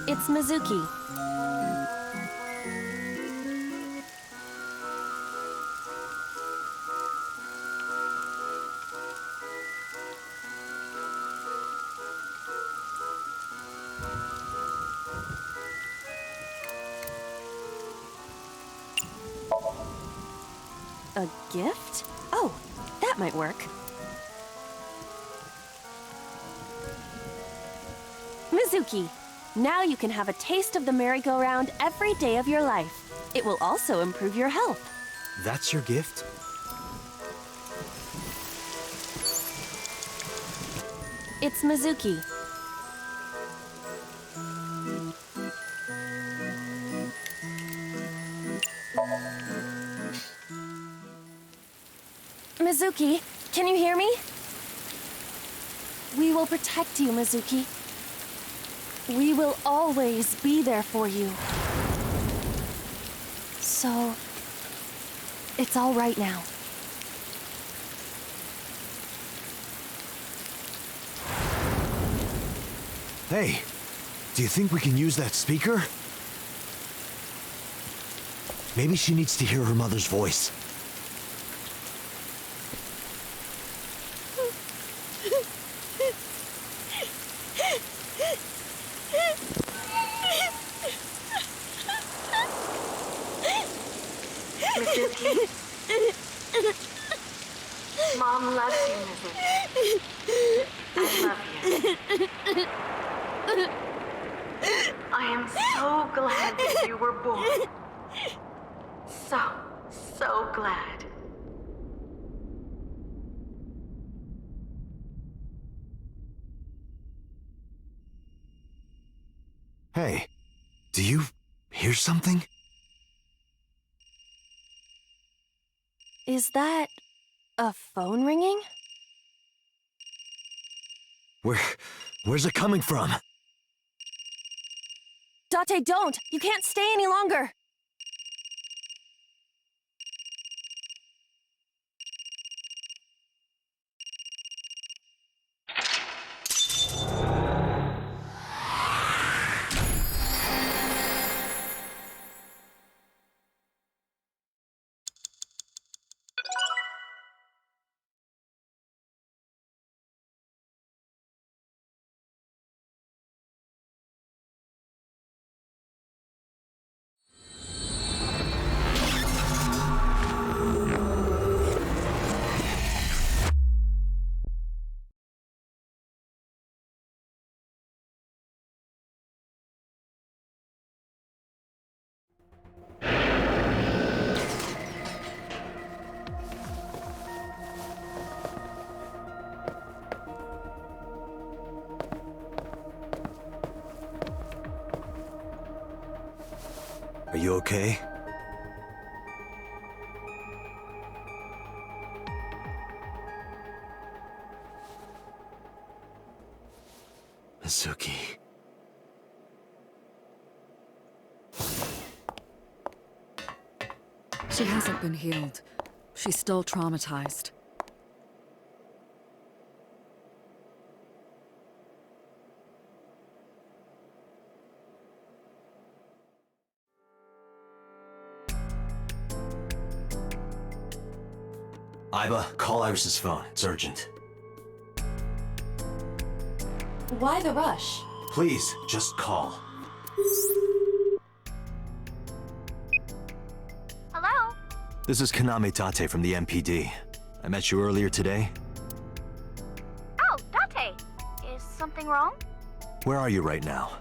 It's Mizuki. A gift? Oh, that might work. Mizuki, now you can have a taste of the merry-go-round every day of your life. It will also improve your health. That's your gift? It's Mizuki. Mizuki, can you hear me? We will protect you, Mizuki. We will always be there for you. So, it's all right now. Hey, do you think we can use that speaker? Maybe she needs to hear her mother's voice. Mom loves you, Mizuki. I love you. I am so glad that you were born. So glad. Hey, do you hear something? Is that a phone ringing? Where's it coming from? Date, don't! You can't stay any longer! Are you okay? Mizuki. She hasn't been healed. She's still traumatized. Aiba, call Iris's phone. It's urgent. Why the rush? Please, just call. Hello? This is Kaname Tate from the MPD. I met you earlier today. Oh, Date. Is something wrong? Where are you right now?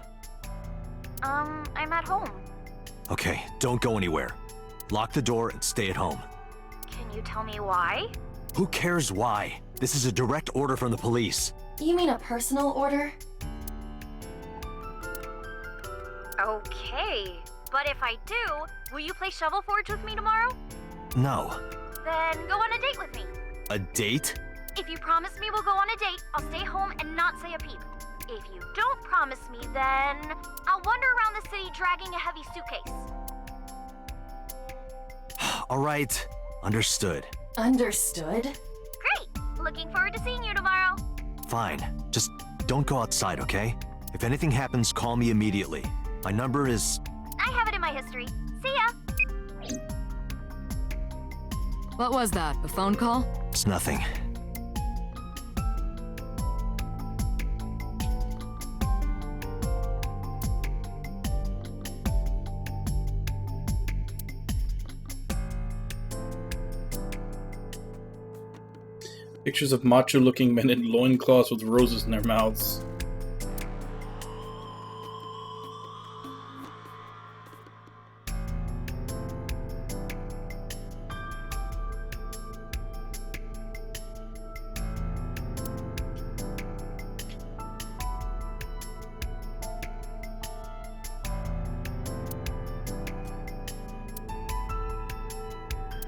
I'm at home. Okay, don't go anywhere. Lock the door and stay at home. Can you tell me why? Who cares why? This is a direct order from the police. You mean a personal order? Okay. But if I do, will you play Shovel Forge with me tomorrow? No. Then go on a date with me. A date? If you promise me we'll go on a date, I'll stay home and not say a peep. If you don't promise me, then I'll wander around the city dragging a heavy suitcase. All right. Understood. Understood? Great! Looking forward to seeing you tomorrow. Fine. Just don't go outside, okay? If anything happens, call me immediately. My number is... I have it in my history. See ya! What was that? A phone call? It's nothing. Pictures of macho-looking men in loincloths with roses in their mouths.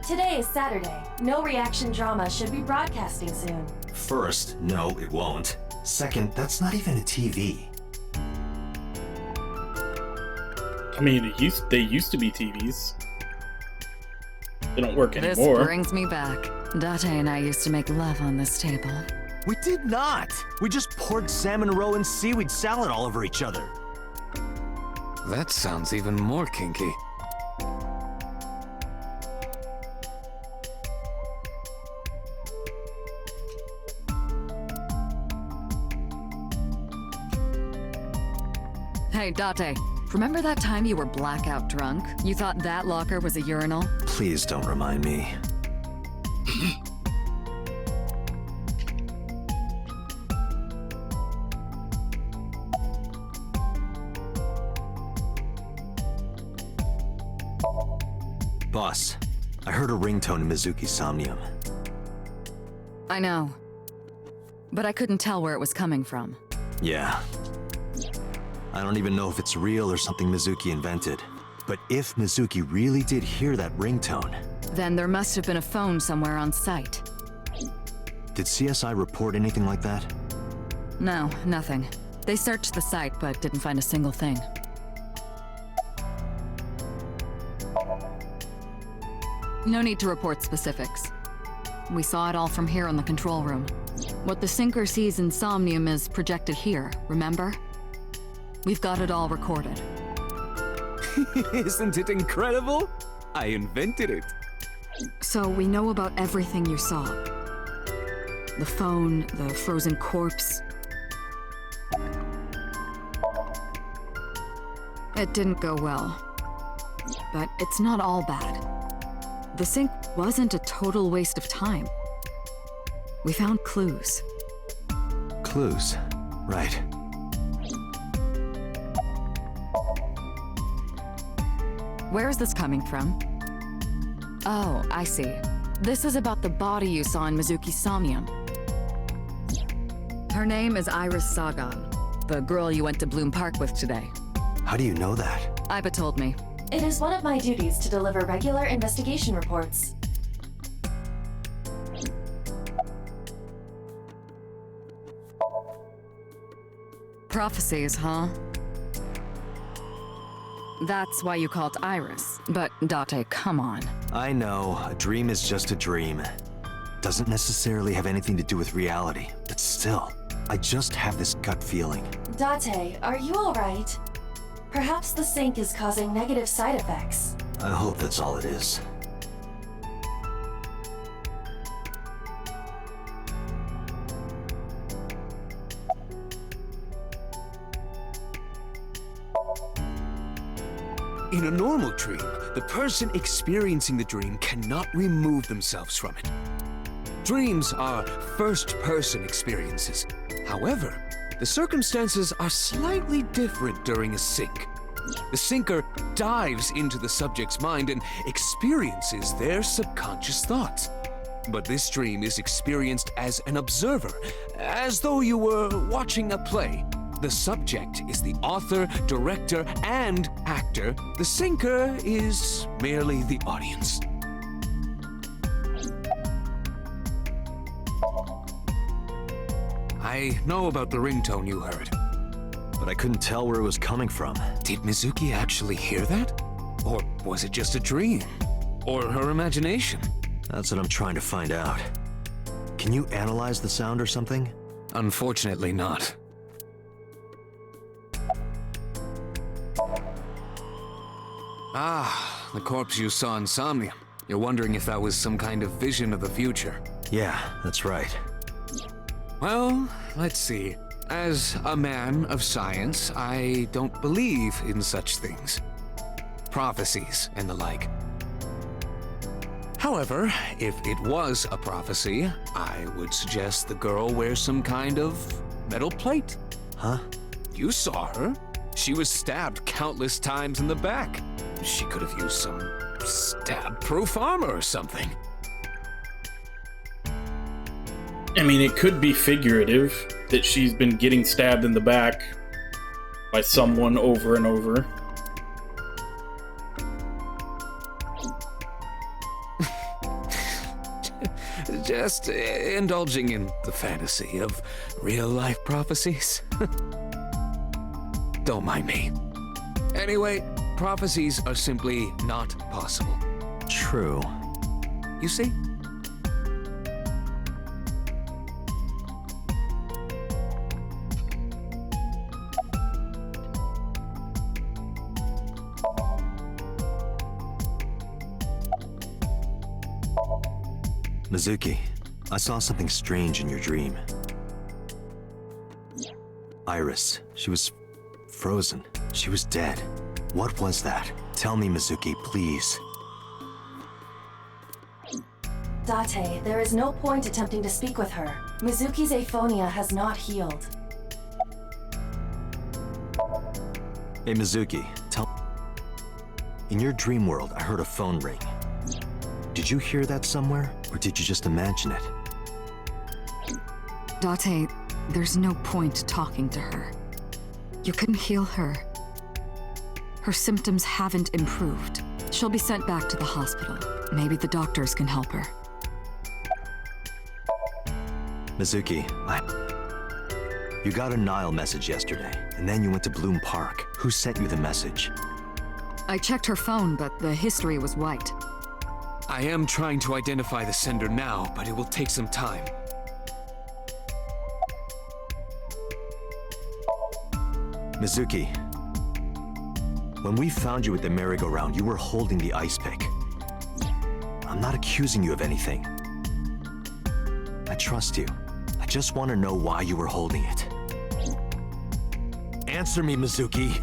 Today is Saturday. No reaction drama should be broadcasting soon. First, no, it won't. Second, that's not even a TV. I mean, they used to be TVs. They don't work This anymore. brings me back. Date and I used to make love on this table. We did not! We just poured salmon roe and seaweed salad all over each other. That sounds even more kinky. Hey, Date, remember that time you were blackout drunk? You thought that locker was a urinal? Please don't remind me. Boss, I heard a ringtone in Mizuki's Somnium. I know. But I couldn't tell where it was coming from. Yeah. I don't even know if it's real or something Mizuki invented. But if Mizuki really did hear that ringtone... Then there must have been a phone somewhere on site. Did CSI report anything like that? No, nothing. They searched the site, but didn't find a single thing. No need to report specifics. We saw it all from here in the control room. What the sinker sees in Somnium is projected here, remember? We've got it all recorded. Isn't it incredible? I invented it. So we know about everything you saw. The phone, the frozen corpse. It didn't go well. But it's not all bad. The sink wasn't a total waste of time. We found clues. Clues. Right. Where is this coming from? Oh, I see. This is about the body you saw in Mizuki's Somnium. Her name is Iris Sagan, the girl you went to Bloom Park with today. How do you know that? Aiba told me. It is one of my duties to deliver regular investigation reports. Prophecies, huh? That's why you called Iris. But, Date, come on. I know, a dream is just a dream. Doesn't necessarily have anything to do with reality, but still, I just have this gut feeling. Date, are you alright? Perhaps the sink is causing negative side effects. I hope that's all it is. In a normal dream, the person experiencing the dream cannot remove themselves from it. Dreams are first-person experiences. However, the circumstances are slightly different during a sync. The syncer dives into the subject's mind and experiences their subconscious thoughts. But this dream is experienced as an observer, as though you were watching a play. The subject is the author, director, and actor. The syncer is merely the audience. I know about the ringtone you heard. But I couldn't tell where it was coming from. Did Mizuki actually hear that? Or was it just a dream? Or her imagination? That's what I'm trying to find out. Can you analyze the sound or something? Unfortunately not. Ah, the corpse you saw in Somnium. You're wondering if that was some kind of vision of the future. Yeah, that's right. Well, let's see. As a man of science, I don't believe in such things. Prophecies and the like. However, if it was a prophecy, I would suggest the girl wear some kind of metal plate. Huh? You saw her. She was stabbed countless times in the back. She could have used some stab-proof armor or something. I mean, it could be figurative, that she's been getting stabbed in the back by someone over and over. Just indulging in the fantasy of real-life prophecies. Don't mind me. Anyway, prophecies are simply not possible. True. You see? Mizuki, I saw something strange in your dream. Iris, she was frozen. She was dead. What was that? Tell me, Mizuki, please. Date, there is no point attempting to speak with her. Mizuki's aphonia has not healed. Hey, Mizuki, tell me. In your dream world, I heard a phone ring. Did you hear that somewhere, or did you just imagine it? Date, there's no point talking to her. You couldn't heal her. Her symptoms haven't improved. She'll be sent back to the hospital. Maybe the doctors can help her. Mizuki, you got a Nile message yesterday, and then you went to Bloom Park. Who sent you the message? I checked her phone, but the history was wiped. I am trying to identify the sender now, but it will take some time. Mizuki, when we found you at the merry-go-round, you were holding the ice pick. I'm not accusing you of anything. I trust you. I just want to know why you were holding it. Answer me, Mizuki.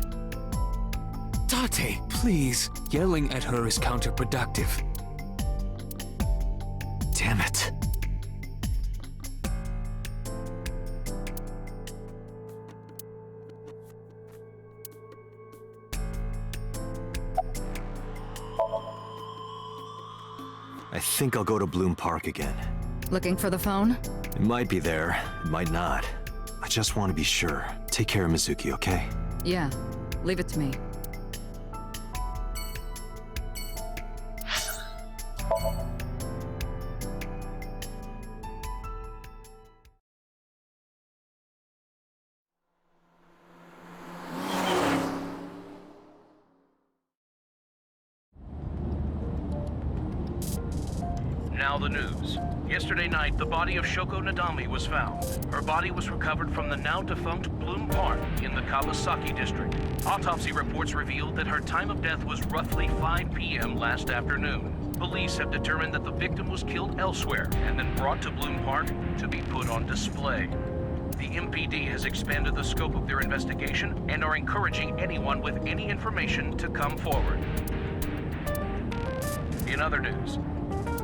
Date, please. Yelling at her is counterproductive. Damn it. I think I'll go to Bloom Park again. Looking for the phone? It might be there, it might not. I just want to be sure. Take care of Mizuki, okay? Yeah, leave it to me. Now the news. Yesterday night, the body of Shoko Nadami was found. Her body was recovered from the now-defunct Bloom Park in the Kawasaki district. Autopsy reports revealed that her time of death was roughly 5 p.m. last afternoon. Police have determined that the victim was killed elsewhere and then brought to Bloom Park to be put on display. The MPD has expanded the scope of their investigation and are encouraging anyone with any information to come forward. In other news,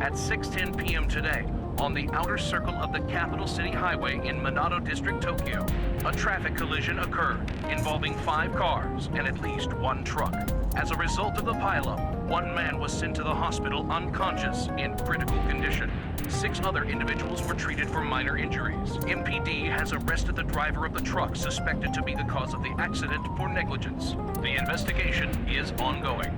at 6:10 p.m. today, on the outer circle of the capital city highway in Minato District, Tokyo, a traffic collision occurred involving 5 cars and at least 1 truck. As a result of the pileup, 1 man was sent to the hospital unconscious in critical condition. 6 other individuals were treated for minor injuries. MPD has arrested the driver of the truck suspected to be the cause of the accident for negligence. The investigation is ongoing.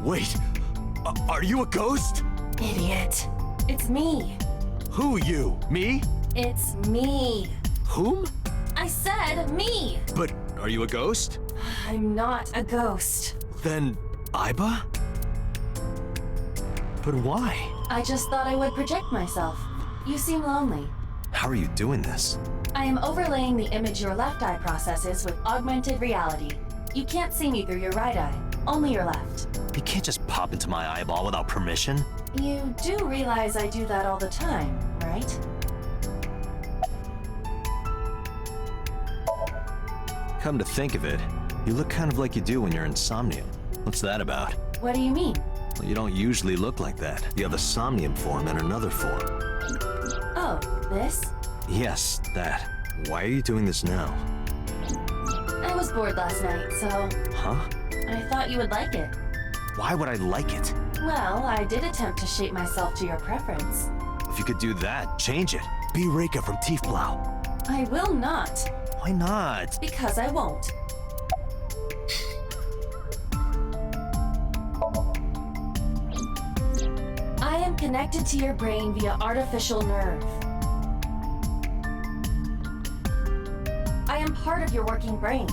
Wait, are you a ghost? Idiot. It's me. Who you? Me? It's me. Whom? I said me. But are you a ghost? I'm not a ghost. Then Aiba? But why? I just thought I would project myself. You seem lonely. How are you doing this? I am overlaying the image your left eye processes with augmented reality. You can't see me through your right eye, only your left. You can't just pop into my eyeball without permission. You do realize I do that all the time, right? Come to think of it, you look kind of like you do when you're in Somnium. What's that about? What do you mean? Well, you don't usually look like that. You have a Somnium form and another form. Oh, this? Yes, that. Why are you doing this now? I was bored last night, so... Huh? I thought you would like it. Why would I like it? Well, I did attempt to shape myself to your preference. If you could do that, change it. Be Reika from Tiefblau. I will not. Why not? Because I won't. I am connected to your brain via artificial nerve. I am part of your working brain.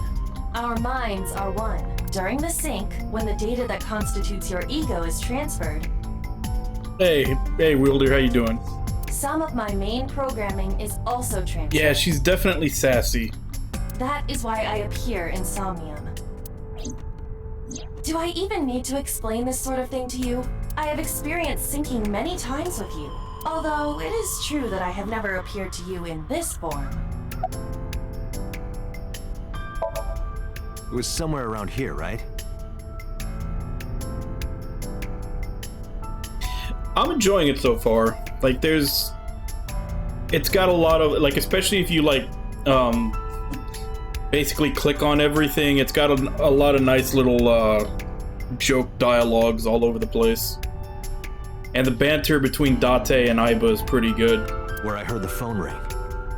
Our minds are one. During the sync, when the data that constitutes your ego is transferred... Hey, Wielder, how you doing? Some of my main programming is also transferred. Yeah, she's definitely sassy. That is why I appear in Somnium. Do I even need to explain this sort of thing to you? I have experienced syncing many times with you, although it is true that I have never appeared to you in this form. It was somewhere around here, right? I'm enjoying it so far. Like, it's got a lot of, like, especially if you, like, basically click on everything, it's got a lot of nice little, joke dialogues all over the place. And the banter between Date and Aiba is pretty good. Where I heard the phone ring.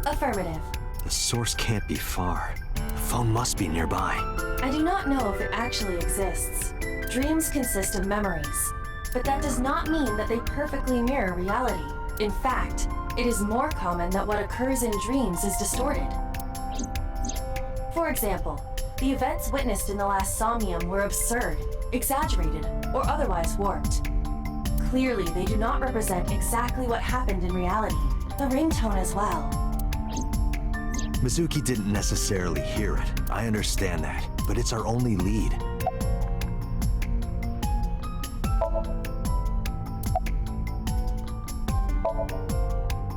Affirmative. The source can't be far. The phone must be nearby. I do not know if it actually exists. Dreams consist of memories, but that does not mean that they perfectly mirror reality. In fact, it is more common that what occurs in dreams is distorted. For example, the events witnessed in the last Somnium were absurd, exaggerated, or otherwise warped. Clearly, they do not represent exactly what happened in reality. The ringtone as well. Mizuki didn't necessarily hear it. I understand that, but it's our only lead.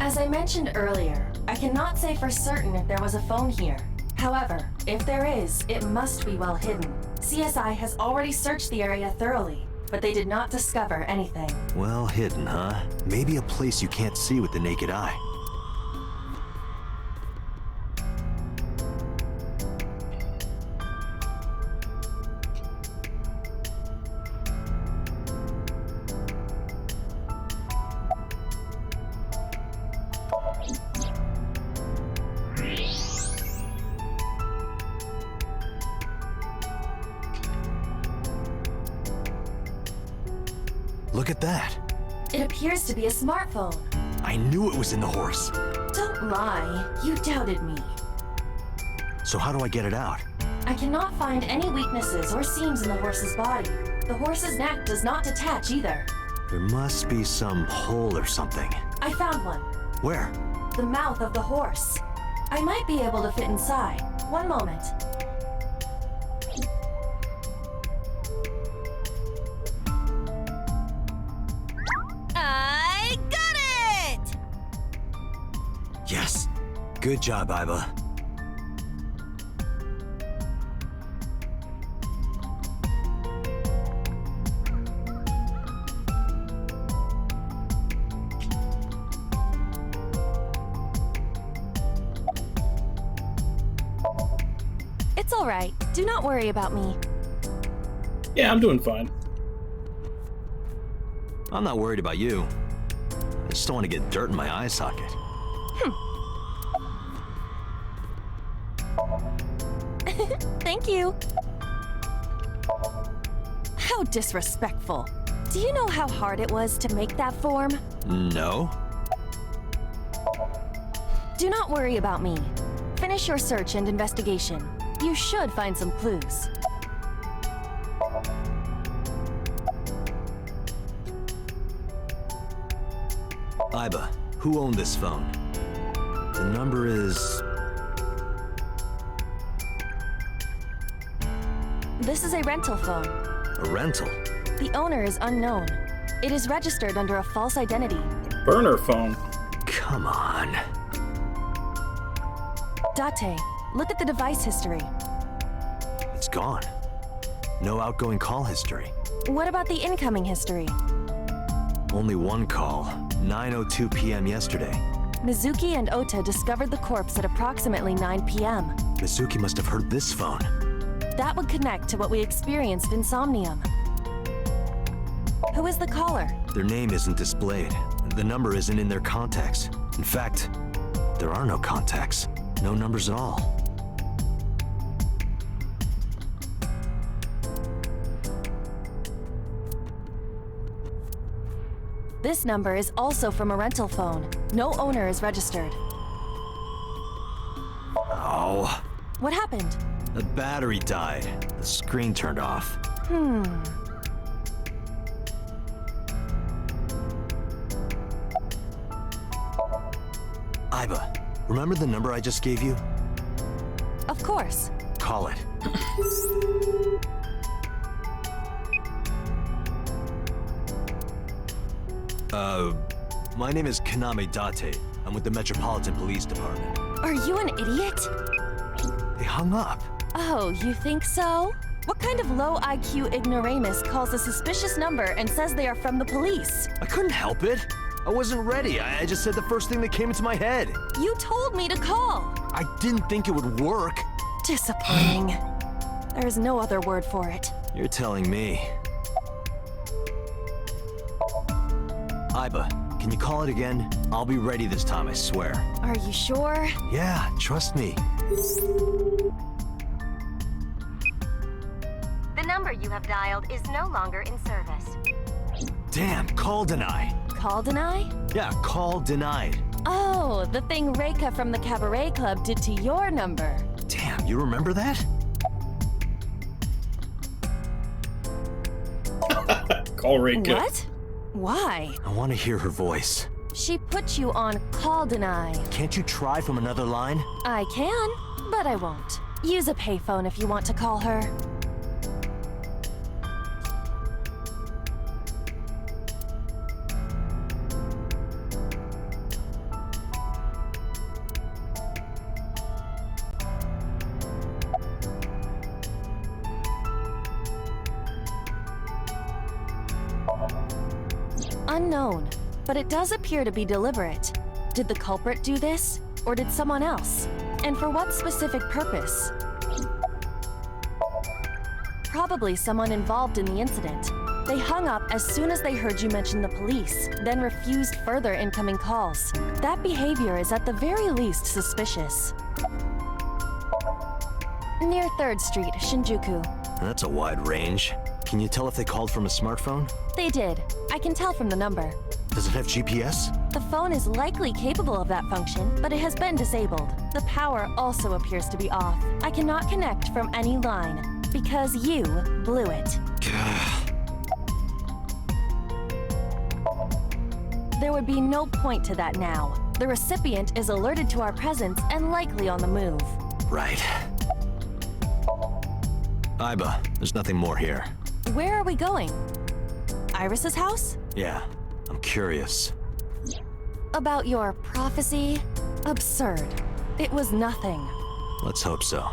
As I mentioned earlier, I cannot say for certain if there was a phone here. However, if there is, it must be well hidden. CSI has already searched the area thoroughly, but they did not discover anything. Well hidden, huh? Maybe a place you can't see with the naked eye. Look at that. It appears to be a smartphone. I knew it was in the horse. Don't lie. You doubted me. So how do I get it out? I cannot find any weaknesses or seams in the horse's body. The horse's neck does not detach either. There must be some hole or something. I found one. Where? The mouth of the horse. I might be able to fit inside. One moment. I got it! Yes. Good job, Aiba. It's all right. Do not worry about me. Yeah, I'm doing fine. I'm not worried about you. I just don't want to get dirt in my eye socket. Thank you. How disrespectful. Do you know how hard it was to make that form? No. Do not worry about me. Finish your search and investigation. You should find some clues. Aiba, who owned this phone? The number is... This is a rental phone. a rental. The owner is unknown. It is registered under a false identity. Burner phone. Come on. Date, look at the device history. It's gone. No outgoing call history. What about the incoming history? Only one call, 9:02 p.m. yesterday. Mizuki and Ota discovered the corpse at approximately 9 p.m. Mizuki must have heard this phone. That would connect to what we experienced in Somnium. Who is the caller? Their name isn't displayed. The number isn't in their contacts. In fact, there are no contacts. No numbers at all. This number is also from a rental phone. No owner is registered. Oh. What happened? The battery died. The screen turned off. Aiba, remember the number I just gave you? Of course. Call it. My name is Kaname Date. I'm with the Metropolitan Police Department. Are you an idiot? They hung up. Oh, you think so? What kind of low IQ ignoramus calls a suspicious number and says they are from the police? I couldn't help it. I wasn't ready. I just said the first thing that came into my head. You told me to call. I didn't think it would work. Disappointing. There is no other word for it. You're telling me. Aiba, can you call it again? I'll be ready this time, I swear. Are you sure? Yeah, trust me. The number you have dialed is no longer in service. Damn, call deny. Call deny? Yeah, call denied. Oh, the thing Reika from the Cabaret Club did to your number. Damn, You remember that? Call Rika. What? Why? I want to hear her voice. She put you on call deny. Can't you try from another line? I can, but I won't. Use a payphone if you want to call her. Unknown, but it does appear to be deliberate. Did the culprit do this, or did someone else? And for what specific purpose? Probably someone involved in the incident. They hung up as soon as they heard you mention the police, then refused further incoming calls. That behavior is at the very least suspicious. Near 3rd Street, Shinjuku. That's a wide range. Can you tell if they called from a smartphone? They did. I can tell from the number. Does it have GPS? The phone is likely capable of that function, but it has been disabled. The power also appears to be off. I cannot connect from any line, because you blew it. There would be no point to that now. The recipient is alerted to our presence and likely on the move. Right. Aiba, there's nothing more here. Where are we going? Iris's house? Yeah, I'm curious. About your prophecy? Absurd. It was nothing. Let's hope so.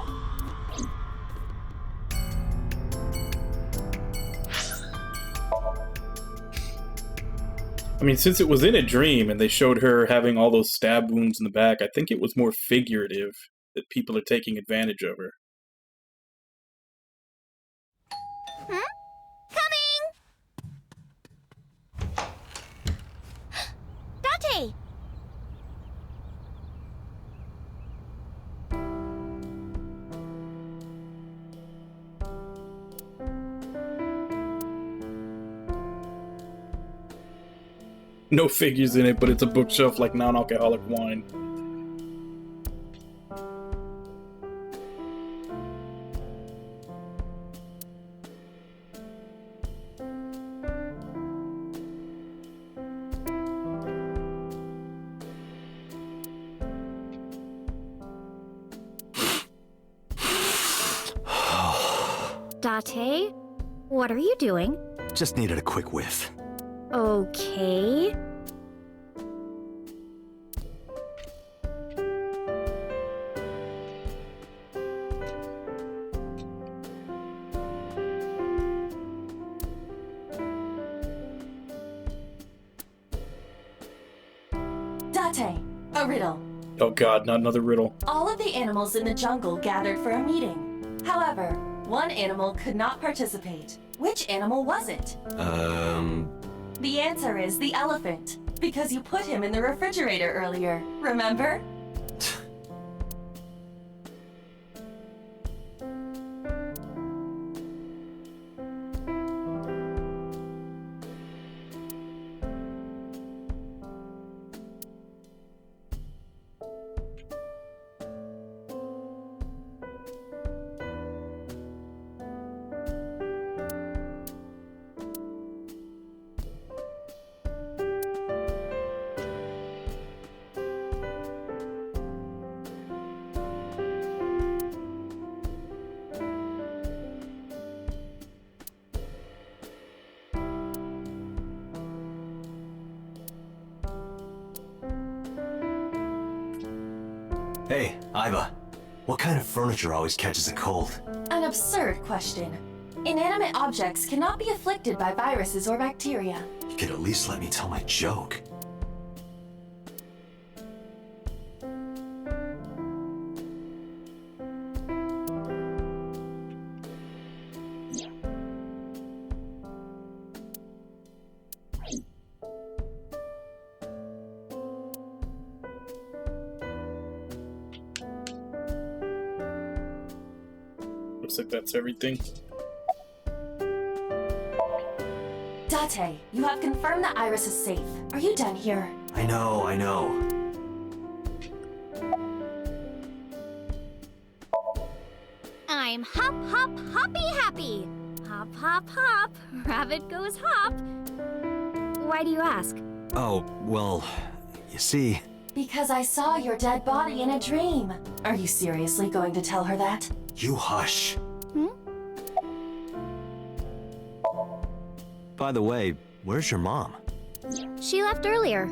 I mean, since it was in a dream and they showed her having all those stab wounds in the back, I think it was more figurative that people are taking advantage of her. Date! No figures in it, but it's a bookshelf like non-alcoholic wine. Date, what are you doing? Just needed a quick whiff. Okay. Date, a riddle. Oh god, not another riddle. All of the animals in the jungle gathered for a meeting. However, one animal could not participate. Which animal was it? The answer is the elephant, because you put him in the refrigerator earlier, remember? Hey, Aiba. What kind of furniture always catches a cold? An absurd question. Inanimate objects cannot be afflicted by viruses or bacteria. You could at least let me tell my joke. Looks like that's everything. Date, you have confirmed that Iris is safe. Are you done here? I know. I'm hop, hop, hoppy happy. Hop, hop, hop. Rabbit goes hop. Why do you ask? Oh, well, you see... Because I saw your dead body in a dream. Are you seriously going to tell her that? You hush. By the way, where's your mom? She left earlier.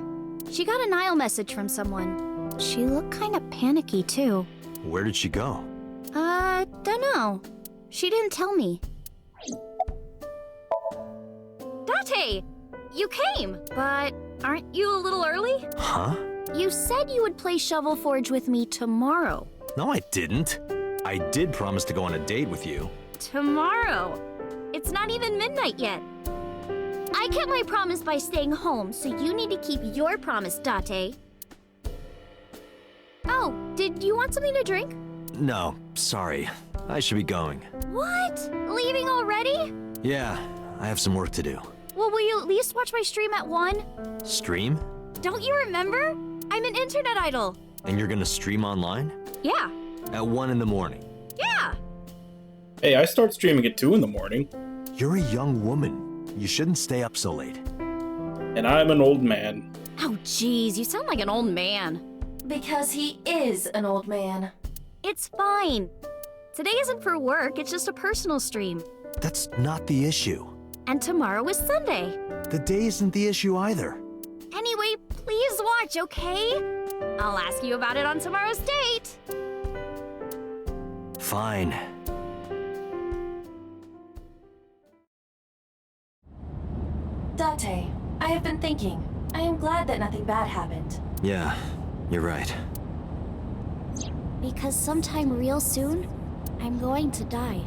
She got a Nile message from someone. She looked kind of panicky, too. Where did she go? Dunno. She didn't tell me. Date! You came, but aren't you a little early? Huh? You said you would play Shovel Forge with me tomorrow. No, I didn't. I did promise to go on a date with you. Tomorrow? It's not even midnight yet. I kept my promise by staying home, so you need to keep your promise, Date. Oh, did you want something to drink? No, sorry. I should be going. What? Leaving already? Yeah, I have some work to do. Well, will you at least watch my stream at 1? Stream? Don't you remember? I'm an internet idol. And you're gonna stream online? Yeah. At 1 in the morning? Yeah. Hey, I start streaming at 2 in the morning. You're a young woman. You shouldn't stay up so late. And I'm an old man. Oh, jeez, you sound like an old man. Because he is an old man. It's fine. Today isn't for work, it's just a personal stream. That's not the issue. And tomorrow is Sunday. The day isn't the issue either. Anyway, please watch, okay? I'll ask you about it on tomorrow's date. Fine. Date, I have been thinking. I am glad that nothing bad happened. Yeah, you're right. Because sometime real soon, I'm going to die.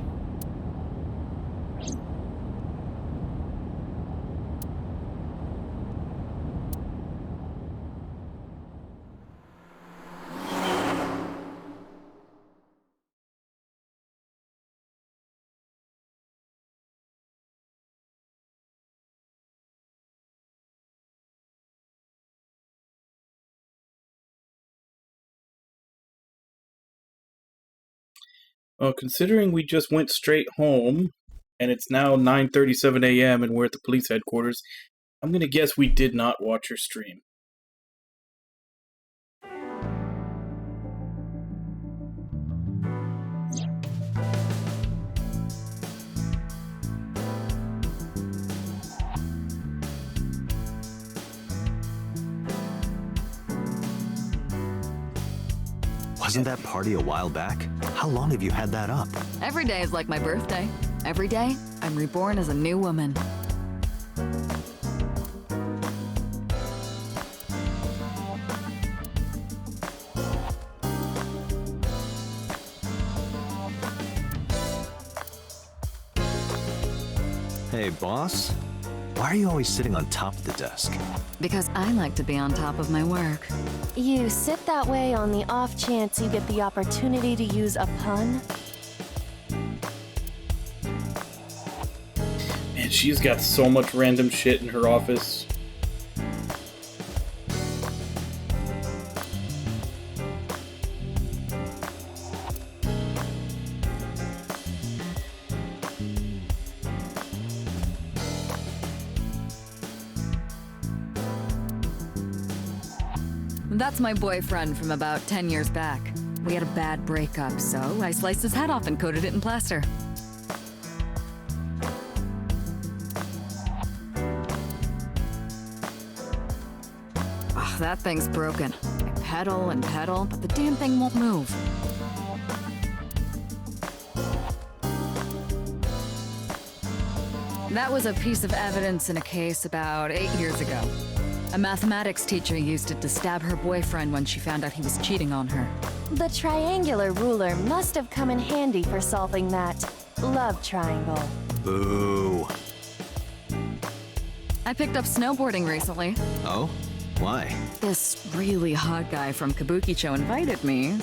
Well, considering we just went straight home, and it's now 9:37 a.m. and we're at the police headquarters, I'm gonna guess we did not watch your stream. Wasn't that party a while back? How long have you had that up? Every day is like my birthday. Every day, I'm reborn as a new woman. Hey, boss? Why are you always sitting on top of the desk? Because I like to be on top of my work. You sit that way on the off chance you get the opportunity to use a pun? Man, she's got so much random shit in her office. That's my boyfriend from about 10 years back. We had a bad breakup, so I sliced his head off and coated it in plaster. Ugh, that thing's broken. I pedal and pedal, but the damn thing won't move. That was a piece of evidence in a case about 8 years ago. A mathematics teacher used it to stab her boyfriend when she found out he was cheating on her. The triangular ruler must have come in handy for solving that love triangle. Boo. I picked up snowboarding recently. Oh? Why? This really hot guy from Kabukicho invited me.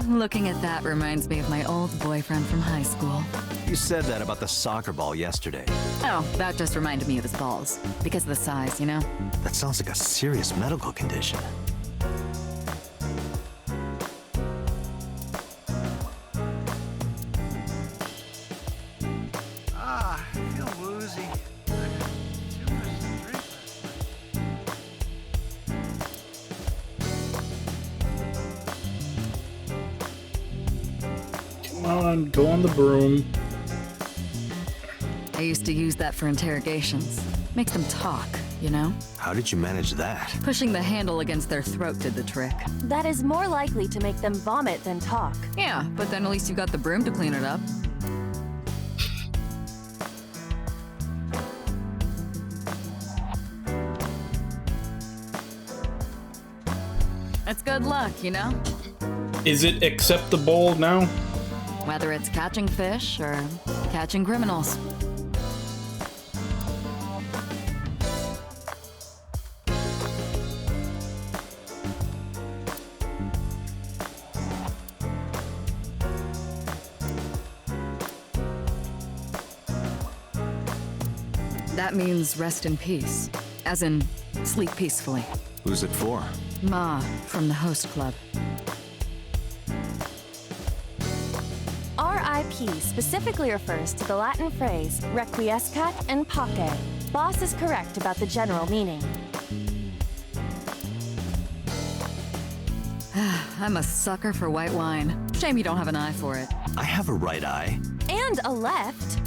Looking at that reminds me of my old boyfriend from high school. You said that about the soccer ball yesterday. Oh, that just reminded me of his balls. Because of the size, you know? That sounds like a serious medical condition. I feel woozy. Too much to drink last night. Come on, go on the broom. I used to use that for interrogations. Makes them talk, you know? How did you manage that? Pushing the handle against their throat did the trick. That is more likely to make them vomit than talk. Yeah, but then at least you got the broom to clean it up. It's good luck, you know? Is it acceptable now? Whether it's catching fish or catching criminals. That means rest in peace. As in, sleep peacefully. Who's it for? Ma, from the host club. RIP specifically refers to the Latin phrase requiescat in pace. Boss is correct about the general meaning. I'm a sucker for white wine. Shame you don't have an eye for it. I have a right eye. And a left.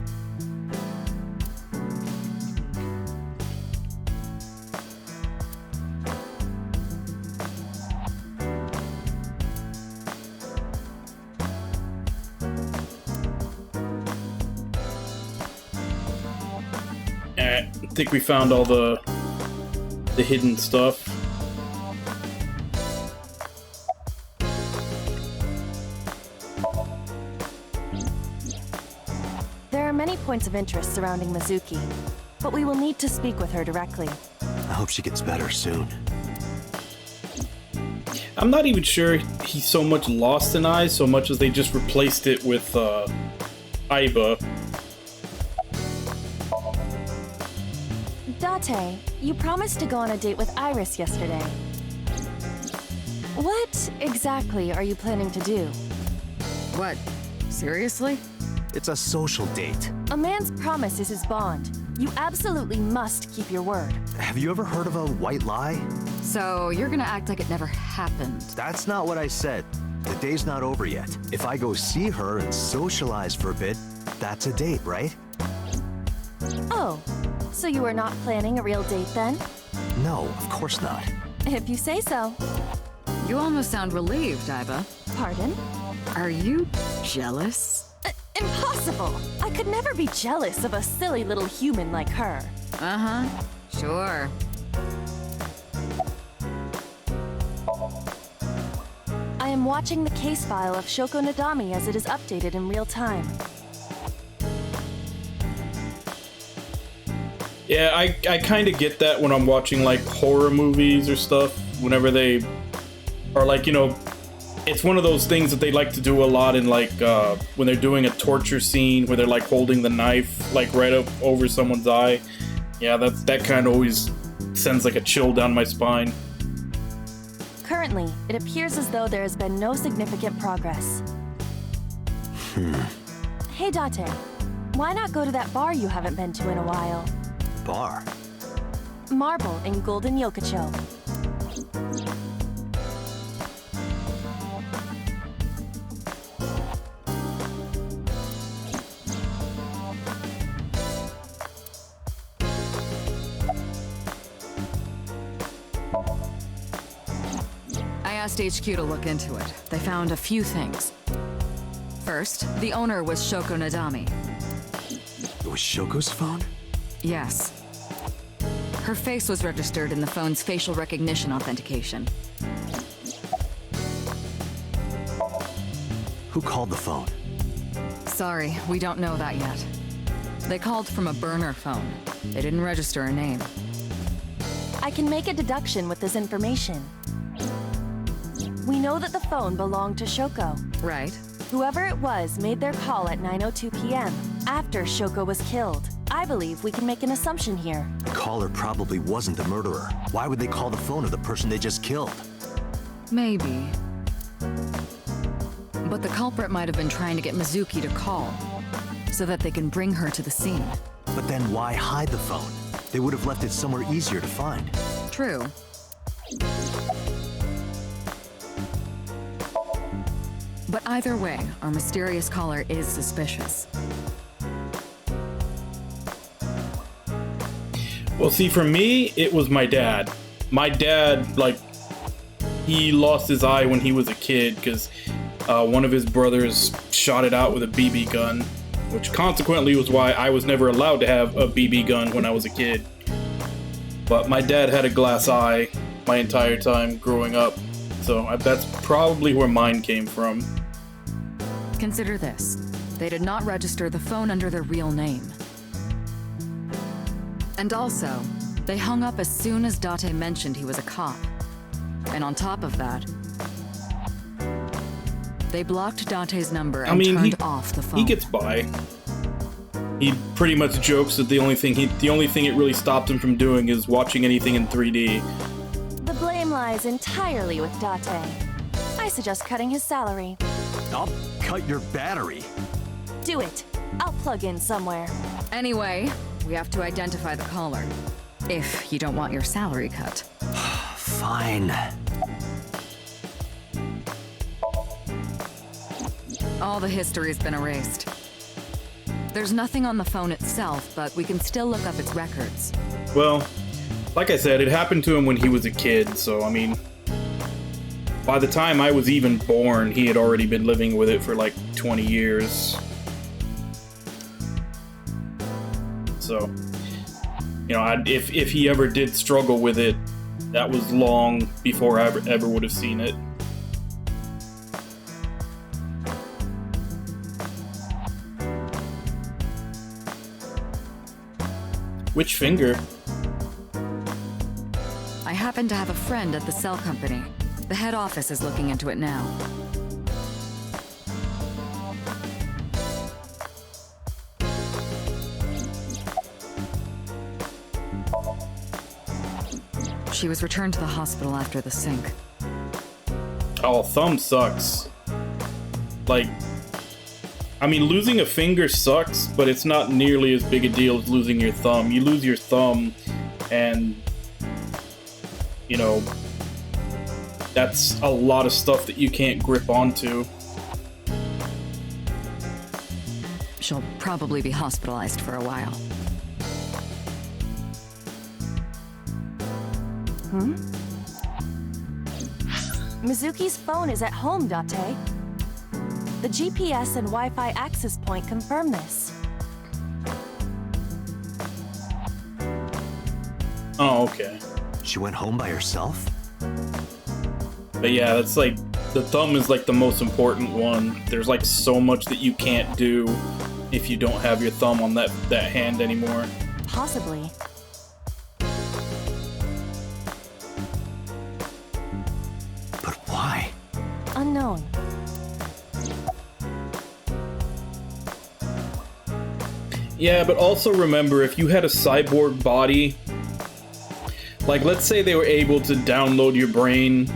I think we found all the hidden stuff. There are many points of interest surrounding Mizuki, but we will need to speak with her directly. I hope she gets better soon. I'm not even sure he's so much lost an eye, so much as they just replaced it with Aiba. Date, you promised to go on a date with Iris yesterday. What exactly are you planning to do? What? Seriously? It's a social date. A man's promise is his bond. You absolutely must keep your word. Have you ever heard of a white lie? So you're gonna act like it never happened. That's not what I said. The day's not over yet. If I go see her and socialize for a bit, that's a date, right? Oh, so you are not planning a real date then? No, of course not. If you say so. You almost sound relieved, Aiba. Pardon? Are you jealous? Impossible! I could never be jealous of a silly little human like her. Uh-huh. Sure. I am watching the case file of Shoko Nadami as it is updated in real time. Yeah, I kind of get that when I'm watching like horror movies or stuff. Whenever they are like, you know, it's one of those things that they like to do a lot in like when they're doing a torture scene where they're like holding the knife like right up over someone's eye. Yeah, that kind of always sends like a chill down my spine. Currently, it appears as though there has been no significant progress. Hey Date, why not go to that bar you haven't been to in a while? Bar? Marble in Golden Yokocho. I asked HQ to look into it. They found a few things. First, the owner was Shoko Nadami. It was Shoko's phone? Yes. Her face was registered in the phone's facial recognition authentication. Who called the phone? Sorry, we don't know that yet. They called from a burner phone. They didn't register a name. I can make a deduction with this information. We know that the phone belonged to Shoko. Right. Whoever it was made their call at 9:02 p.m. after Shoko was killed. I believe we can make an assumption here. The caller probably wasn't the murderer. Why would they call the phone of the person they just killed? Maybe. But the culprit might have been trying to get Mizuki to call, so that they can bring her to the scene. But then why hide the phone? They would have left it somewhere easier to find. True. But either way, our mysterious caller is suspicious. Well, see, for me, it was my dad. My dad, like, he lost his eye when he was a kid because one of his brothers shot it out with a BB gun, which consequently was why I was never allowed to have a BB gun when I was a kid. But my dad had a glass eye my entire time growing up, so that's probably where mine came from. Consider this. They did not register the phone under their real name. And also, they hung up as soon as Date mentioned he was a cop. And on top of that, they blocked Date's number and turned off the phone. He gets by. He pretty much jokes that the only thing it really stopped him from doing is watching anything in 3D. The blame lies entirely with Date. I suggest cutting his salary. I'll cut your battery. Do it. I'll plug in somewhere. Anyway, we have to identify the caller. If you don't want your salary cut. Fine. All the history's been erased. There's nothing on the phone itself, but we can still look up its records. Well, like I said, it happened to him when he was a kid, so I mean, by the time I was even born, he had already been living with it for like 20 years. So, you know, if he ever did struggle with it, that was long before I ever would have seen it. Which finger? I happen to have a friend at the cell company. The head office is looking into it now. She was returned to the hospital after the sync. Oh, thumb sucks. Like, I mean, losing a finger sucks, but it's not nearly as big a deal as losing your thumb. You lose your thumb, and, you know, that's a lot of stuff that you can't grip onto. She'll probably be hospitalized for a while. Mizuki's phone is at home, Date. The GPS and Wi-Fi access point confirm this. Oh, okay. She went home by herself? But yeah, that's like, the thumb is like the most important one. There's like so much that you can't do if you don't have your thumb on that hand anymore. Possibly. But why? Unknown. Yeah, but also remember, if you had a cyborg body, like let's say they were able to download your brain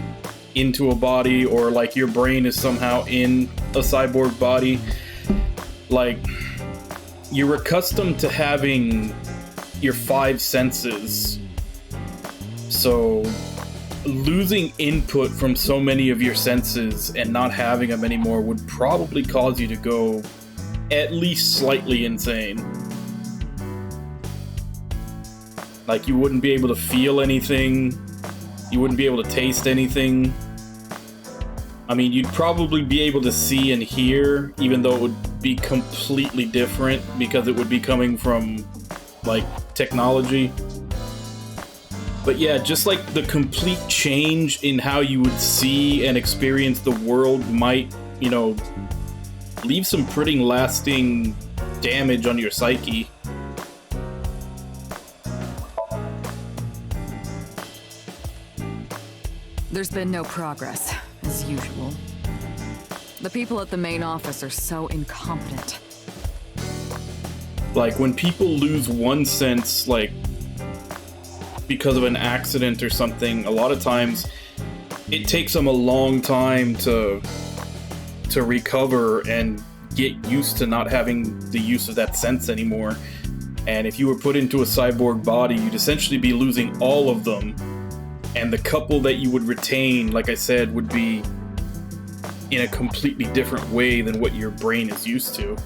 into a body, or like your brain is somehow in a cyborg body, like you're accustomed to having your 5 senses. So losing input from so many of your senses and not having them anymore would probably cause you to go at least slightly insane. Like, you wouldn't be able to feel anything, you wouldn't be able to taste anything. I mean, you'd probably be able to see and hear, even though it would be completely different because it would be coming from, like, technology. But yeah, just like the complete change in how you would see and experience the world might, you know, leave some pretty lasting damage on your psyche. The There's been no progress, as usual. The people at the main office are so incompetent. Like, when people lose one sense, like, because of an accident or something, a lot of times it takes them a long time to recover and get used to not having the use of that sense anymore. And if you were put into a cyborg body, you'd essentially be losing all of them. And the couple that you would retain, like I said, would be in a completely different way than what your brain is used to.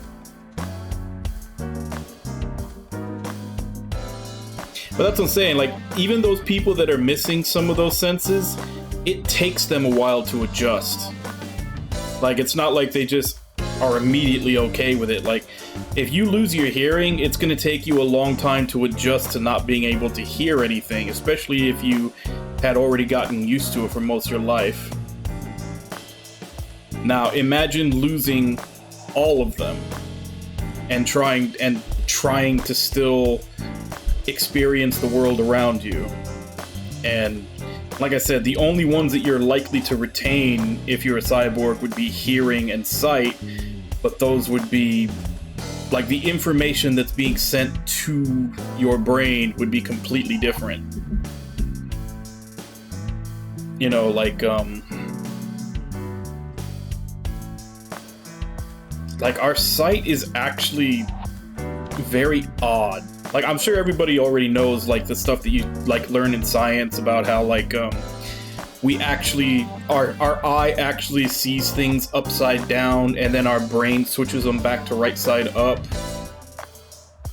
But that's what I'm saying, like, even those people that are missing some of those senses, it takes them a while to adjust. Like, it's not like they just are immediately okay with it. Like, if you lose your hearing, it's going to take you a long time to adjust to not being able to hear anything, especially if you had already gotten used to it for most of your life. Now, imagine losing all of them and trying to still experience the world around you. And like I said, the only ones that you're likely to retain if you're a cyborg would be hearing and sight, but those would be like the information that's being sent to your brain would be completely different. You know, like our sight is actually very odd. Like, I'm sure everybody already knows, like, the stuff that you, like, learn in science about how, like, we actually, our eye actually sees things upside down, and then our brain switches them back to right side up.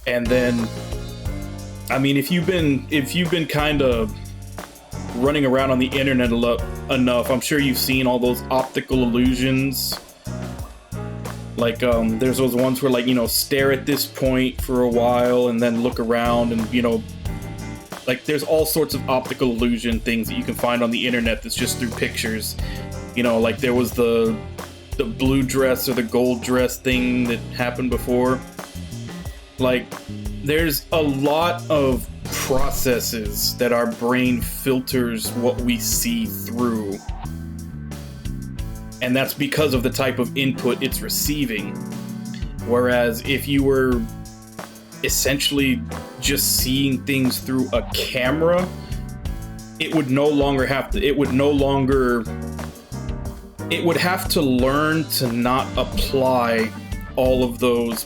And then, I mean, if you've been kind of running around on the internet enough, I'm sure you've seen all those optical illusions. Like, there's those ones where, like, you know, stare at this point for a while and then look around and, you know, like, there's all sorts of optical illusion things that you can find on the internet that's just through pictures. You know, like, there was the blue dress or the gold dress thing that happened before. Like, there's a lot of processes that our brain filters what we see through. And that's because of the type of input it's receiving. Whereas if you were essentially just seeing things through a camera, it would have to learn to not apply all of those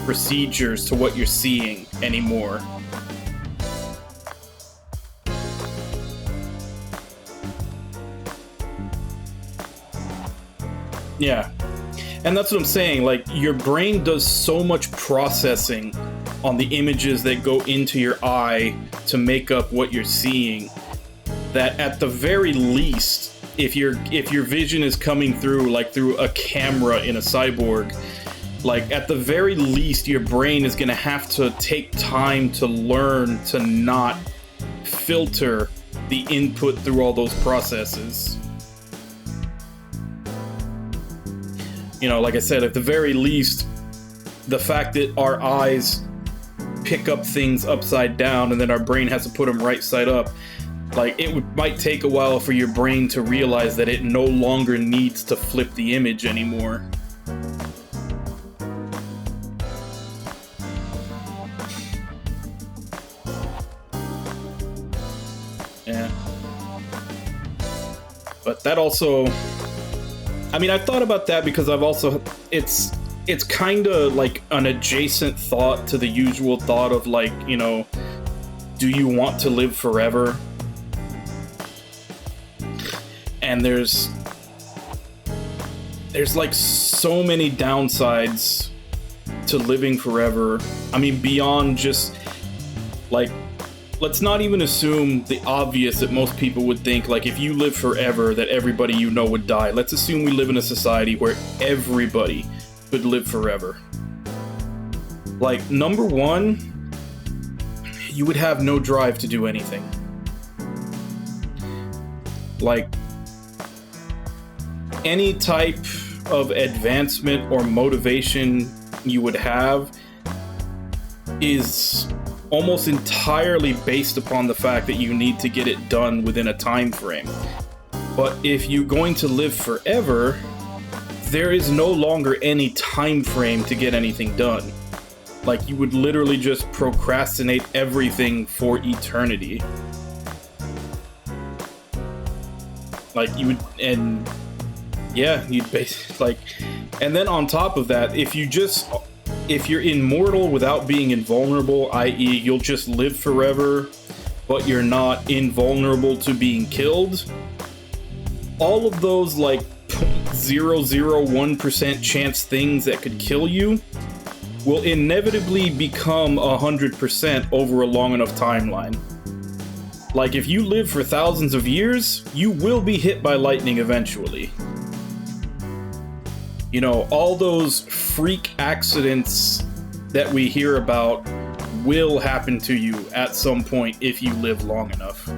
procedures to what you're seeing anymore. Yeah, and that's what I'm saying, like, your brain does so much processing on the images that go into your eye to make up what you're seeing, that at the very least, if your vision is coming through, like, through a camera in a cyborg, like, at the very least, your brain is gonna have to take time to learn to not filter the input through all those processes. You know, like I said, at the very least, the fact that our eyes pick up things upside down and then our brain has to put them right side up, like, might take a while for your brain to realize that it no longer needs to flip the image anymore. Yeah. But that also, I mean, I thought about that because I've also, it's kind of like an adjacent thought to the usual thought of, like, you know, do you want to live forever? And there's like so many downsides to living forever. I mean, beyond just, like, let's not even assume the obvious that most people would think, like, if you live forever, that everybody you know would die. Let's assume we live in a society where everybody could live forever. Like, number one, you would have no drive to do anything. Like, any type of advancement or motivation you would have is almost entirely based upon the fact that you need to get it done within a time frame. But if you're going to live forever, there is no longer any time frame to get anything done. Like, you would literally just procrastinate everything for eternity. Like, you would, and yeah, you'd basically, like, and then on top of that, if you're immortal without being invulnerable, i.e. you'll just live forever, but you're not invulnerable to being killed, all of those, like, 0.001% chance things that could kill you will inevitably become 100% over a long enough timeline. Like, if you live for thousands of years, you will be hit by lightning eventually. You know, all those freak accidents that we hear about will happen to you at some point if you live long enough.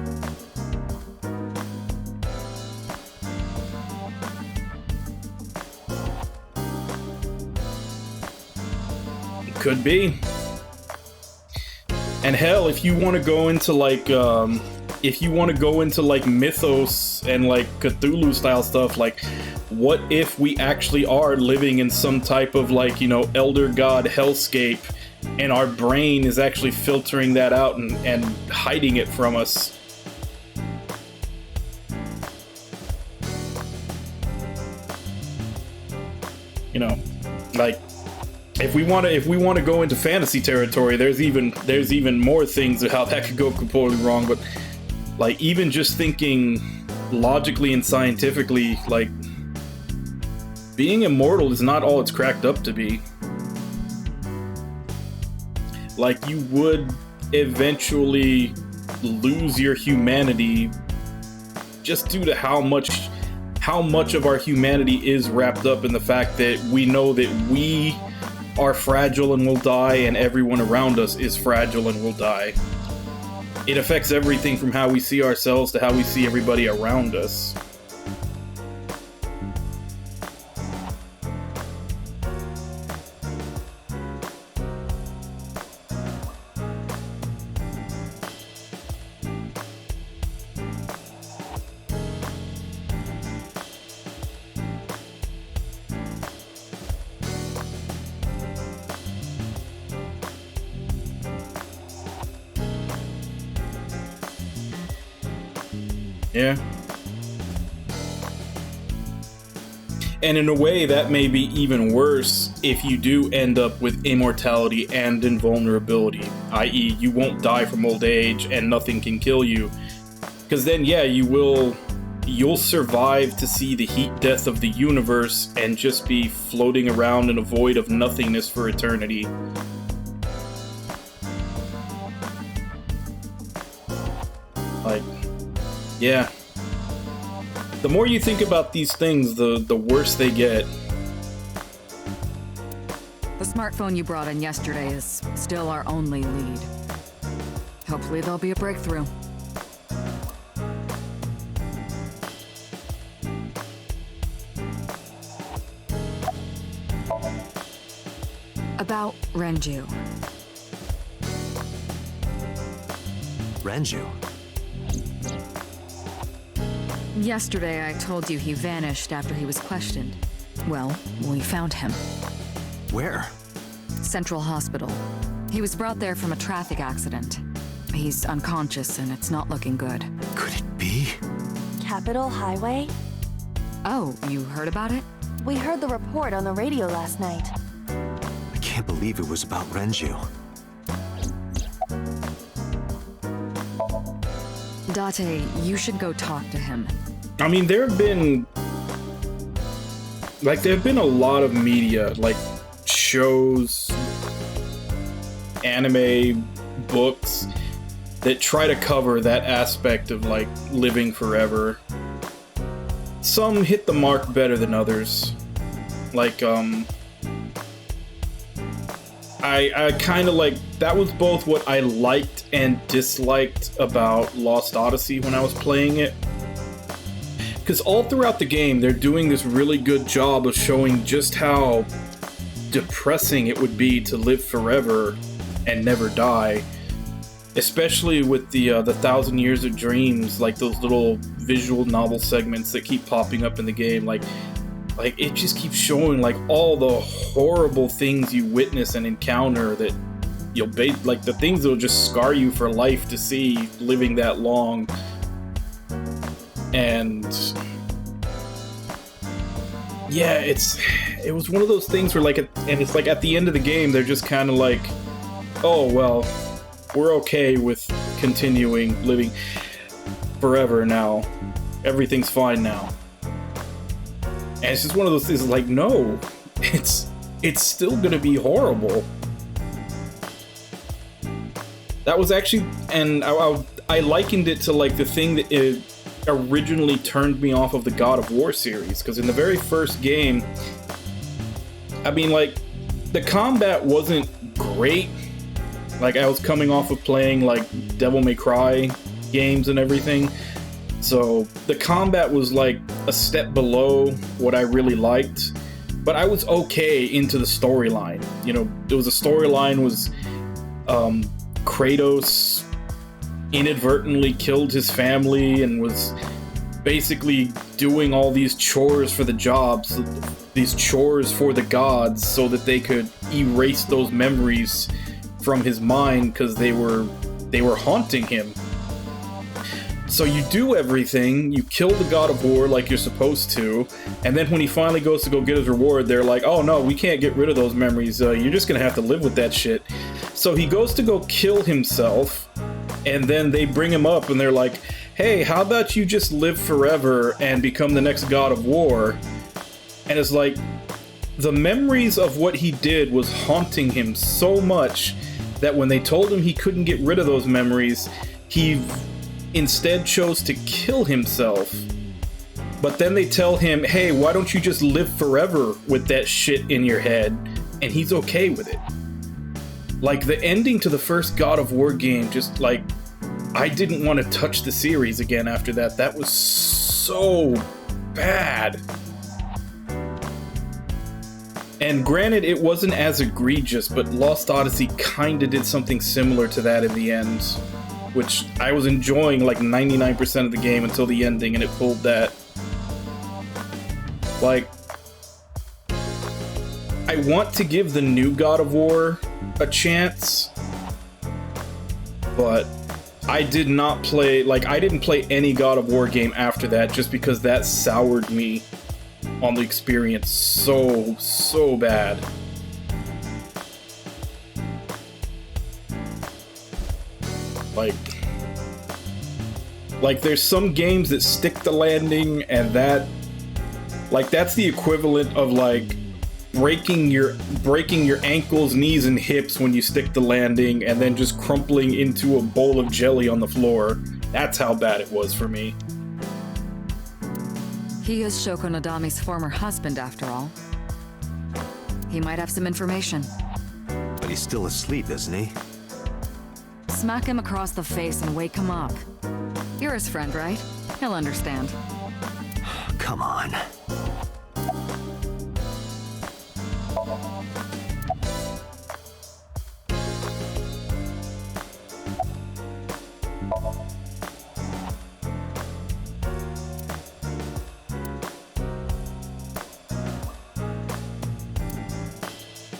Could be. And hell, if you want to go into like mythos and like Cthulhu style stuff, like what if we actually are living in some type of like, you know, elder god hellscape, and our brain is actually filtering that out and hiding it from us? You know, like, if we want to go into fantasy territory, there's even more things of how that could go completely wrong. But like, even just thinking logically and scientifically, like, being immortal is not all it's cracked up to be. Like, you would eventually lose your humanity just due to how much of our humanity is wrapped up in the fact that we know that we are fragile and will die, and everyone around us is fragile and will die. It affects everything from how we see ourselves to how we see everybody around us. Yeah. And in a way, that may be even worse if you do end up with immortality and invulnerability, i.e. you won't die from old age and nothing can kill you. Because then, yeah, you'll survive to see the heat death of the universe and just be floating around in a void of nothingness for eternity. Like, yeah. The more you think about these things, the worse they get. The smartphone you brought in yesterday is still our only lead. Hopefully there'll be a breakthrough. About Renju. Renju? Yesterday I told you he vanished after he was questioned. Well, we found him. Where? Central Hospital. He was brought there from a traffic accident. He's unconscious and it's not looking good. Could it be? Capitol Highway? Oh, you heard about it? We heard the report on the radio last night. I can't believe it was about Renju. Date, you should go talk to him. I mean, there have been a lot of media, like shows, anime, books, that try to cover that aspect of like living forever. Some hit the mark better than others. Like, I kind of like, that was both what I liked and disliked about Lost Odyssey when I was playing it. Because all throughout the game, they're doing this really good job of showing just how depressing it would be to live forever and never die. Especially with the 1,000 Years of Dreams, like those little visual novel segments that keep popping up in the game. Like it just keeps showing like all the horrible things you witness and encounter that you'll like the things that'll just scar you for life to see living that long. And yeah, it was one of those things where like, and it's like at the end of the game, they're just kind of like, oh, well, we're okay with continuing living forever now. Everything's fine now. And it's just one of those things like, no, it's still gonna be horrible. That was actually, and I likened it to like the thing that it originally turned me off of the God of War series, because in the very first game, I mean, like, the combat wasn't great. Like, I was coming off of playing like Devil May Cry games and everything, so the combat was like a step below what I really liked, but I was okay into the storyline. You know, there was a storyline was Kratos inadvertently killed his family and was basically doing all these chores for the jobs, these chores for the gods, so that they could erase those memories from his mind because they were haunting him. So you do everything, you kill the God of War like you're supposed to, and then when he finally goes to go get his reward, they're like, oh no, we can't get rid of those memories, you're just gonna have to live with that shit. So he goes to go kill himself, and then they bring him up and they're like, hey, how about you just live forever and become the next God of War? And it's like, the memories of what he did was haunting him so much that when they told him he couldn't get rid of those memories, he instead chose to kill himself. But then they tell him, hey, why don't you just live forever with that shit in your head? And he's okay with it. Like, the ending to the first God of War game, just like, I didn't want to touch the series again after that. That was so bad. And granted, it wasn't as egregious, but Lost Odyssey kinda did something similar to that in the end, which I was enjoying like 99% of the game until the ending, and it pulled that. Like, I want to give the new God of War a chance, but I did not play, like, I didn't play any God of War game after that just because that soured me on the experience so bad. Like there's some games that stick the landing, and that, like, that's the equivalent of like breaking your ankles, knees, and hips when you stick the landing, and then just crumpling into a bowl of jelly on the floor. That's how bad it was for me. He is Shoko Nadami's former husband, after all. He might have some information. But he's still asleep, isn't he? Smack him across the face and wake him up. You're his friend, right? He'll understand. Come on.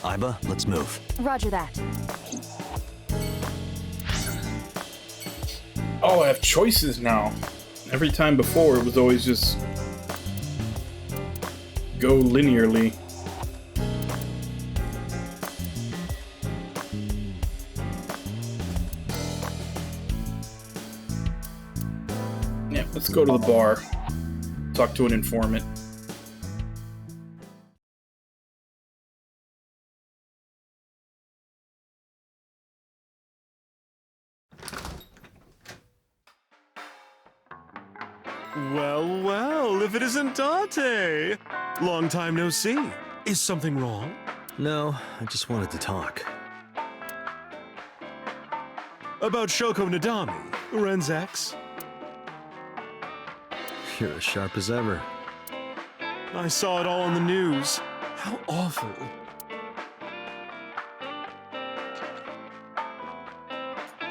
Aiba, let's move. Roger that. Oh, I have choices now. Every time before, it was always just go linearly. Yeah, let's go to the bar. Talk to an informant. Well, well, if it isn't Dante! Long time no see. Is something wrong? No, I just wanted to talk. About Shoko Nadami, Ren's ex? You're as sharp as ever. I saw it all on the news. How awful.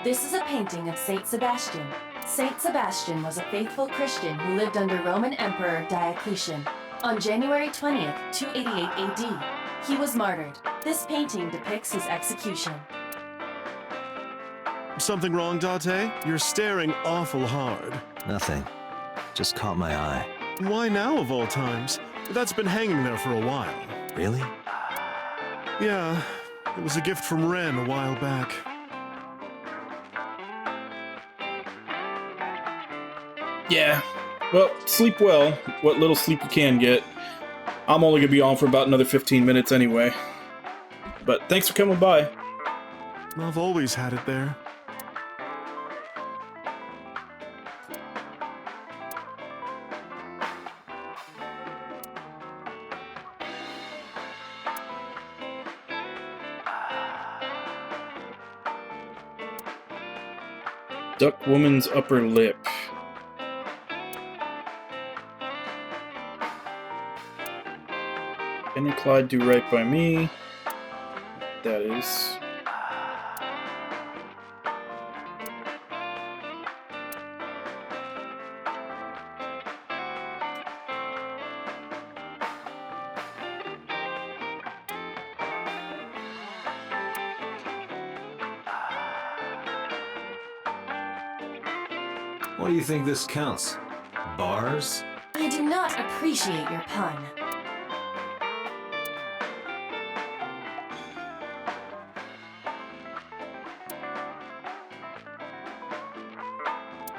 This is a painting of Saint Sebastian, Saint Sebastian was a faithful Christian who lived under Roman Emperor Diocletian. On January 20th, 288 AD, he was martyred. This painting depicts his execution. Something wrong, Date? You're staring awful hard. Nothing. Just caught my eye. Why now of all times? That's been hanging there for a while. Really? Yeah, it was a gift from Ren a while back. Yeah. Well, sleep well. What little sleep you can get. I'm only going to be on for about another 15 minutes anyway. But thanks for coming by. I've always had it there. Duck woman's upper lip. Ken and Clyde do right by me. That is. What do you think this counts? Bars? I do not appreciate your pun.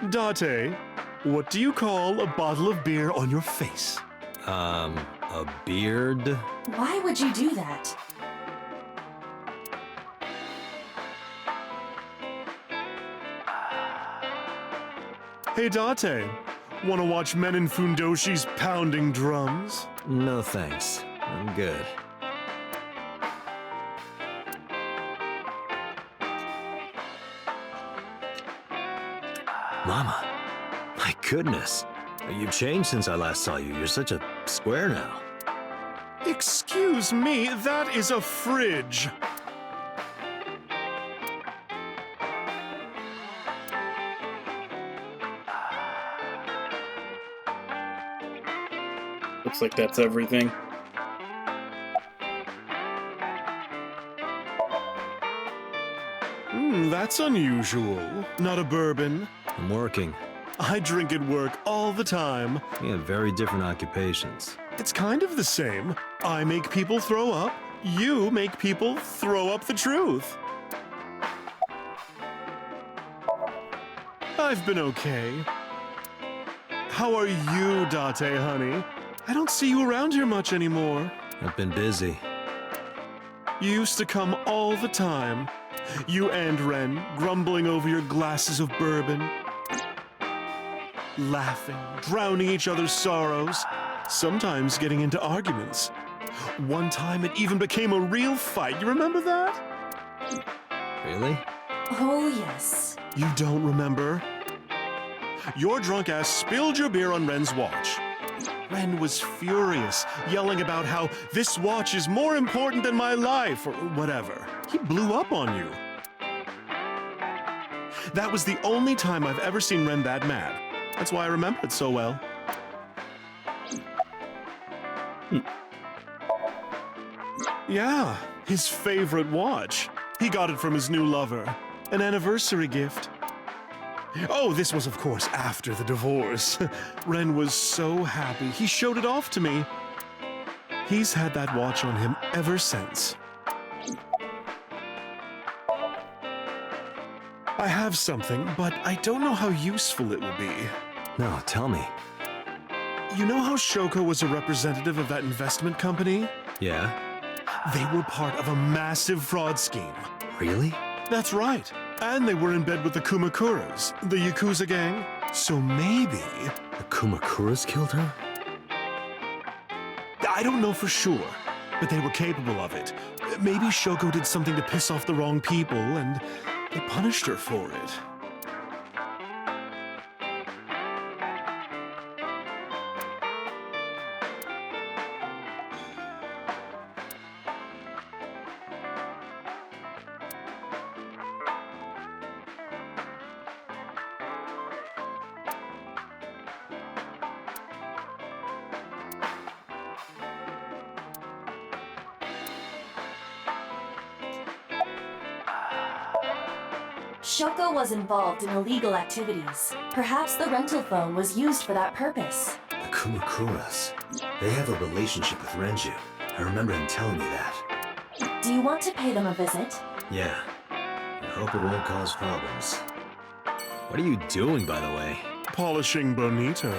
Date, what do you call a bottle of beer on your face? A beard? Why would you do that? Hey Date, wanna watch men in Fundoshis pounding drums? No thanks. I'm good. Mama, my goodness. You've changed since I last saw you. You're such a square now. Excuse me, that is a fridge. Looks like that's everything. That's unusual. Not a bourbon. I'm working. I drink at work all the time. We have very different occupations. It's kind of the same. I make people throw up. You make people throw up the truth. I've been okay. How are you, Date, honey? I don't see you around here much anymore. I've been busy. You used to come all the time. You and Ren, grumbling over your glasses of bourbon. Laughing, drowning each other's sorrows. Sometimes getting into arguments. One time it even became a real fight. You remember that? Really? Oh, yes. You don't remember? Your drunk ass spilled your beer on Ren's watch. Ren was furious, yelling about how this watch is more important than my life, or whatever. He blew up on you. That was the only time I've ever seen Ren that mad. That's why I remember it so well. Yeah, his favorite watch. He got it from his new lover. An anniversary gift. Oh, this was, of course, after the divorce. Ren was so happy. He showed it off to me. He's had that watch on him ever since. I have something, but I don't know how useful it will be. No, tell me. You know how Shoko was a representative of that investment company? Yeah? They were part of a massive fraud scheme. Really? That's right. And they were in bed with the Kumakuras, the Yakuza gang. So maybe... The Kumakuras killed her? I don't know for sure, but they were capable of it. Maybe Shoko did something to piss off the wrong people, and they punished her for it. Shoko was involved in illegal activities. Perhaps the rental phone was used for that purpose. The Kumakuras. They have a relationship with Renju. I remember him telling me that. Do you want to pay them a visit? Yeah. I hope it won't cause problems. What are you doing, by the way? Polishing bonito.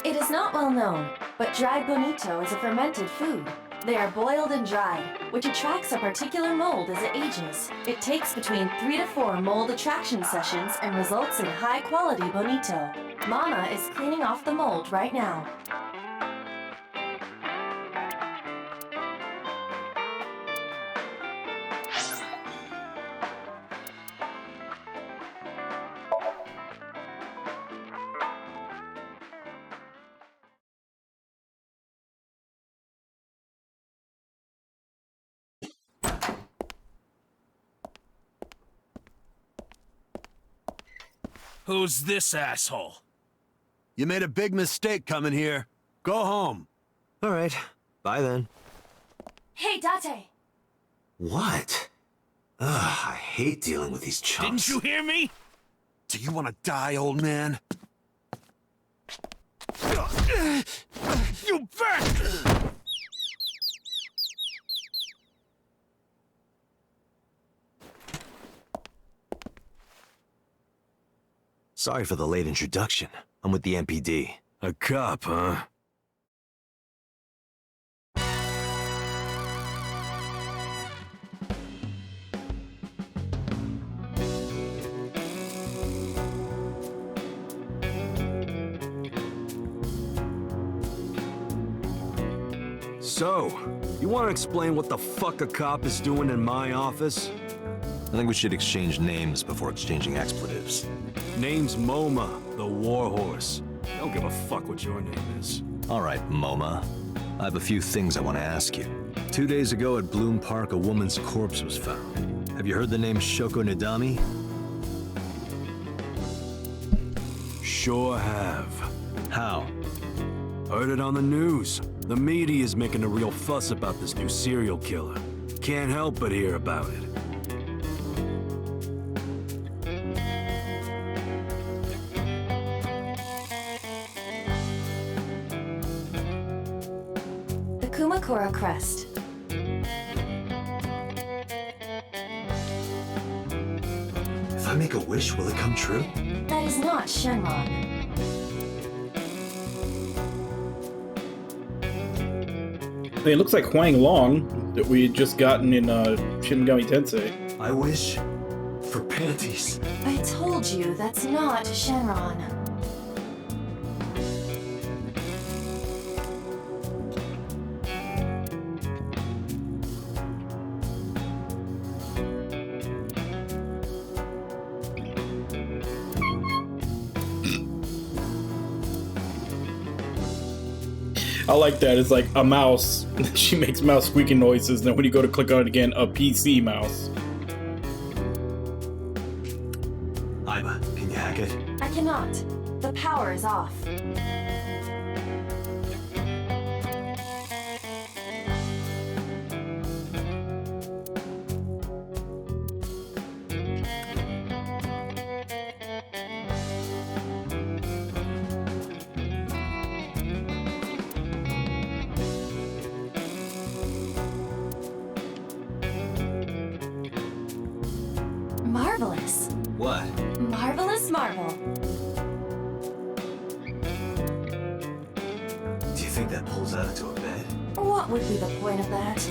It is not well known, but dried bonito is a fermented food. They are boiled and dried, which attracts a particular mold as it ages. It takes between 3 to 4 mold attraction sessions and results in high-quality bonito. Mama is cleaning off the mold right now. Who's this asshole? You made a big mistake coming here. Go home. All right. Bye then. Hey, Date! What? Ugh, I hate dealing with these chumps. Didn't you hear me? Do you want to die, old man? You bet! Sorry for the late introduction. I'm with the MPD. A cop, huh? So, you want to explain what the fuck a cop is doing in my office? I think we should exchange names before exchanging expletives. Name's MoMA, the warhorse. Don't give a fuck what your name is. All right, MoMA. I have a few things I want to ask you. 2 days ago at Bloom Park, a woman's corpse was found. Have you heard the name Shoko Nadami? Sure have. How? Heard it on the news. The media is making a real fuss about this new serial killer. Can't help but hear about it. Kumakura crest. If I make a wish, will it come true? That is not Shenron. It looks like Huang Long that we had just gotten in Shin Megami Tensei. I wish for panties. I told you that's not Shenron. I like that. It's like a mouse. She makes mouse squeaking noises. Then when you go to click on it again, a PC mouse. Aiba, can you hack it? I cannot. The power is off. Marvelous. What? Marvelous marvel. Do you think that pulls out into a bed? What would be the point of that?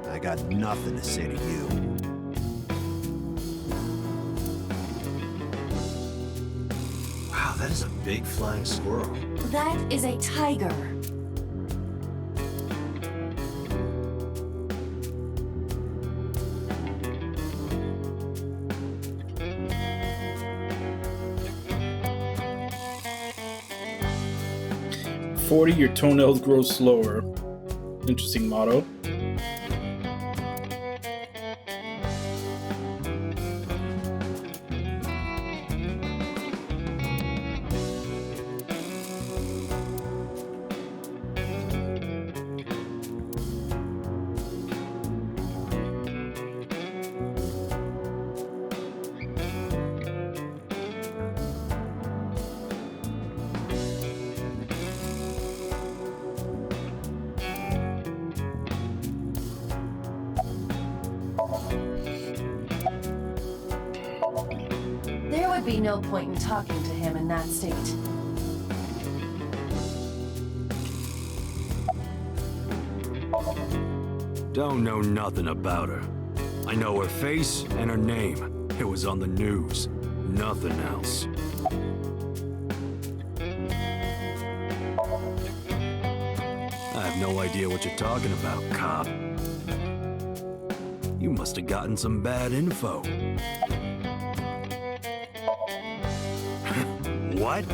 I got nothing to say to you. Wow, that is a big flying squirrel. That is a tiger. Your toenails grow slower. Interesting motto. would be no point in talking to him in that state. Don't know nothing about her. I know her face and her name. It was on the news. Nothing else. I have no idea what you're talking about, cop. You must have gotten some bad info. What?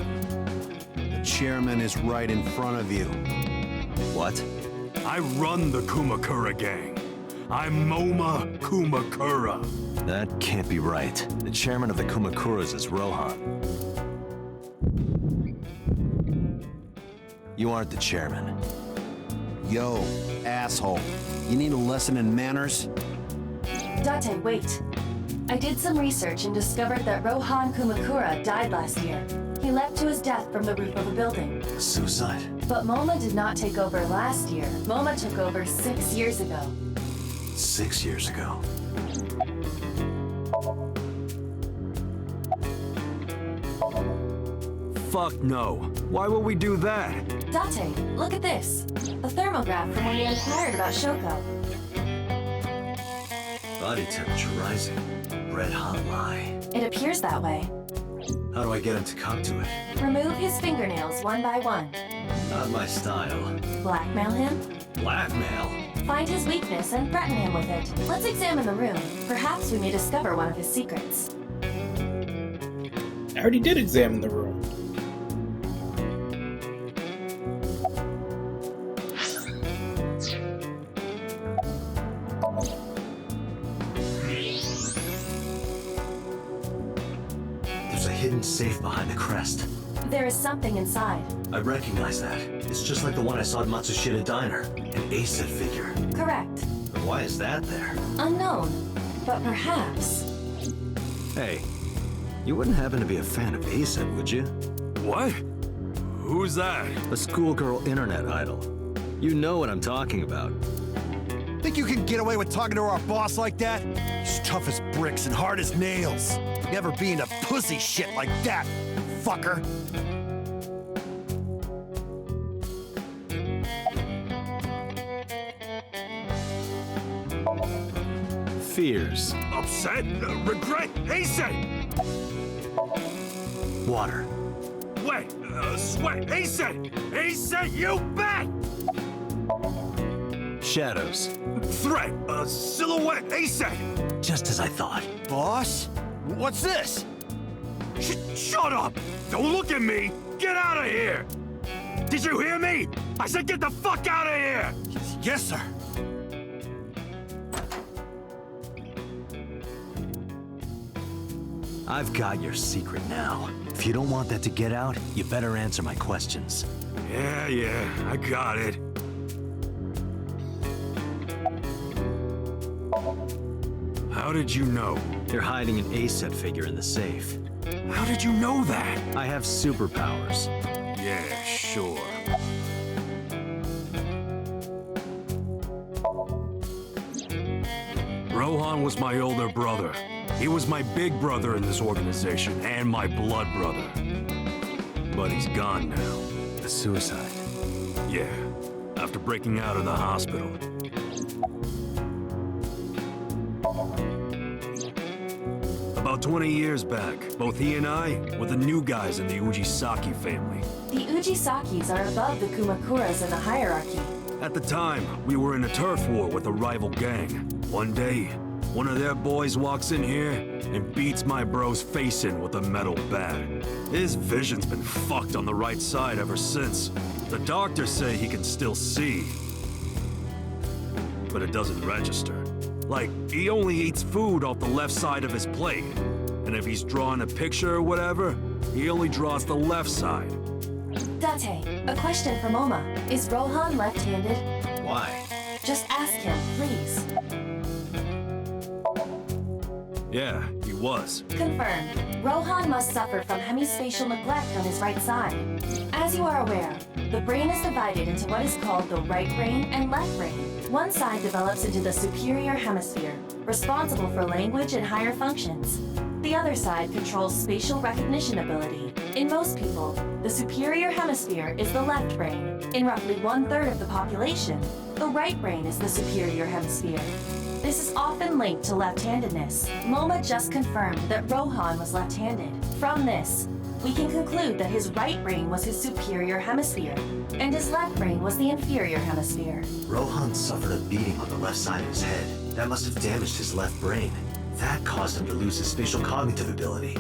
The chairman is right in front of you. What? I run the Kumakura gang. I'm Moma Kumakura. That can't be right. The chairman of the Kumakuras is Rohan. You aren't the chairman. Yo, asshole. You need a lesson in manners? Date, wait. I did some research and discovered that Rohan Kumakura died last year. He leapt to his death from the roof of a building. Suicide? But Moma did not take over last year. Moma took over 6 years ago. 6 years ago. Fuck no. Why would we do that? Date, look at this. A thermograph from when we inquired about Shoko. Body temperature rising. Red hot lie. It appears that way. How do I get him to come to it? Remove his fingernails one by one. Not my style. Blackmail him? Blackmail? Find his weakness and threaten him with it. Let's examine the room. Perhaps we may discover one of his secrets. I already did examine the room. There's a hidden safe behind the crest. There is something inside. I recognize that. It's just like the one I saw at Matsushita Diner. An ace figure. Correct. But why is that there? Unknown. But perhaps... Hey, you wouldn't happen to be a fan of ASET, would you? What? Who's that? A schoolgirl internet idol. You know what I'm talking about. Think you can get away with talking to our boss like that? He's tough as bricks and hard as nails. Never be into pussy shit like that, fucker. Fears. Upset? Regret? ASET! Water. Wet. Sweat. ASET! ASET, you bet! Shadows. Threat. Silhouette. ASET! Just as I thought. Boss? What's this? Shut up! Don't look at me! Get out of here! Did you hear me? I said get the fuck out of here! Yes, sir. I've got your secret now. If you don't want that to get out, you better answer my questions. Yeah, I got it. How did you know? You're hiding an ASET figure in the safe. How did you know that? I have superpowers. Yeah, sure. Rohan was my older brother. He was my big brother in this organization, and my blood brother. But he's gone now. A suicide? Yeah, after breaking out of the hospital. About 20 years back, both he and I were the new guys in the Ujisaki family. The Ujisakis are above the Kumakuras in the hierarchy. At the time, we were in a turf war with a rival gang. One day, one of their boys walks in here and beats my bro's face in with a metal bat. His vision's been fucked on the right side ever since. The doctors say he can still see, but it doesn't register. Like, he only eats food off the left side of his plate. And if he's drawing a picture or whatever, he only draws the left side. Date, a question for Moma. Is Rohan left-handed? Why? Just ask him, please. Yeah, he was. Confirmed. Rohan must suffer from hemispatial neglect on his right side. As you are aware, the brain is divided into what is called the right brain and left brain. One side develops into the superior hemisphere, responsible for language and higher functions. The The other side controls spatial recognition ability. In most people, the superior hemisphere is the left brain. In roughly 1/3 of the population, the right brain is the superior hemisphere. This is often linked to left-handedness. MoMA just confirmed that Rohan was left-handed. From this, we can conclude that his right brain was his superior hemisphere, and his left brain was the inferior hemisphere. Rohan suffered a beating on the left side of his head. That must have damaged his left brain. That caused him to lose his spatial cognitive ability.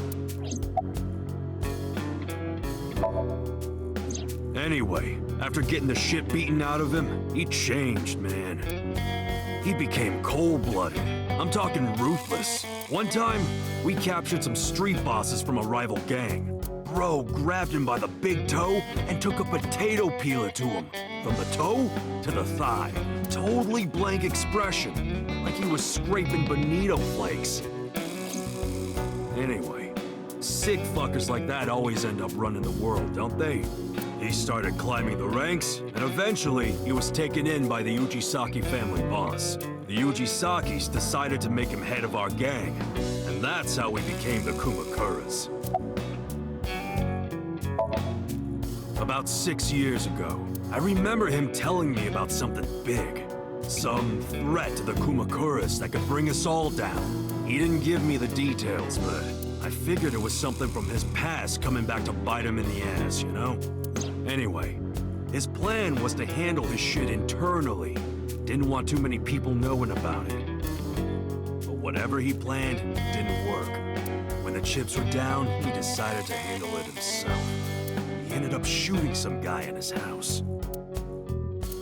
Anyway, after getting the shit beaten out of him, he changed, man. He became cold-blooded. I'm talking ruthless. One time, we captured some street bosses from a rival gang. Bro grabbed him by the big toe and took a potato peeler to him. From the toe to the thigh. Totally blank expression. Like he was scraping bonito flakes. Anyway, sick fuckers like that always end up running the world, don't they? He started climbing the ranks, and eventually he was taken in by the Ujisaki family boss. The Ujisakis decided to make him head of our gang, and that's how we became the Kumakuras. About 6 years ago, I remember him telling me about something big. Some threat to the Kumakuras that could bring us all down. He didn't give me the details, but I figured it was something from his past coming back to bite him in the ass, you know? Anyway, his plan was to handle his shit internally. Didn't want too many people knowing about it. But whatever he planned didn't work. When the chips were down, he decided to handle it himself. He ended up shooting some guy in his house.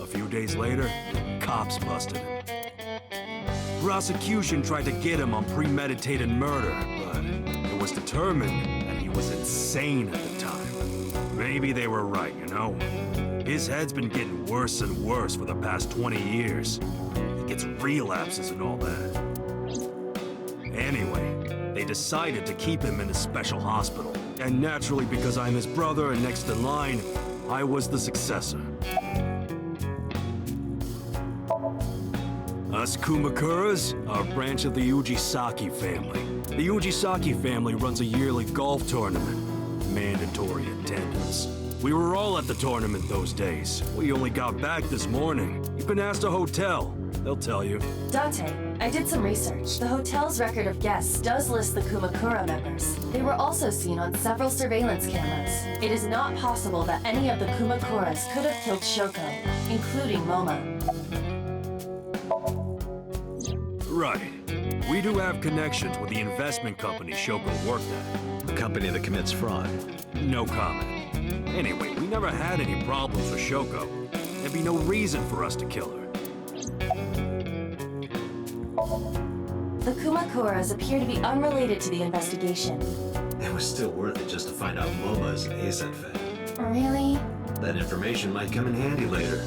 A few days later, cops busted him. Prosecution tried to get him on premeditated murder, but it was determined that he was insane at the time. Maybe they were right, you know? His head's been getting worse and worse for the past 20 years. He gets relapses and all that. Anyway, they decided to keep him in a special hospital. And naturally, because I'm his brother and next in line, I was the successor. Us Kumakuras are a branch of the Ujisaki family. The Ujisaki family runs a yearly golf tournament. Mandatory attendance. We were all at the tournament those days. We only got back this morning. You've been asked a hotel. They'll tell you. Dante, I did some research. The hotel's record of guests does list the Kumakura members. They were also seen on several surveillance cameras. It is not possible that any of the Kumakuras could have killed Shoko, including MoMA. Right. We do have connections with the investment company Shoko worked at. The company that commits fraud. No comment. Anyway, we never had any problems with Shoko. There'd be no reason for us to kill her. The Kumakuras appear to be unrelated to the investigation. It was still worth it just to find out MoMA is an ASET fan. Really? That information might come in handy later.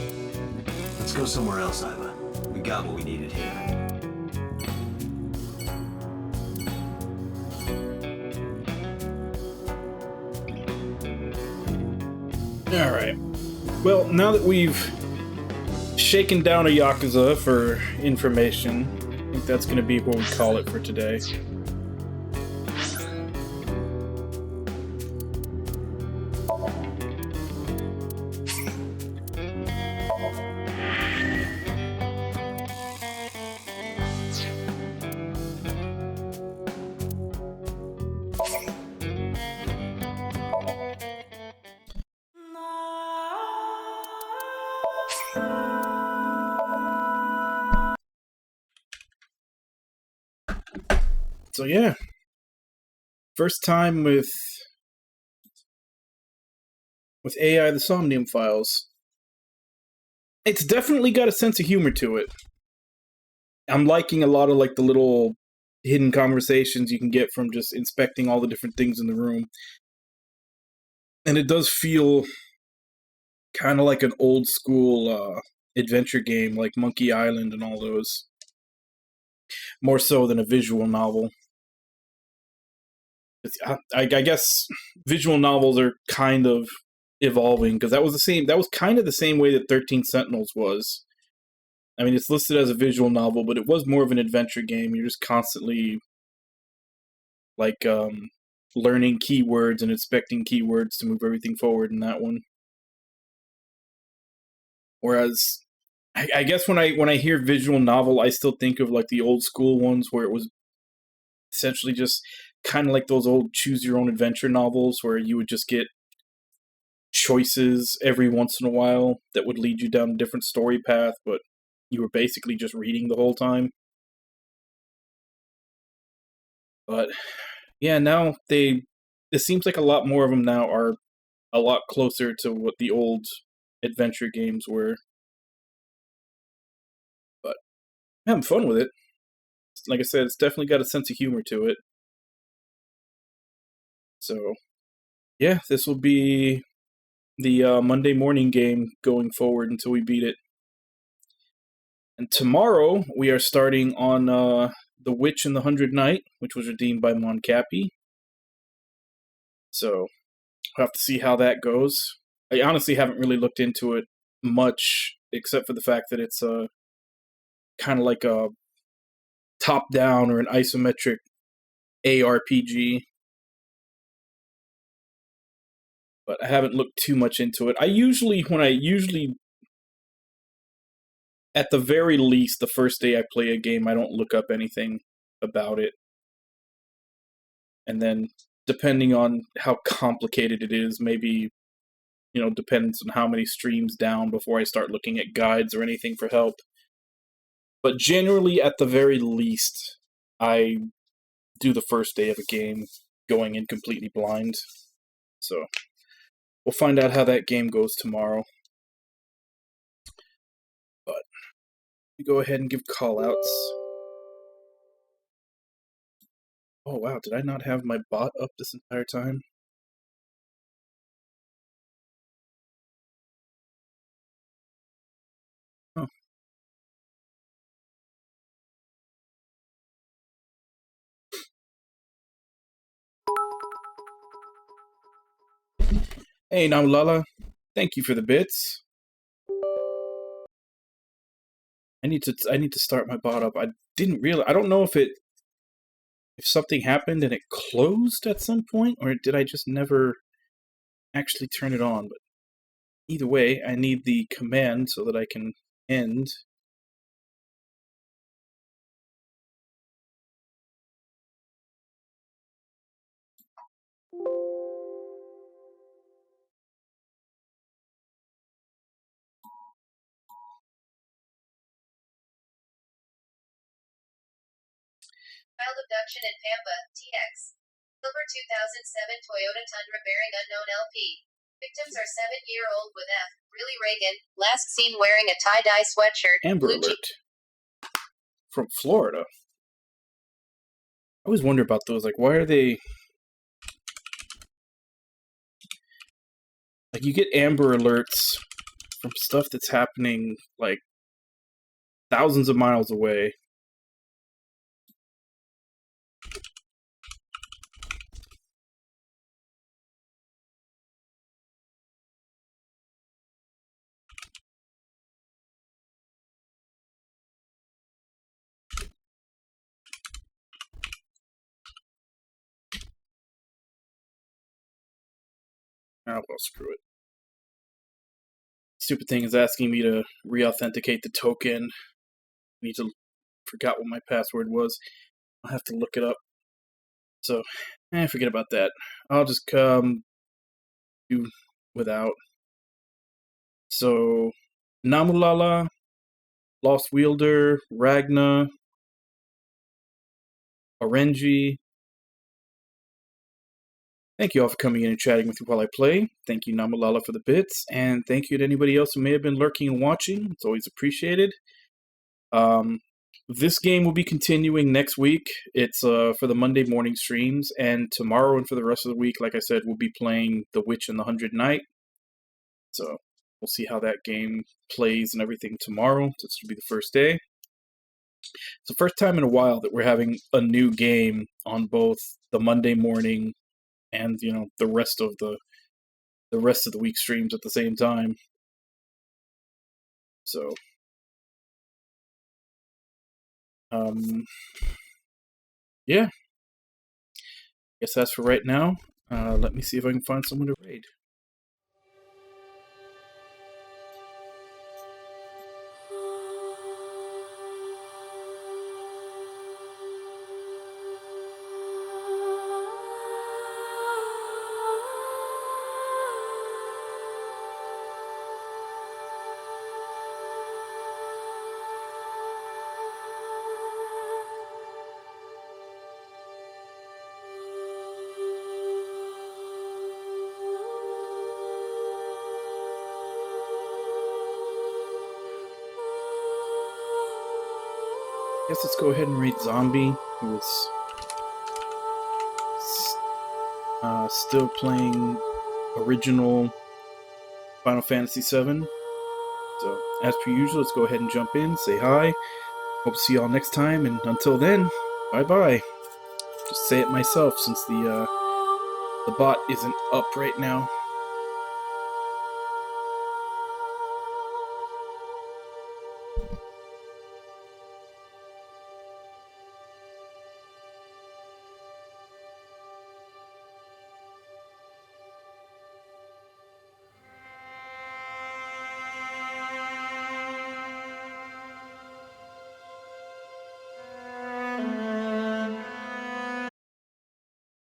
Let's go somewhere else, Aiba. We got what we needed here. Alright. Well, now that we've shaken down a Yakuza for information, I think that's going to be what we call it for today. So yeah, first time with AI, the Somnium Files. It's definitely got a sense of humor to it. I'm liking a lot of like the little hidden conversations you can get from just inspecting all the different things in the room. And it does feel kind of like an old school adventure game like Monkey Island and all those. More so than a visual novel. I guess visual novels are kind of evolving, because that was kind of the same way that 13 Sentinels was. I mean, it's listed as a visual novel, but it was more of an adventure game. You're just constantly like learning keywords and inspecting keywords to move everything forward in that one. Whereas, I guess when I hear visual novel, I still think of like the old school ones where it was essentially just kind of like those old choose your own adventure novels where you would just get choices every once in a while that would lead you down a different story path, but you were basically just reading the whole time. But yeah, now it seems like a lot more of them now are a lot closer to what the old adventure games were. But I'm having fun with it. Like I said, it's definitely got a sense of humor to it. So yeah, this will be the Monday morning game going forward until we beat it. And tomorrow we are starting on The Witch and the 100 Knight, which was redeemed by Moncappy. So we'll have to see how that goes. I honestly haven't really looked into it much, except for the fact that it's kind of like a top-down or an isometric ARPG. But I haven't looked too much into it. When I usually, at the very least, the first day I play a game, I don't look up anything about it. And then, depending on how complicated it is, maybe, depends on how many streams down before I start looking at guides or anything for help. But generally, at the very least, I do the first day of a game going in completely blind. So we'll find out how that game goes tomorrow. But we go ahead and give callouts. Oh wow, did I not have my bot up this entire time? Oh. Hey Namlala, thank you for the bits. I need to start my bot up. I didn't realize. I don't know if something happened and it closed at some point, or did I just never actually turn it on? But either way, I need the command so that I can end. Child abduction in Pampa, TX. Silver 2007 Toyota Tundra bearing unknown LP. Victims are 7-year-old with F. Really Reagan. Last seen wearing a tie-dye sweatshirt. Amber Alert. From Florida. I always wonder about those. Like, why are they... Like, you get Amber Alerts from stuff that's happening, like, thousands of miles away. Oh, well, screw it. Stupid thing is asking me to re-authenticate the token. Forgot what my password was. I'll have to look it up. So, forget about that. I'll just do without. So, Namulala, Lost Wielder, Ragna, Orenji. Thank you all for coming in and chatting with me while I play. Thank you, Namulala, for the bits. And thank you to anybody else who may have been lurking and watching. It's always appreciated. This game will be continuing next week. It's for the Monday morning streams. And tomorrow and for the rest of the week, like I said, we'll be playing The Witch and the 100 Knight. So we'll see how that game plays and everything tomorrow. This will be the first day. It's the first time in a while that we're having a new game on both the Monday morning and the rest of the week streams at the same time. So yeah. Guess that's for right now. Let me see if I can find someone to raid. Guess let's go ahead and raid Zombie, who is still playing original Final Fantasy VII. So, as per usual, let's go ahead and jump in, say hi. Hope to see y'all next time, and until then, bye-bye. Just say it myself, since the bot isn't up right now.